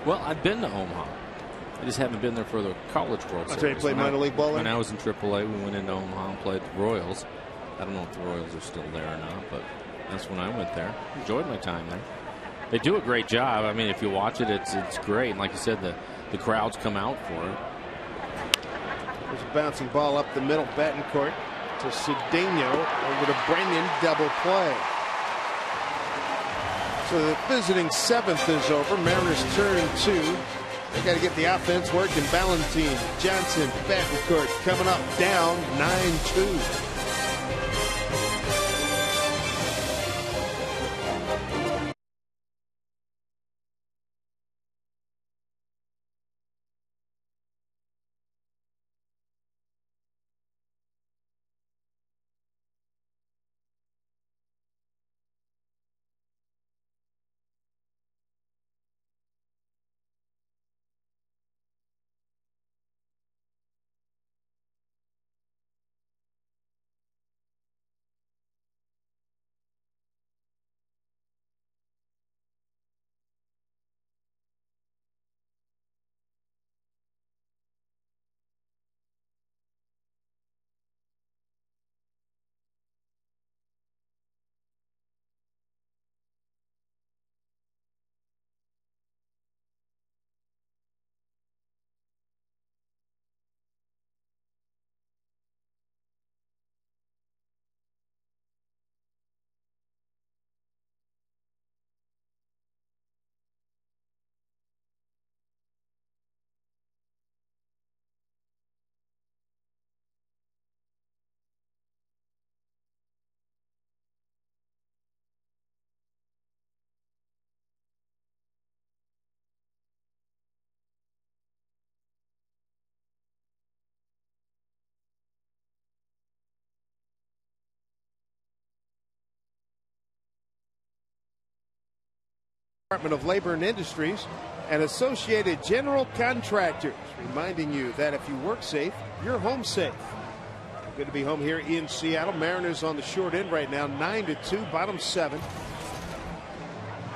Well, I've been to Omaha. I just haven't been there for the College World Series. You played minor league ball there? When I was in AAA, we went into Omaha and played the Royals. I don't know if the Royals are still there or not, but that's when I went there. Enjoyed my time there. They do a great job. I mean, if you watch it, it's great. And like you said, the crowds come out for it. There's a bouncing ball up the middle, Betancourt to Cedeno, over to Brennan, double play. So the visiting seventh is over. Mariners turn 2. They got to get the offense working. Ballantine, Johnson, Betancourt coming up, down 9-2. Department of Labor and Industries and Associated General Contractors, reminding you that if you work safe, you're home safe. Good to be home here in Seattle. Mariners on the short end right now, 9-2, bottom 7.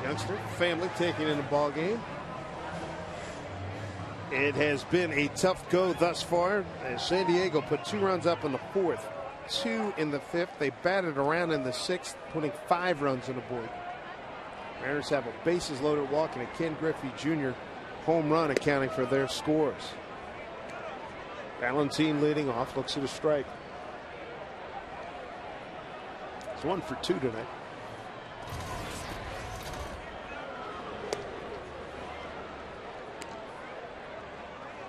Youngster family taking in the ball game. It has been a tough go thus far as San Diego put 2 runs up in the 4th, 2 in the 5th. They batted around in the 6th, putting 5 runs on the board. Mariners have a bases loaded walk and a Ken Griffey Jr. home run accounting for their scores. Valentine leading off, looks at a strike. It's 1 for 2 tonight.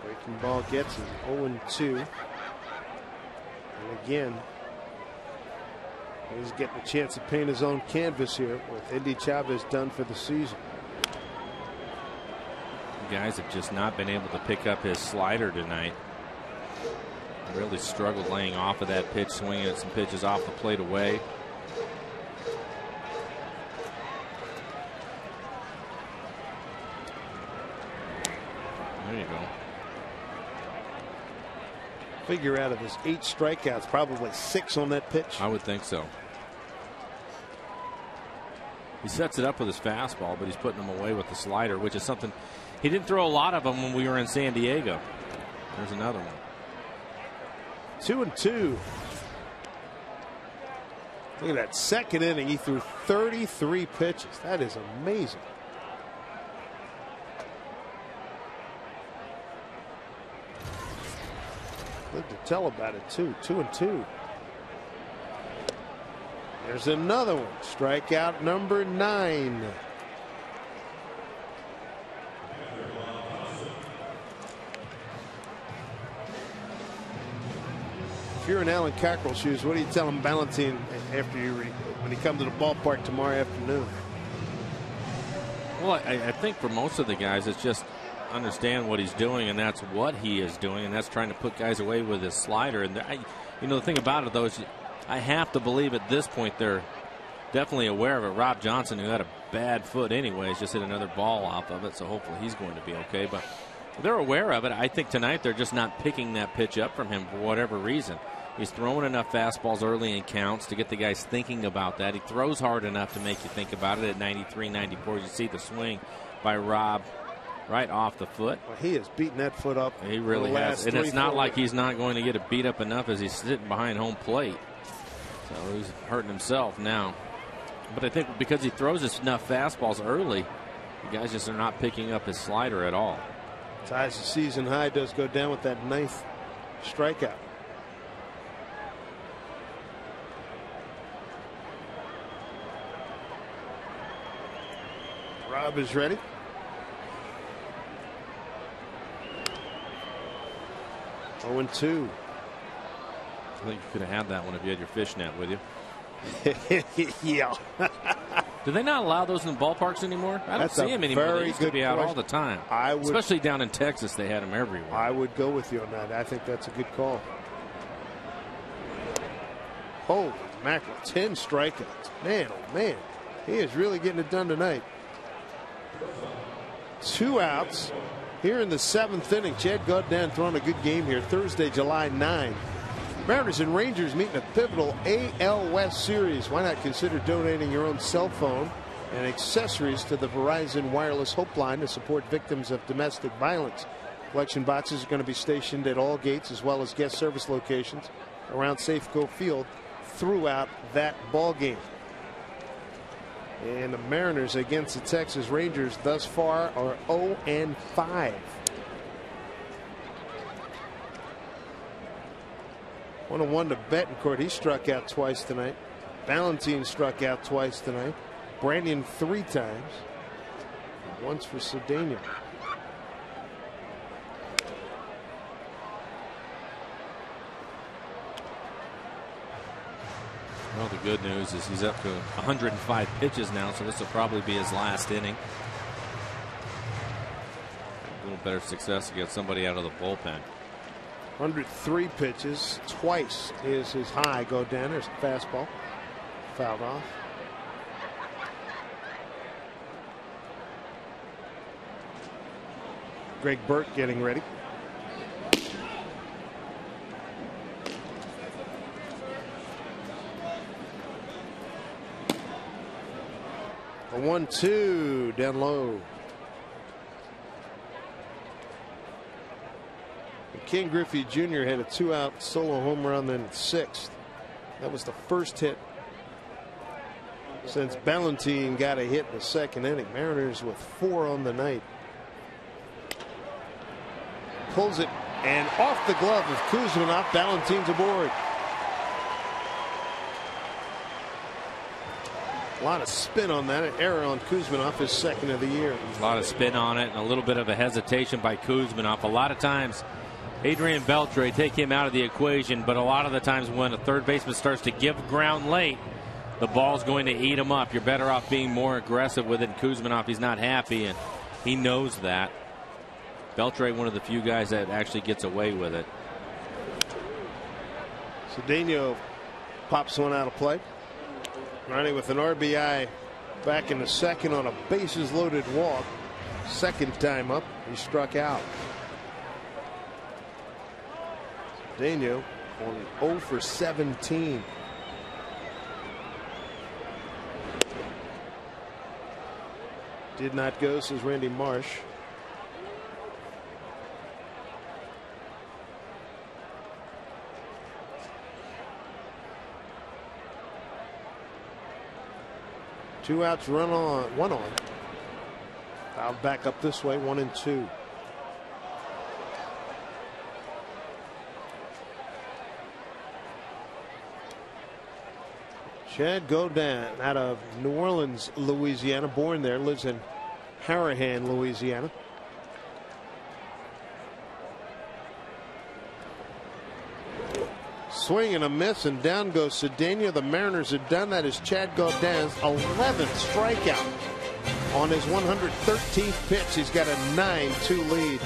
Breaking ball gets him 0-2. And again, he's getting a chance to paint his own canvas here with Indy Chavez done for the season. The guys have just not been able to pick up his slider tonight. Really struggled laying off of that pitch, swinging at some pitches off the plate away. There you go. Figure out of his 8 strikeouts, probably 6 on that pitch. I would think so. He sets it up with his fastball, but he's putting them away with the slider, which is something he didn't throw a lot of them when we were in San Diego. There's another one. 2-2. Look at that second inning. He threw 33 pitches. That is amazing. Good to tell about it too. 2-2. There's another one. Strikeout number 9. If you're in Alan Cockrell's shoes, what do you tell him, Valentine, after when he comes to the ballpark tomorrow afternoon? Well, I think for most of the guys, it's just understand what he's doing, and that's what he is doing, and that's trying to put guys away with his slider. And you know, the thing about it, though, is I have to believe at this point they're definitely aware of it. Rob Johnson, who had a bad foot anyways, just hit another ball off of it, so hopefully he's going to be okay. But they're aware of it. I think tonight they're just not picking that pitch up from him for whatever reason. He's throwing enough fastballs early in counts to get the guys thinking about that. He throws hard enough to make you think about it at 93, 94. You see the swing by Rob right off the foot. Well, he has beaten that foot up. He really has. And it's not like he's not going to get it beat up enough as he's sitting behind home plate. So he's hurting himself now. But I think because he throws enough fastballs early, the guys just are not picking up his slider at all. Ties the season high, does go down with that 9th strikeout. Rob is ready. Oh, 0-2. I think you could have had that one if you had your fishnet with you. Yeah. Do they not allow those in the ballparks anymore? I don't see them anymore. They used to be out all the time. Especially down in Texas, they had them everywhere. I would go with you on that. I think that's a good call. Holy mackerel, 10 strikeouts. Man, oh man, he is really getting it done tonight. 2 outs here in the 7th inning. Chad Godin throwing a good game here. Thursday, July 9. Mariners and Rangers meeting a pivotal AL West series. Why not consider donating your own cell phone and accessories to the Verizon Wireless Hope Line to support victims of domestic violence? Collection boxes are going to be stationed at all gates as well as guest service locations around Safeco Field throughout that ball game. And the Mariners against the Texas Rangers thus far are 0-5. 1-1 to Betancourt. He struck out twice tonight. Valentine struck out twice tonight. Branyan 3 times. Once for Cedeno. Well, the good news is he's up to 105 pitches now, so this will probably be his last inning. A little better success to get somebody out of the bullpen. 103 pitches. Twice is his high. Go down. There's a fastball. Fouled off. Greg Burke getting ready. A 1-2 down low. Ken Griffey Jr. had a 2-out solo home run in the 6th. That was the first hit since Ballantine got a hit in the 2nd inning. Mariners with 4 on the night. Pulls it and off the glove of Kuzminoff. Ballantine's aboard. A lot of spin on that. An error on Kuzminoff, his 2nd of the year. A lot of spin on it and a little bit of a hesitation by Kuzminoff. A lot of times Adrian Beltre, take him out of the equation, but a lot of the times when a third baseman starts to give ground late, the ball's going to eat him up. You're better off being more aggressive with it. Kuzminoff, he's not happy, and he knows that. Beltre, one of the few guys that actually gets away with it. Cedeno pops one out of play. Ronnie with an RBI back in the 2nd on a bases loaded walk. 2nd time up, he struck out. Cedeno only 0 for 17. Did not go, says Randy Marsh. Two outs, run on, one on. Fouled back up this way, 1-2. Chad Gaudin out of New Orleans, Louisiana, born there, lives in Harahan, Louisiana. Swing and a miss, and down goes Cedeno. The Mariners have done that as Chad Gaudin's 11th strikeout on his 113th pitch. He's got a 9-2 lead.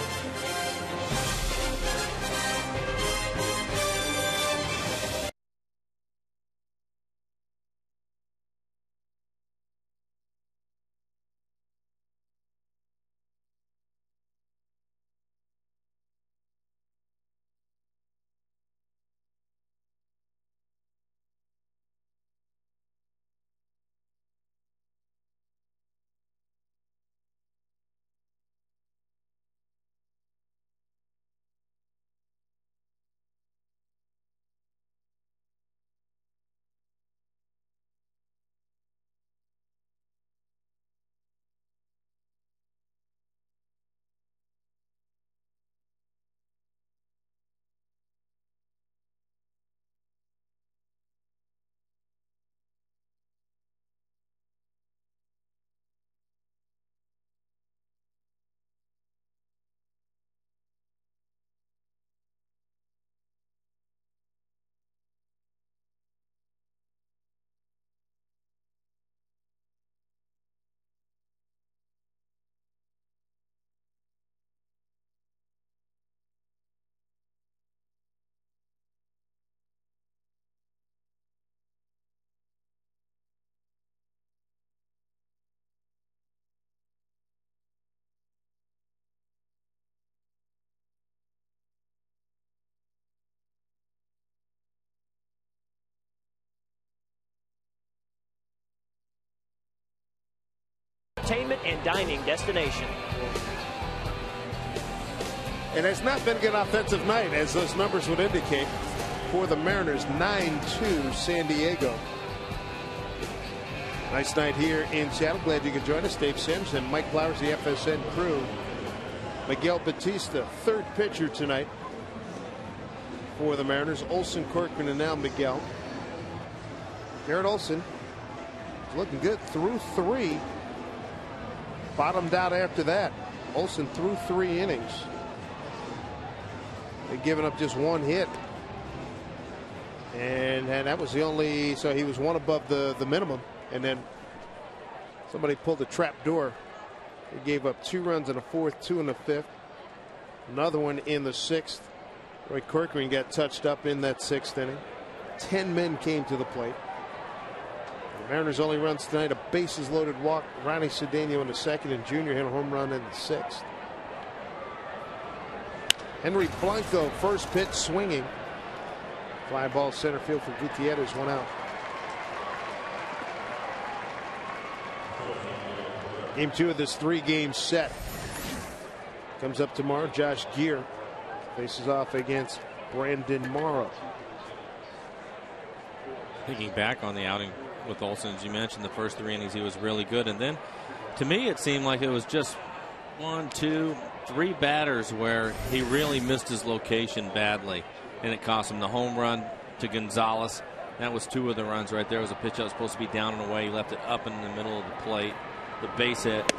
Entertainment and dining destination. And it's not been a good offensive night, as those numbers would indicate, for the Mariners. 9-2 San Diego. Nice night here in Seattle. Glad you could join us. Dave Simpson, Mike Flowers, the FSN crew. Miguel Batista, 3rd pitcher tonight for the Mariners. Olson, Corcoran, and now Miguel. Garrett Olson is looking good through 3. Bottomed out after that. Olson threw 3 innings. They'd given up just 1 hit. And that was the only, so he was 1 above the minimum. And then somebody pulled the trap door. He gave up 2 runs in the 4th, 2 in the 5th. Another one in the 6th. Roy Corcoran got touched up in that 6th inning. 10 men came to the plate. The Mariners only runs tonight, a bases loaded walk. Ronnie Cedeno in the 2nd, and Junior hit a home run in the 6th. Henry Blanco, first pitch swinging. Fly ball center field for Gutierrez, 1 out. Game 2 of this 3-game set comes up tomorrow. Josh Gear faces off against Brandon Morrow. Thinking back on the outing with Olson, as you mentioned, the first 3 innings he was really good, and then to me it seemed like it was just 1, 2, 3 batters where he really missed his location badly, and it cost him the home run to Gonzalez. That was 2 of the runs right there. It was a pitch that was supposed to be down and away. He left it up in the middle of the plate. The base hit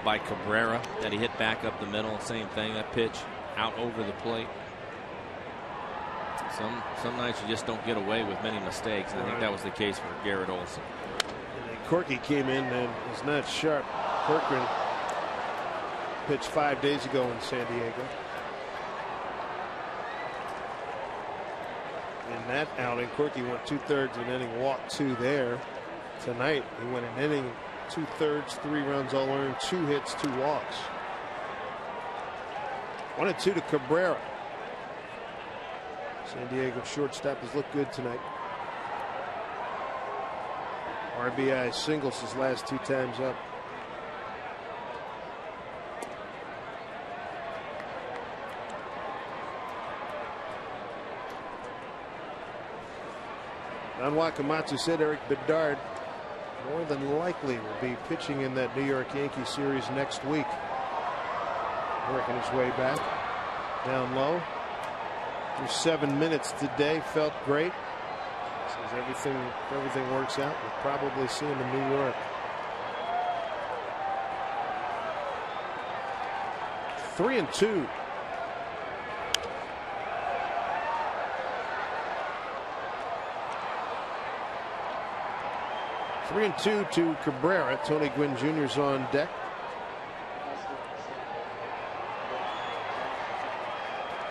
by Cabrera that he hit back up the middle. Same thing. That pitch out over the plate. Some nights you just don't get away with many mistakes, and I think that was the case for Garrett Olson. Corky came in and was not sharp. Corcoran pitched 5 days ago in San Diego. In that outing, Corky went 2/3 an inning, walked 2 there. Tonight, he went an inning, 2/3, 3 runs all earned, 2 hits, 2 walks. 1-2 to Cabrera. San Diego shortstop has looked good tonight. RBI singles his last 2 times up. Don Wakamatsu said Eric Bedard more than likely will be pitching in that New York Yankees series next week. Working his way back down low. Through 7 minutes today, felt great. Says if everything works out, we'll probably see him in New York. 3-2. Three and two to Cabrera. Tony Gwynn Jr.'s on deck.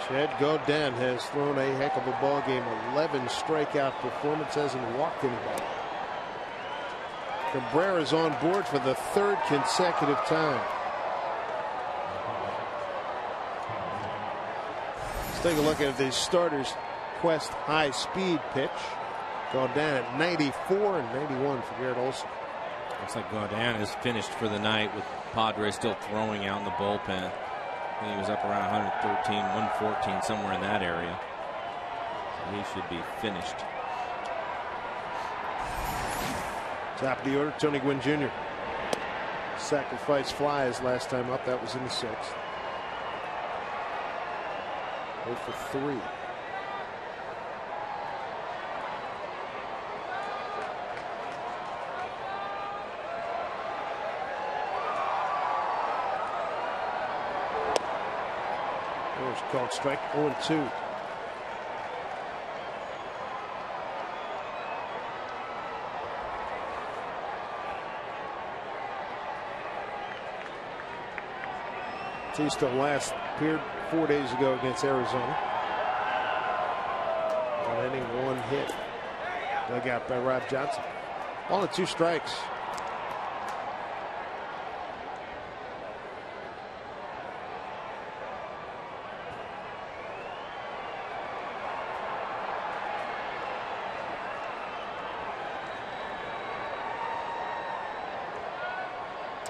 Chad Gaudin has thrown a heck of a ball game. 11 strikeout performance, hasn't walked anybody. Cabrera's on board for the 3rd consecutive time. Let's take a look at the starters' Quest high speed pitch. Gaudin at 94 and 91 for Garrett Olson. Looks like Gaudin is finished for the night, with Padres still throwing out in the bullpen. I think he was up around 113, 114, somewhere in that area. So he should be finished. Top of the order, Tony Gwynn Jr. Sacrifice fly his last time up. That was in the 6th. 0 for 3. Called strike 0-2. Batista last appeared 4 days ago against Arizona. 1 inning, 1 hit. Dug out by Rob Johnson. 1-2 strikes.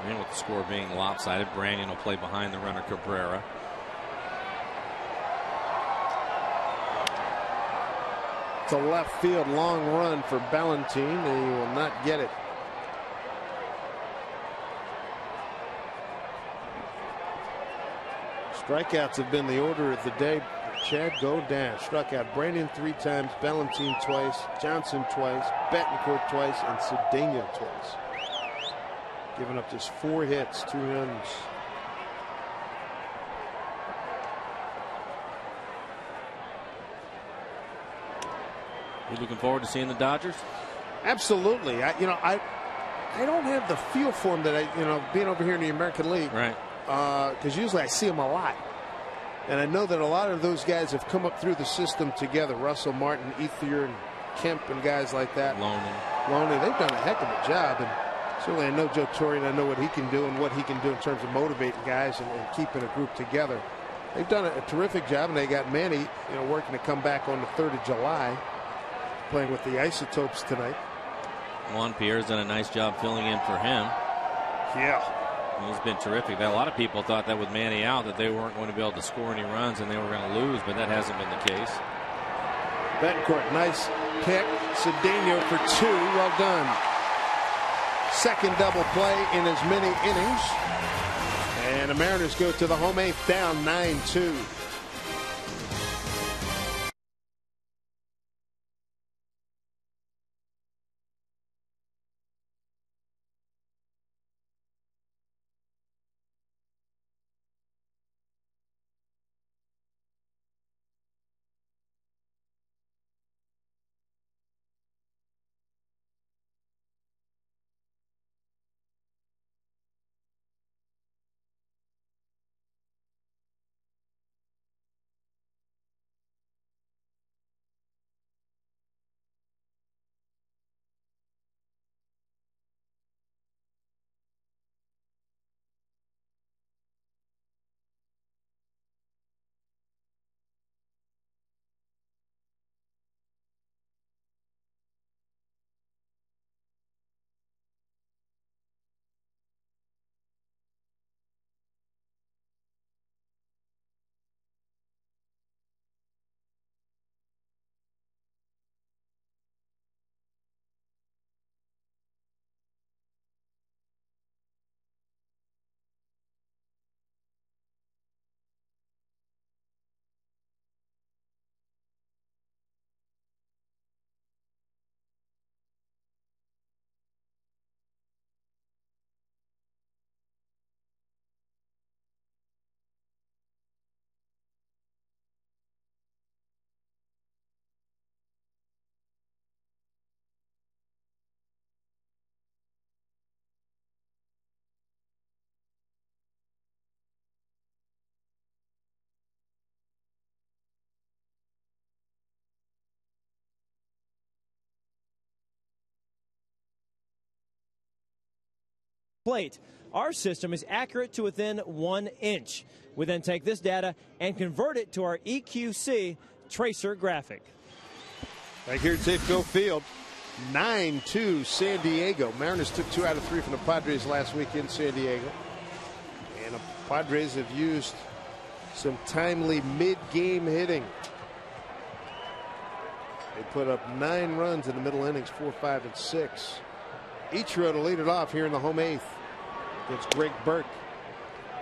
And with the score being lopsided, Brandon will play behind the runner Cabrera. It's a left field long run for Ballantine, and he will not get it. Strikeouts have been the order of the day. Chad Gaudin struck out Brandon 3 times, Ballantine twice, Johnson twice, Betancourt twice, and Cedeno twice. Giving up just 4 hits, 2 runs. You looking forward to seeing the Dodgers? Absolutely. I don't have the feel for them that being over here in the American League. Right. Because usually I see them a lot. And I know that a lot of those guys have come up through the system together. Russell Martin, Ethier, and Kemp, and guys like that. Loney. They've done a heck of a job. And certainly I know Joe Torre, and I know what he can do and what he can do in terms of motivating guys and keeping a group together. They've done a terrific job, and they got Manny, working to come back on the 3rd of July, playing with the Isotopes tonight. Juan Pierre's done a nice job filling in for him. Yeah. He's been terrific. A lot of people thought that with Manny out that they weren't going to be able to score any runs and they were going to lose, but that hasn't been the case. Betancourt, nice pick. Cedeno for 2. Well done. Second double play in as many innings. And the Mariners go to the home 8th, down 9-2. Plate. Our system is accurate to within 1 inch. We then take this data and convert it to our EQC tracer graphic. Right here at Safeco Field, 9-2 San Diego. Mariners took 2 out of 3 from the Padres last week in San Diego. And the Padres have used some timely mid-game hitting. They put up 9 runs in the middle innings, 4, 5, and 6. Ichiro to lead it off here in the home 8th against Greg Burke,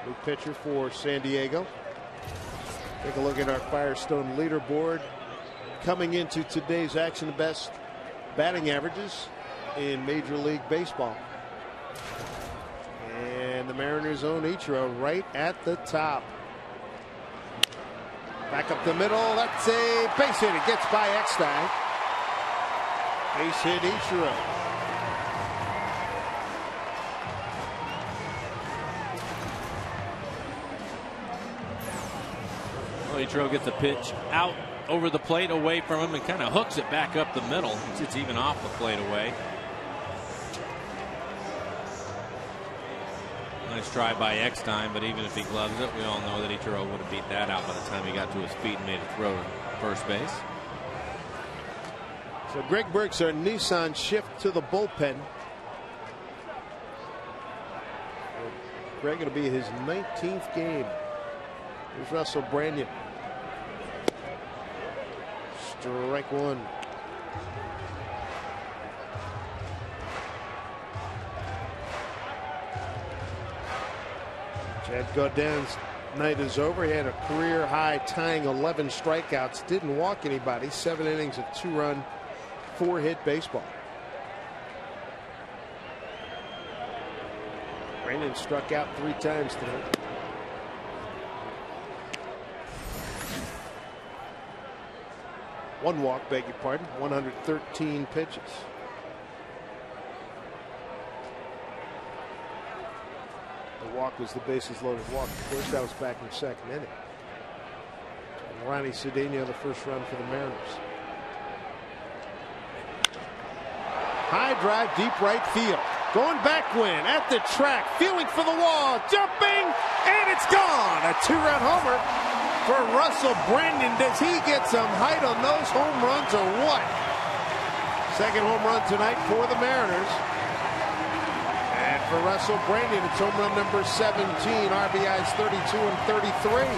new pitcher for San Diego. Take a look at our Firestone leaderboard. Coming into today's action, the best batting averages in Major League Baseball. And the Mariners' own Ichiro right at the top. Back up the middle. That's a base hit. It gets by Eckstein. Base hit Ichiro. Ichiro gets a pitch out over the plate away from him and kind of hooks it back up the middle. It's even off the plate away. Nice try by Eckstein, but even if he gloves it, we all know that Ichiro would have beat that out by the time he got to his feet and made a throw to first base. So Greg Burke's our Nissan shift to the bullpen. Greg, it'll be his 19th game. Here's Russell Branyan. Strike 1. Chad Gaudin's night is over. He had a career high tying 11 strikeouts. Didn't walk anybody. 7 innings of 2-run, 4-hit baseball. Branyan struck out 3 times tonight. One walk, beg your pardon. 113 pitches. The walk was the bases loaded walk. Of course, that was back in the 2nd inning. And Ronnie Cedeno, the first run for the Mariners. High drive, deep right field. Going back win at the track, feeling for the wall, jumping, and it's gone. A 2-run homer for Russell Brendan. Does he get some height on those home runs or what? Second home run tonight for the Mariners. And for Russell Brendan, it's home run number 17. RBIs 32 and 33.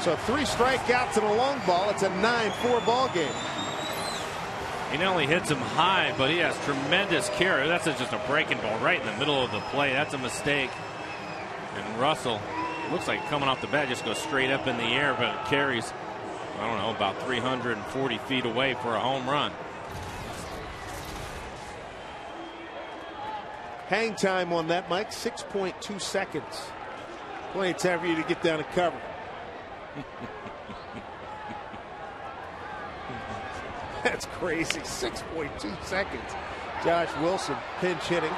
So 3 strikeouts and a long ball. It's a 9-4 ball game. He not only hits him high, but he has tremendous carry. That's just a breaking ball right in the middle of the play. That's a mistake. And Russell looks like coming off the bat just goes straight up in the air, but it carries, I don't know, about 340 feet away for a home run. Hang time on that, Mike, 6.2 seconds. Plenty of time for you to get down and cover. That's crazy. 6.2 seconds. Josh Wilson pinch hitting,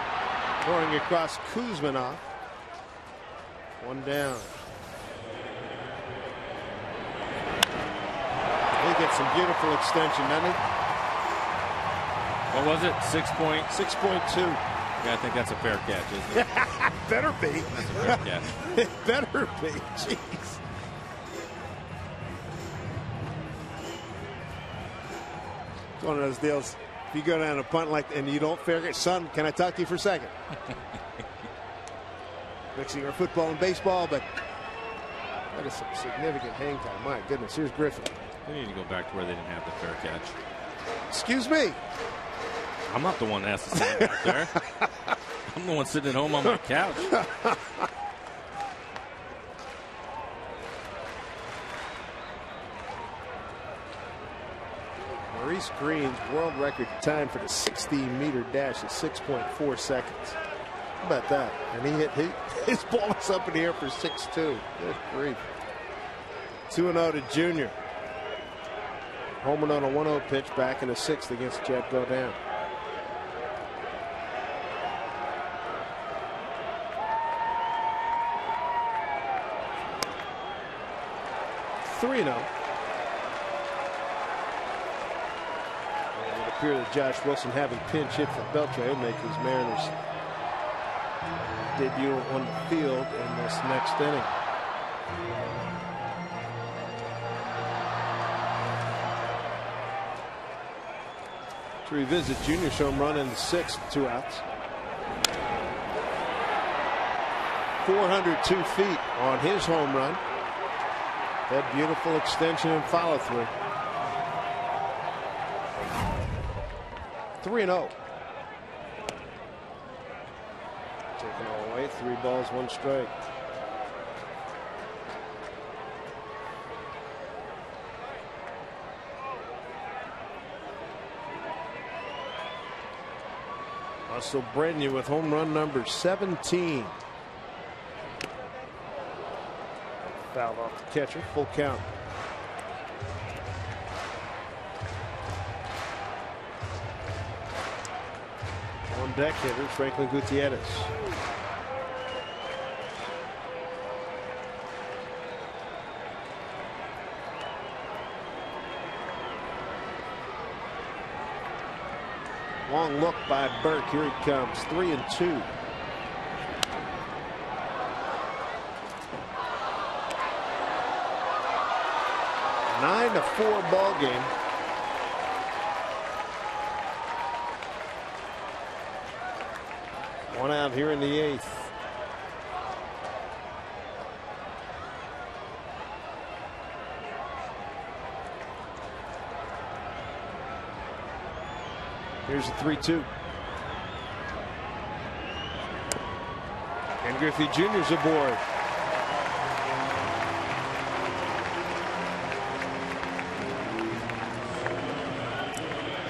throwing across Kuzminoff. 1 down. He gets some beautiful extension, doesn't he? What was it? 6.2. Yeah, I think that's a fair catch, isn't it? Better be. That's a fair catch. It better be. Jeez. It's one of those deals. If you go down a punt like and you don't fair catch, son, can I talk to you for a second? Mixing our football and baseball, but that is some significant hang time. My goodness, here's Griffin. They need to go back to where they didn't have the fair catch. Excuse me. I'm not the one that has to stand back there. I'm the one sitting at home on my couch. Maurice Green's world record time for the 60-meter dash is 6.4 seconds. How about that? And he hit his ball was up in the air for 6.2. Good grief. 2-0 to Junior. Homer on a 1-0 pitch back in the 6th against Jed Godin. It would appear that Josh Wilson, having pinch hit for Beltre, will make his Mariners debut on the field in this next inning. To revisit Junior's home run in the 6th, 2 outs. 402 feet on his home run. That beautiful extension and follow through. 3-0. Taken all away. 3 balls, 1 strike. Russell Brendan with home run number 17. Foul off the catcher. Full count. On deck hitter Franklin Gutierrez. Long look by Burke. Here he comes. 3-2. A 9-4 ball game. One out here in the 8th. Here's a 3-2. And Griffey Jr.'s aboard.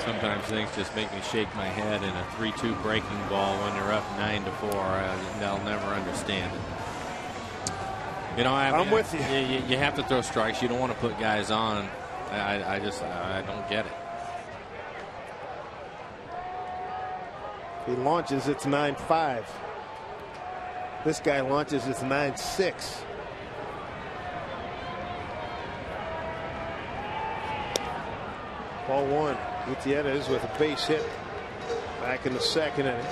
Sometimes things just make me shake my head, and a 3-2 breaking ball when they're up 9-4. They'll never understand it. You know, I'm with you. You have to throw strikes. You don't want to put guys on. I don't get it. He launches, it's 9-5. This guy launches, it's 9-6. Ball 1. Gutierrez with a base hit back in the 2nd inning.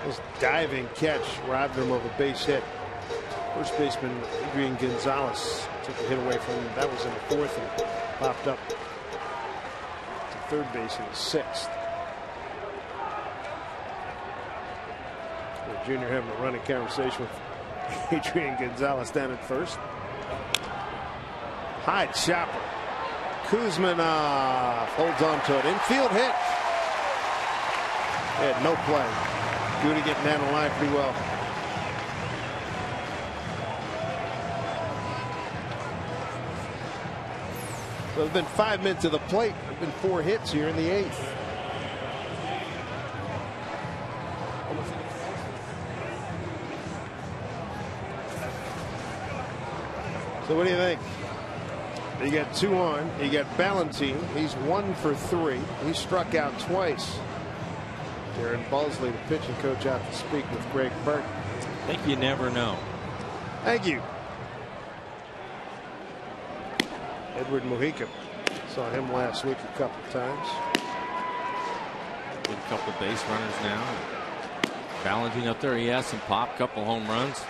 This diving catch robbed him of a base hit. First baseman Adrian Gonzalez took a hit away from him. That was in the fourth and popped up to third base in the sixth. The junior having a running conversation with Adrian Gonzalez down at first. High chopper. Kuzminov holds on to it. Infield hit. They had no play. Goody getting down the line pretty well. So it's been 5 minutes to the plate. There have been 4 hits here in the 8th. So what do you think? You got 2 on. You got Ballantine. He's 1 for 3. He struck out twice. Darren Balsley, the pitching coach, out to speak with Greg Burke. I think you never know. Thank you. Edward Mujica. Saw him last week a couple times. Good couple of base runners now. Ballantine up there. He has some pop, couple home runs.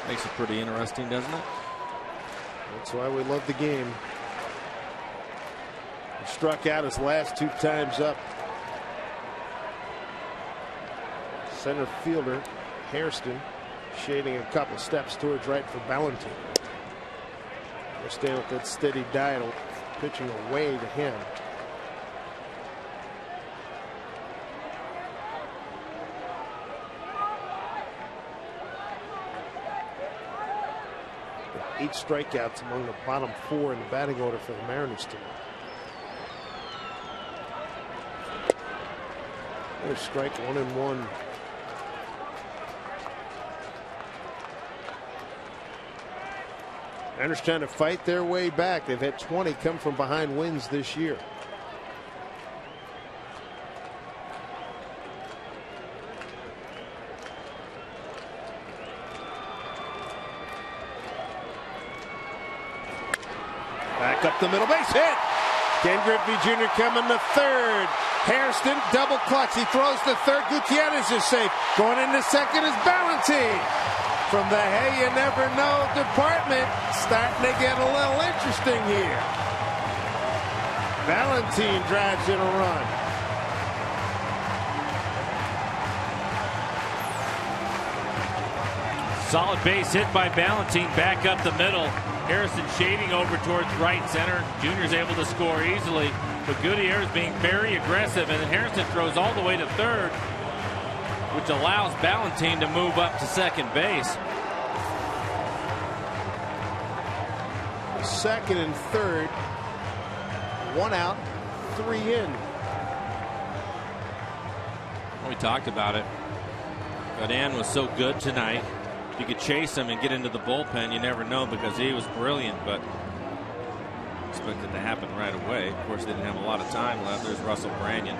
Makes it pretty interesting, doesn't it? That's why we love the game. He struck out his last 2 times up. Center fielder Hairston shading a couple steps towards right for Ballantine. They're staying with that steady diet, pitching away to him. With 8 strikeouts among the bottom 4 in the batting order for the Mariners team. There's strike 1 and 1. Mariners trying to fight their way back. They've had 20 come from behind wins this year. Back up the middle, base hit. Ken Griffey Jr. coming to third. Hairston double clutch. He throws to third. Gutierrez is safe. Going into second is Ballantine. From the hey you never know department, starting to get a little interesting here. Ballantine drives in a run. Solid base hit by Ballantine back up the middle. Harrison shading over towards right center. Junior's able to score easily, but Gutierrez being very aggressive, and then Harrison throws all the way to third, which allows Ballantine to move up to second base. Second and third, 1 out, 3 in. We talked about it. Godin was so good tonight. If you could chase him and get into the bullpen, you never know, because he was brilliant, but expected to happen right away. Of course, they didn't have a lot of time left. There's Russell Branyan,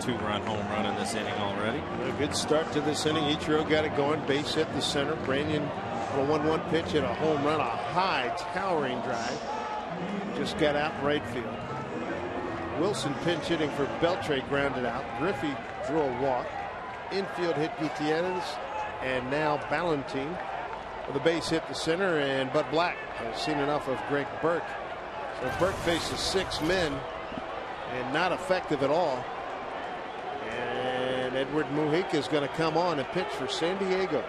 2-run home run in this inning already. A good start to this inning. Ichiro got it going. Base hit the center. Branyan on a 1-1 pitch hit a home run, a high towering drive. Just got out in right field. Wilson pinch hitting for Beltre, grounded out. Griffey drew a walk. Infield hit Gutierrez, and now Ballantine with a base hit to center, and Bud Black has seen enough of Greg Burke. So Burke faces 6 men and not effective at all. And Edward Mujica is going to come on and pitch for San Diego.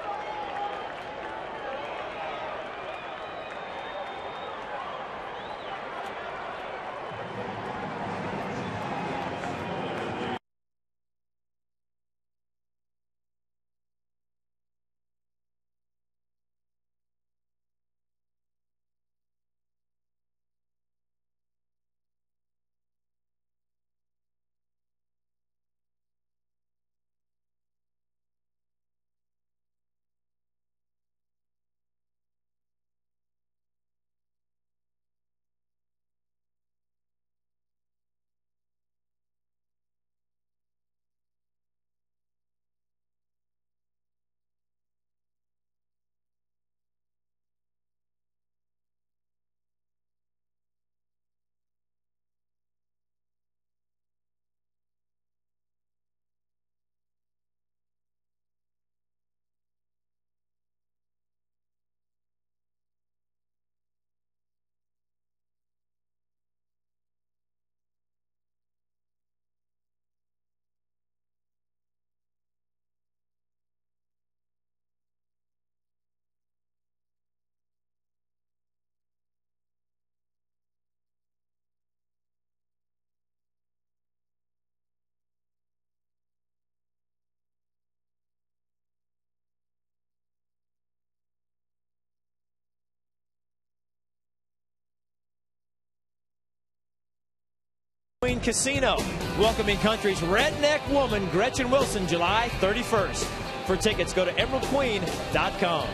Casino, welcoming country's redneck woman, Gretchen Wilson, July 31st. For tickets, go to emeraldqueen.com.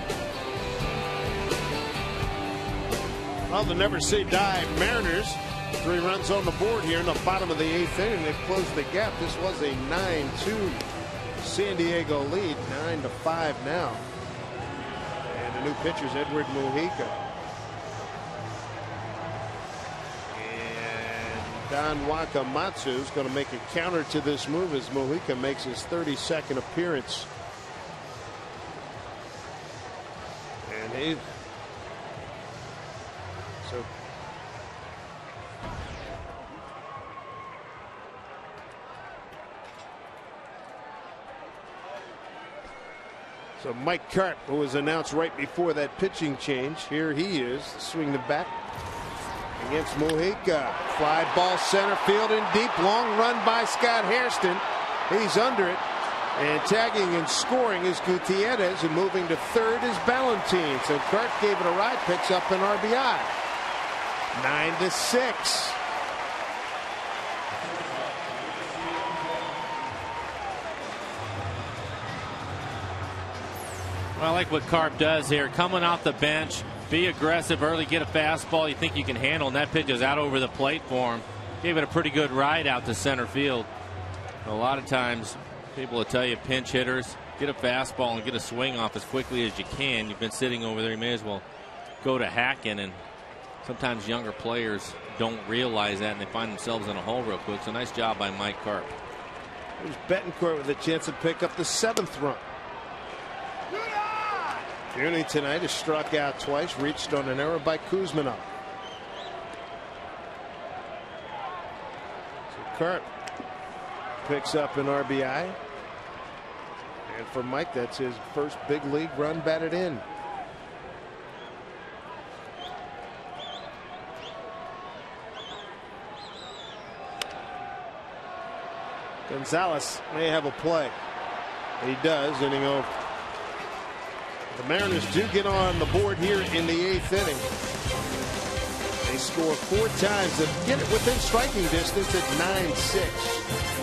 Well, the never say die Mariners. 3 runs on the board here in the bottom of the 8th inning. They've closed the gap. This was a 9-2 San Diego lead. 9-5 now. And the new pitcher's Edward Mujica. And Don Wakamatsu is going to make a counter to this move as Mujica makes his 32nd appearance. And he. So Mike Karp, who was announced right before that pitching change, here he is, swing the bat against Mujica. Fly ball center field and deep, long run by Scott Hairston. He's under it, and tagging and scoring is Gutierrez, and moving to third is Ballantine. So Karp gave it a ride, picks up an RBI. 9-6. I like what Karp does here. Coming off the bench, be aggressive early, get a fastball you think you can handle, and that pitch is out over the plate for him. Gave it a pretty good ride out to center field. A lot of times, people will tell you, pinch hitters, get a fastball and get a swing off as quickly as you can. You've been sitting over there, you may as well go to hacking, and sometimes younger players don't realize that, and they find themselves in a hole real quick. So nice job by Mike Karp. Here's Betancourt with a chance to pick up the 7th run. Tierney tonight has struck out twice, reached on an error by Kuzminov. So Karp picks up an RBI. And for Mike, that's his first big league run batted in. Gonzalez may have a play. He does, inning over. The Mariners do get on the board here in the 8th inning. They score 4 times to get it within striking distance at 9-6.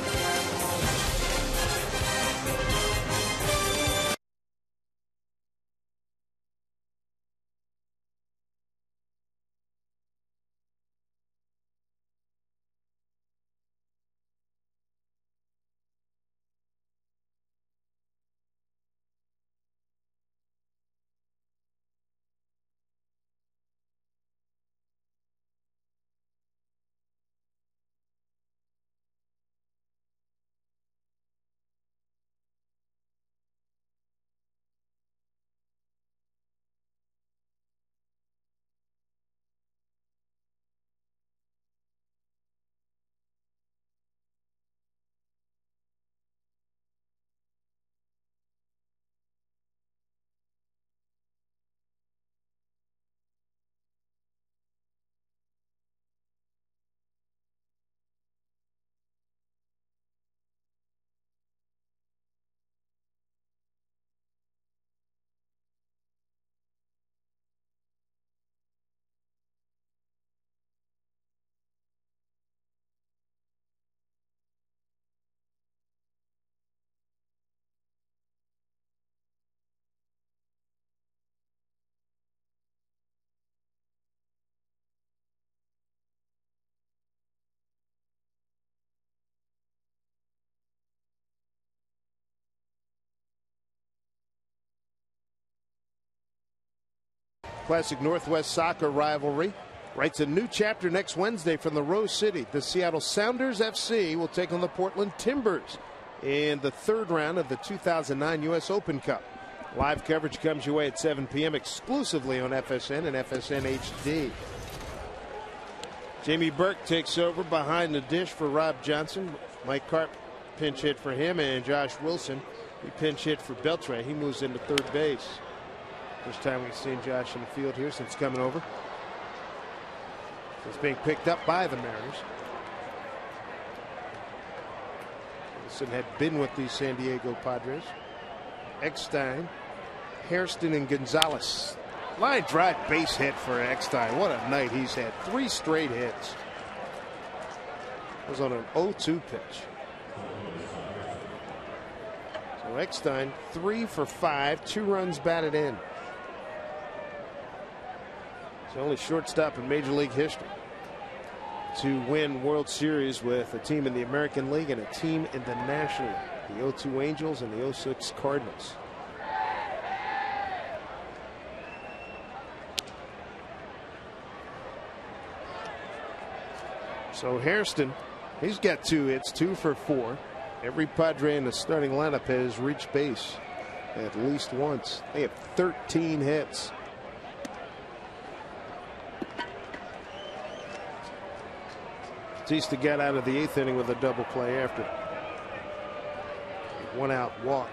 Classic Northwest soccer rivalry writes a new chapter next Wednesday from the Rose City. The Seattle Sounders FC will take on the Portland Timbers in the 3rd round of the 2009 U.S. Open Cup. Live coverage comes your way at 7 p.m. exclusively on FSN and FSN HD. Jamie Burke takes over behind the dish for Rob Johnson. Mike Karp pinch hit for him, and Josh Wilson, he pinch hit for Beltran. He moves into 3rd base. First time we've seen Josh in the field here since coming over. It's being picked up by the Mariners. Wilson had been with the San Diego Padres. Eckstein, Hairston, and Gonzalez. Line drive base hit for Eckstein. What a night he's had. 3 straight hits. was on an 0-2 pitch. So Eckstein 3 for 5, 2 runs batted in. It's the only shortstop in Major League history to win World Series with a team in the American League and a team in the National League. The 0-2 Angels and the 0-6 Cardinals. So Hairston, he's got 2 hits, 2 for 4. Every Padre in the starting lineup has reached base at least once. They have 13 hits. Batista got out of the 8th inning with a double play after a 1-out walk.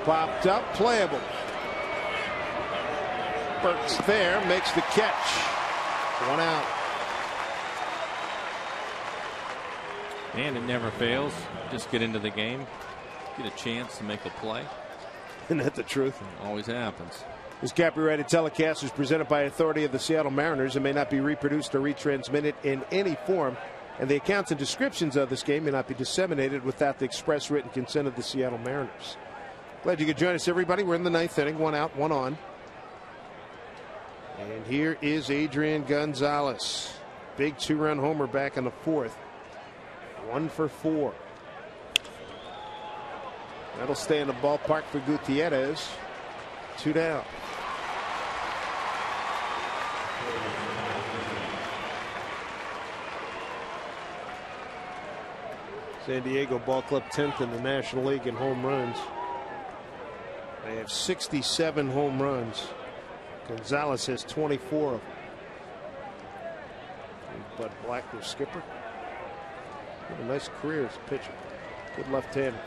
Popped up, playable. Burke's there, makes the catch. 1 out. And it never fails. Just get into the game, get a chance to make a play. Isn't that the truth? It always happens. This copyrighted telecast is presented by authority of the Seattle Mariners and may not be reproduced or retransmitted in any form. And the accounts and descriptions of this game may not be disseminated without the express written consent of the Seattle Mariners. Glad you could join us, everybody. We're in the 9th inning, 1 out, 1 on. And here is Adrian Gonzalez. Big 2-run homer back in the 4th. 1 for 4. That'll stay in the ballpark for Gutierrez. 2 down. San Diego Ball Club 10th in the National League in home runs. They have 67 home runs. Gonzalez has 24 of them. Bud Black, their skipper. What a nice career as a pitcher. Good left-hander.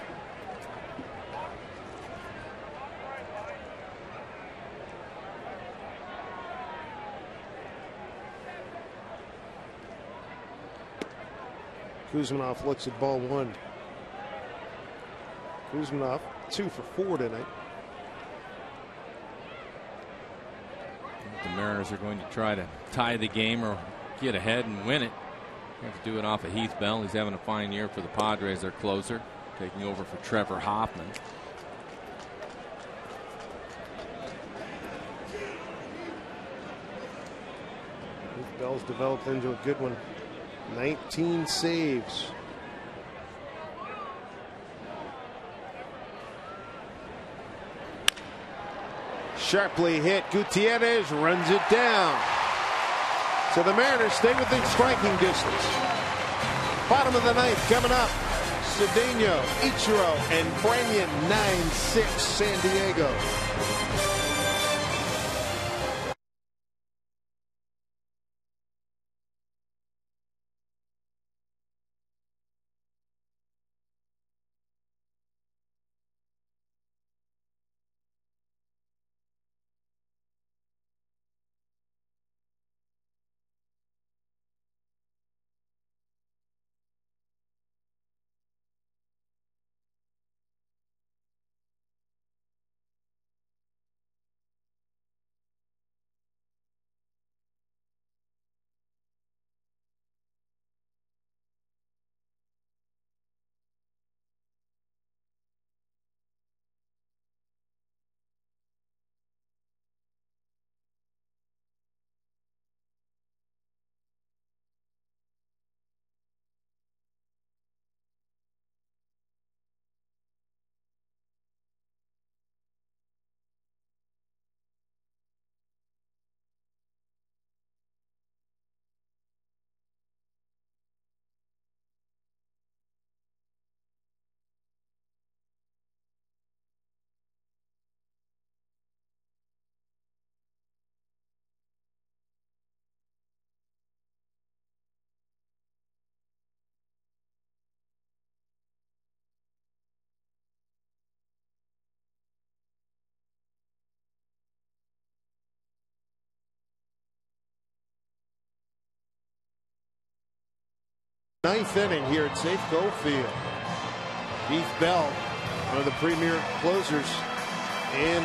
Kuzminov looks at ball 1. Kuzminov 2 for 4 tonight. The Mariners are going to try to tie the game or get ahead and win it. They have to do it off of Heath Bell. He's having a fine year for the Padres, their closer, taking over for Trevor Hoffman. Heath Bell's developed into a good one. 19 saves. Sharply hit. Gutierrez runs it down. So the Mariners stay within striking distance. Bottom of the 9th coming up. Cedeno, Ichiro, and Branyan 9-6 San Diego. Ninth inning here at Safeco Field. Heath Bell One of the premier closers in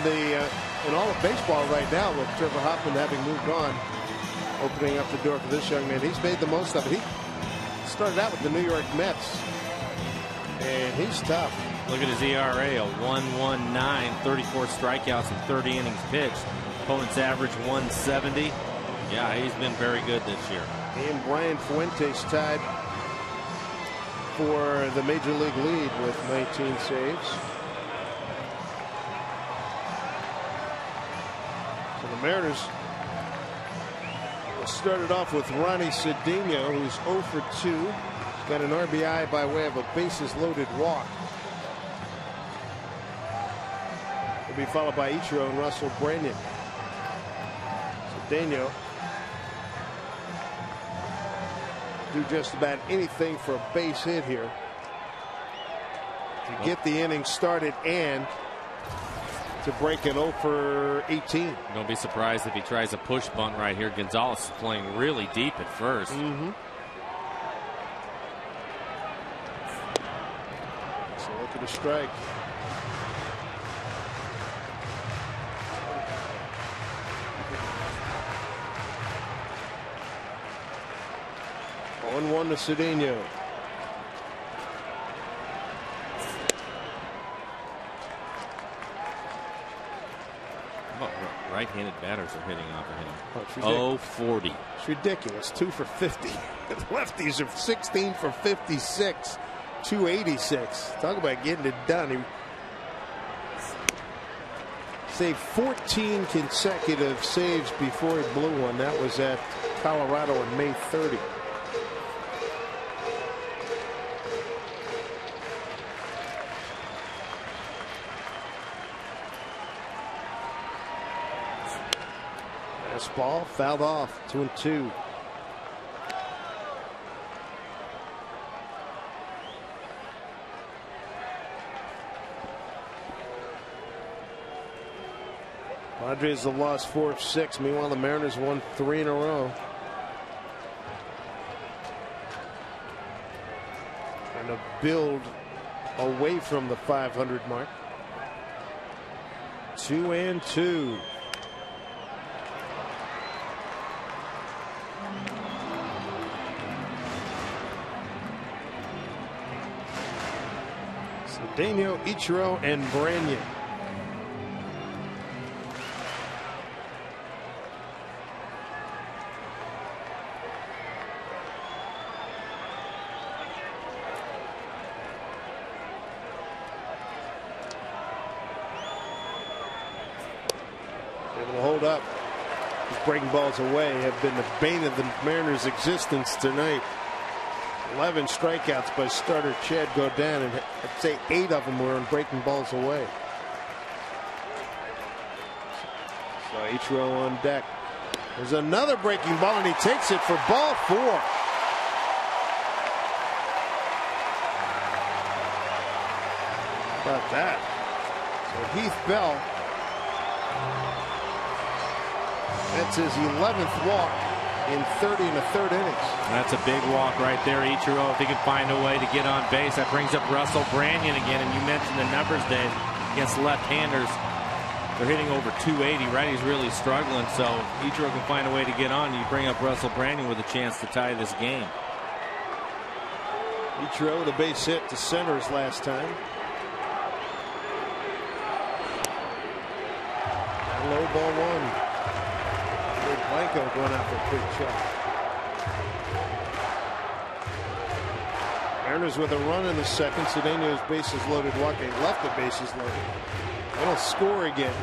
all of baseball right now, with Trevor Hoffman having moved on, opening up the door for this young man. He's made the most of it. He started out with the New York Mets, and he's tough. Look at his ERA, a 1.19, 34 strikeouts and 30 innings pitched. Opponent's average 170. Yeah, he's been very good this year. And Brian Fuentes tied for the major league lead with 19 saves. So the Mariners started off with Ronnie Cedeno, who's 0 for 2. He's got an RBI by way of a bases loaded walk. He'll be followed by Ichiro and Russell Branyan. Cedeno do just about anything for a base hit here to get the inning started and to break an 0 for 18. Don't be surprised if he tries a push bunt right here. Gonzalez is playing really deep at first. So look at the strike. One to Cedeno. Right-handed batters are hitting off of him. Oh, 0-40. It's ridiculous. 2 for 50. The lefties are 16 for 56. 286. Talk about getting it done. He saved 14 consecutive saves before he blew one. That was at Colorado on May 30. Ball fouled off. 2-2. Padres have lost 4 of 6. Meanwhile, the Mariners won 3 in a row. And a build away from the 500 mark. 2-2. Cedeno, Ichiro, and Branyan. Able to hold up. These breaking balls away have been the bane of the Mariners' existence tonight. 11 strikeouts by starter Chad Gaudin, and I'd say 8 of them were on breaking balls away. So Ichiro on deck. There's another breaking ball, and he takes it for ball 4. How about that? So Heath Bell, that's his 11th walk in 30 1/3 innings. That's a big walk right there. Ichiro, if he can find a way to get on base. That brings up Russell Branyan again. And you mentioned the numbers, Dave, against left-handers. They're hitting over 280. Righty's really struggling. So Ichiro can find a way to get on. You bring up Russell Branyan with a chance to tie this game. Ichiro with a base hit to center his last time. Low ball 1. Blanco going out for a quick shot. Mariners with a run in the second. Cedeno's bases loaded walk. They left the bases loaded. They don't score again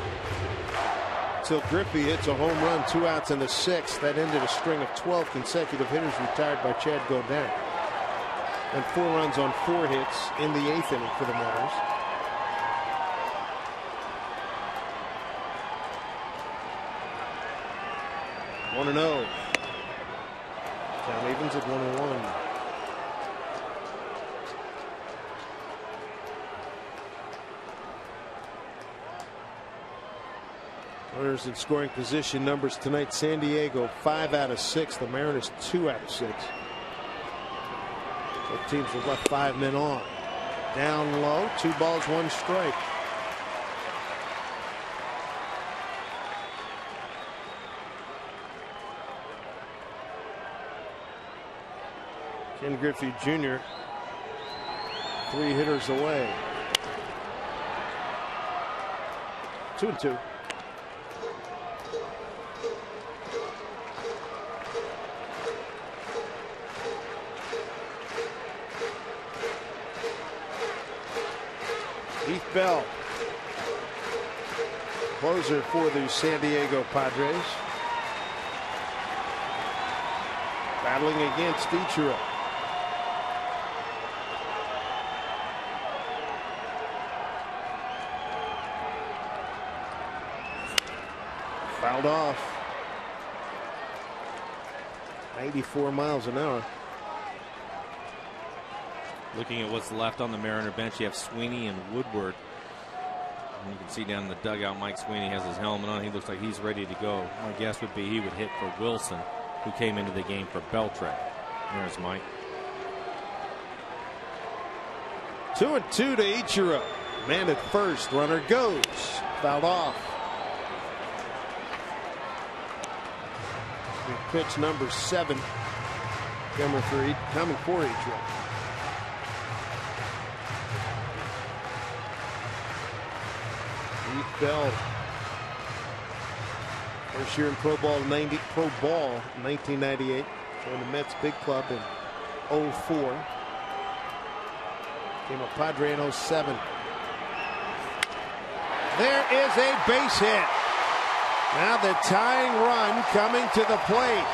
until Griffey hits a home run. 2 outs in the 6th. That ended a string of 12 consecutive hitters retired by Chad Gaudin. And 4 runs on 4 hits in the 8th inning for the Mariners. One and 0. Count evens at 1-1. Runners in scoring position numbers tonight. San Diego 5 out of 6. The Mariners 2 out of 6. Both teams have left 5 men on. Down low, 2 balls, 1 strike. Ken Griffey Jr. 3 hitters away. 2-2. Heath Bell, closer for the San Diego Padres. Battling against Ichiro. Fouled off. 94 miles an hour. Looking at what's left on the Mariner bench, you have Sweeney and Woodward. And you can see down in the dugout, Mike Sweeney has his helmet on. He looks like he's ready to go. My guess would be he would hit for Wilson, who came into the game for Beltre. There's Mike. 2-2 to Ichiro. Man at first. Runner goes. Fouled off. Pitch number 7. Coming for Ichiro. Heath Bell. First year in Pro Ball 1998. Joined the Mets big club in 04. Became a Padre in 07. There is a base hit. Now the tying run coming to the plate.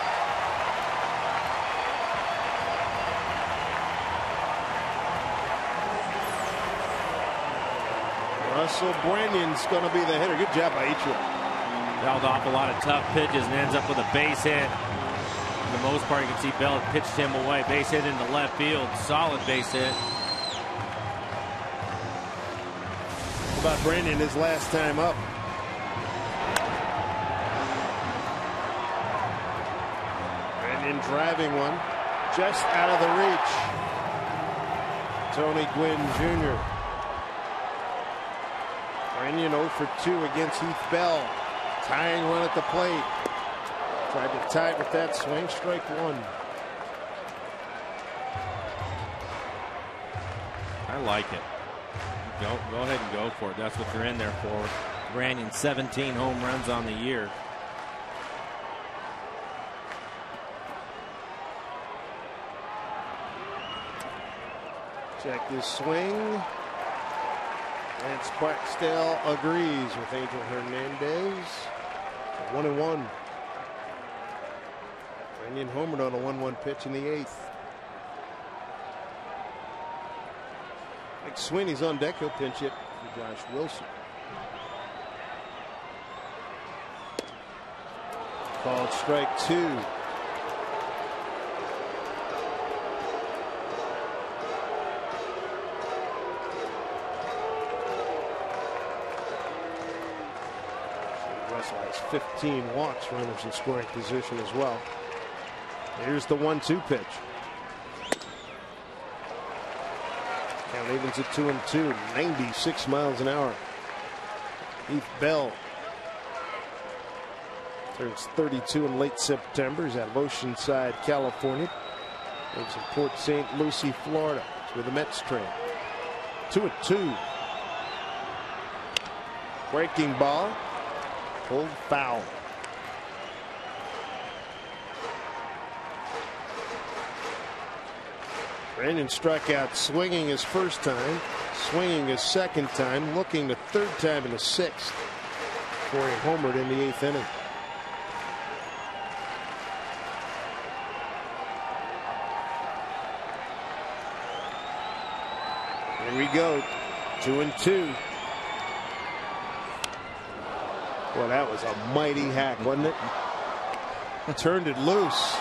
Russell Brannon's going to be the hitter. Good job by Ichiro. Held off a lot of tough pitches and ends up with a base hit. For the most part, you can see Bell pitched him away. Base hit into left field. Solid base hit. How about Brannon his last time up? Brannon driving one just out of the reach. Tony Gwynn Jr. Brannon 0 for 2 against Heath Bell. Tying run at the plate. Tried to tie it with that swing. Strike 1. I like it. Go ahead and go for it. That's what you're in there for. Brannon 17 home runs on the year. Check this swing. Lance Barksdale agrees with Angel Hernandez. 1-1. Brannon homered on a 1-1 pitch in the 8th. Mike Sweeney's on deck. He'll pinch it for Josh Wilson. Called strike 2. Russell has 15 walks, runners in scoring position as well. Here's the 1-2 pitch. Count evens at 2-2, 96 miles an hour. Heath Bell turns 32 in late September. He's out of Oceanside, California. Lives in Port St. Lucie, Florida. It's where the Mets train. 2-2. Breaking ball. Pulled foul. Brannon struck out swinging his first time, swinging his second time, looking the third time in the 6th before he homered in the 8th inning. Here we go. 2-2. Well, that was a mighty hack, wasn't it? Turned it loose.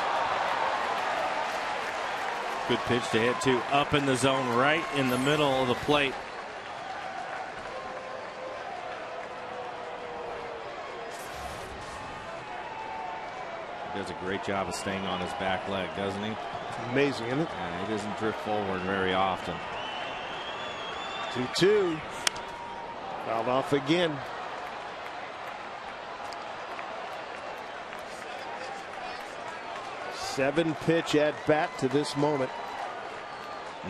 Good pitch to hit, too. Up in the zone, right in the middle of the plate. He does a great job of staying on his back leg, doesn't he? It's amazing, isn't it? Yeah, he doesn't drift forward very often. 2-2. Fouled off again. Seven pitch at bat to this moment.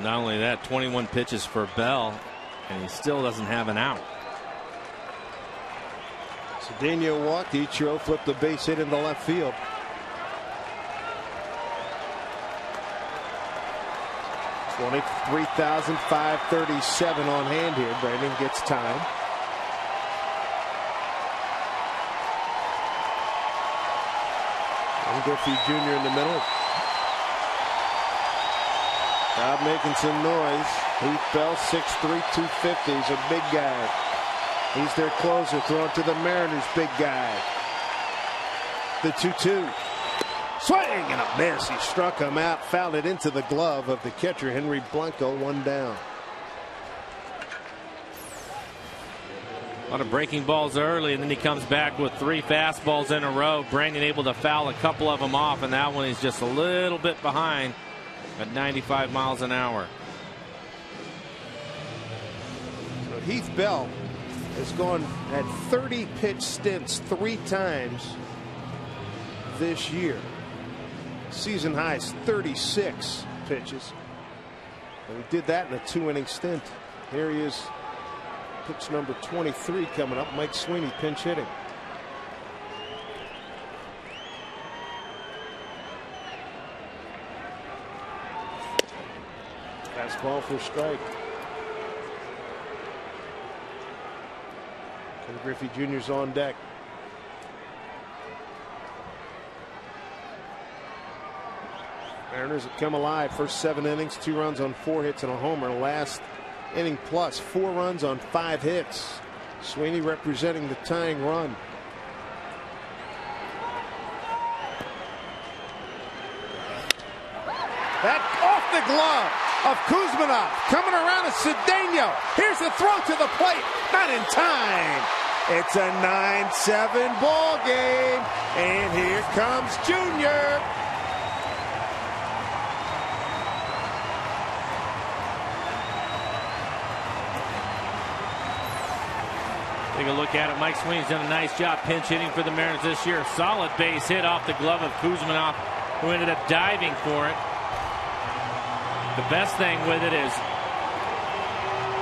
Not only that, 21 pitches for Bell, and he still doesn't have an out. Cedeno walked. Ichiro flipped the base hit into left field. $23,537 on hand here. Brandon gets time. And Griffey Jr. in the middle. Crowd making some noise. Heath Bell, 6'3", 250. He's a big guy. He's their closer, throwing to the Mariners, big guy. The 2-2. Swing and a miss. He struck him out, fouled it into the glove of the catcher, Henry Blanco, one down. A lot of breaking balls early, and then he comes back with 3 fastballs in a row. Brandon able to foul a couple of them off, and that one he's just a little bit behind at 95 miles an hour. So Heath Bell has gone at 30 pitch stints 3 times this year. Season high is 36 pitches. And he did that in a 2-inning stint. Here he is, pitch number 23 coming up. Mike Sweeney pinch hitting. Fastball for strike. Ken Griffey Jr.'s on deck. Mariners have come alive. First 7 innings, 2 runs on 4 hits and a homer. Last inning plus 4 runs on 5 hits. Sweeney representing the tying run. That off the glove of Kuzminov, coming around is Cedeno. Here's the throw to the plate, not in time. It's a 9-7 ball game, and here comes Junior. Take a look at it. Mike Sweeney's done a nice job pinch hitting for the Mariners this year. Solid base hit off the glove of Kuzminov, who ended up diving for it. The best thing with it is,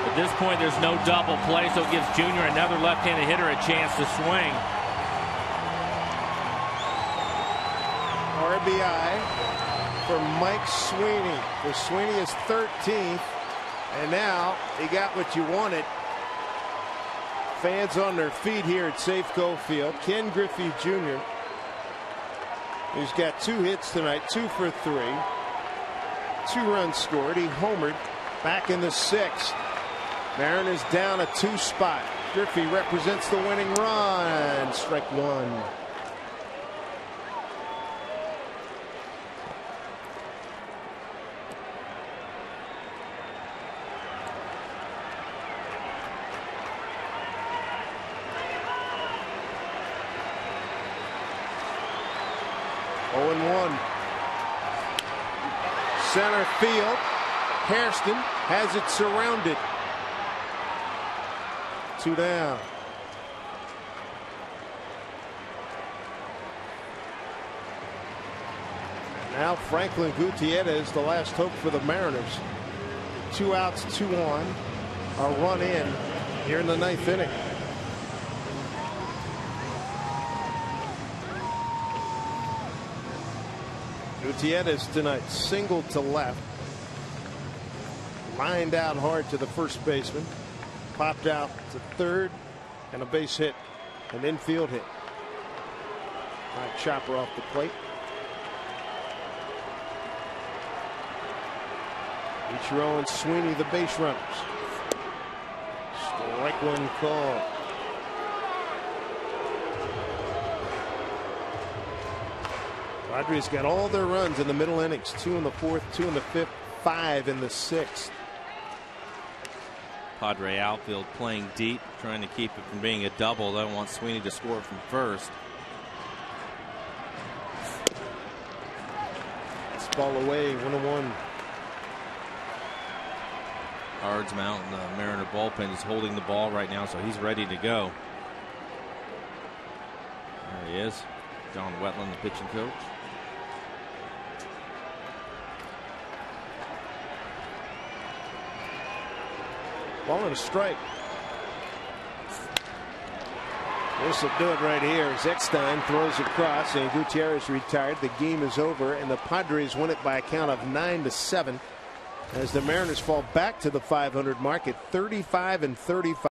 at this point, there's no double play, so it gives Junior, another left-handed hitter, a chance to swing. RBI for Mike Sweeney. For Sweeney is 13th, and now he got what you wanted. Fans on their feet here at Safeco Field. Ken Griffey Jr., who's got 2 hits tonight, 2 for 3. 2 runs scored. He homered back in the 6th. Mariners down a 2 spot. Griffey represents the winning run. Strike 1. Center field. Hairston has it surrounded. 2 down. Now Franklin Gutierrez, the last hope for the Mariners. 2 outs, 2 on. A run in here in the 9th inning. Gutierrez tonight, single to left. Lined out hard to the first baseman. Popped out to third, and a base hit. An infield hit. High chopper off the plate. Ichiro and Sweeney, the base runners. Strike 1 call. Padres got all their runs in the middle innings. 2 in the 4th, 2 in the 5th, 5 in the 6th. Padre outfield playing deep, trying to keep it from being a double. They want Sweeney to score from first. This ball away, 1-1. Cards Mountain, the Mariner bullpen is holding the ball right now, so he's ready to go. There he is, John Wetland, the pitching coach. Ball and a strike. This will do it right here as Eckstein throws across and Gutierrez retired. The game is over and the Padres win it by a count of 9-7 as the Mariners fall back to the 500 mark at 35-35.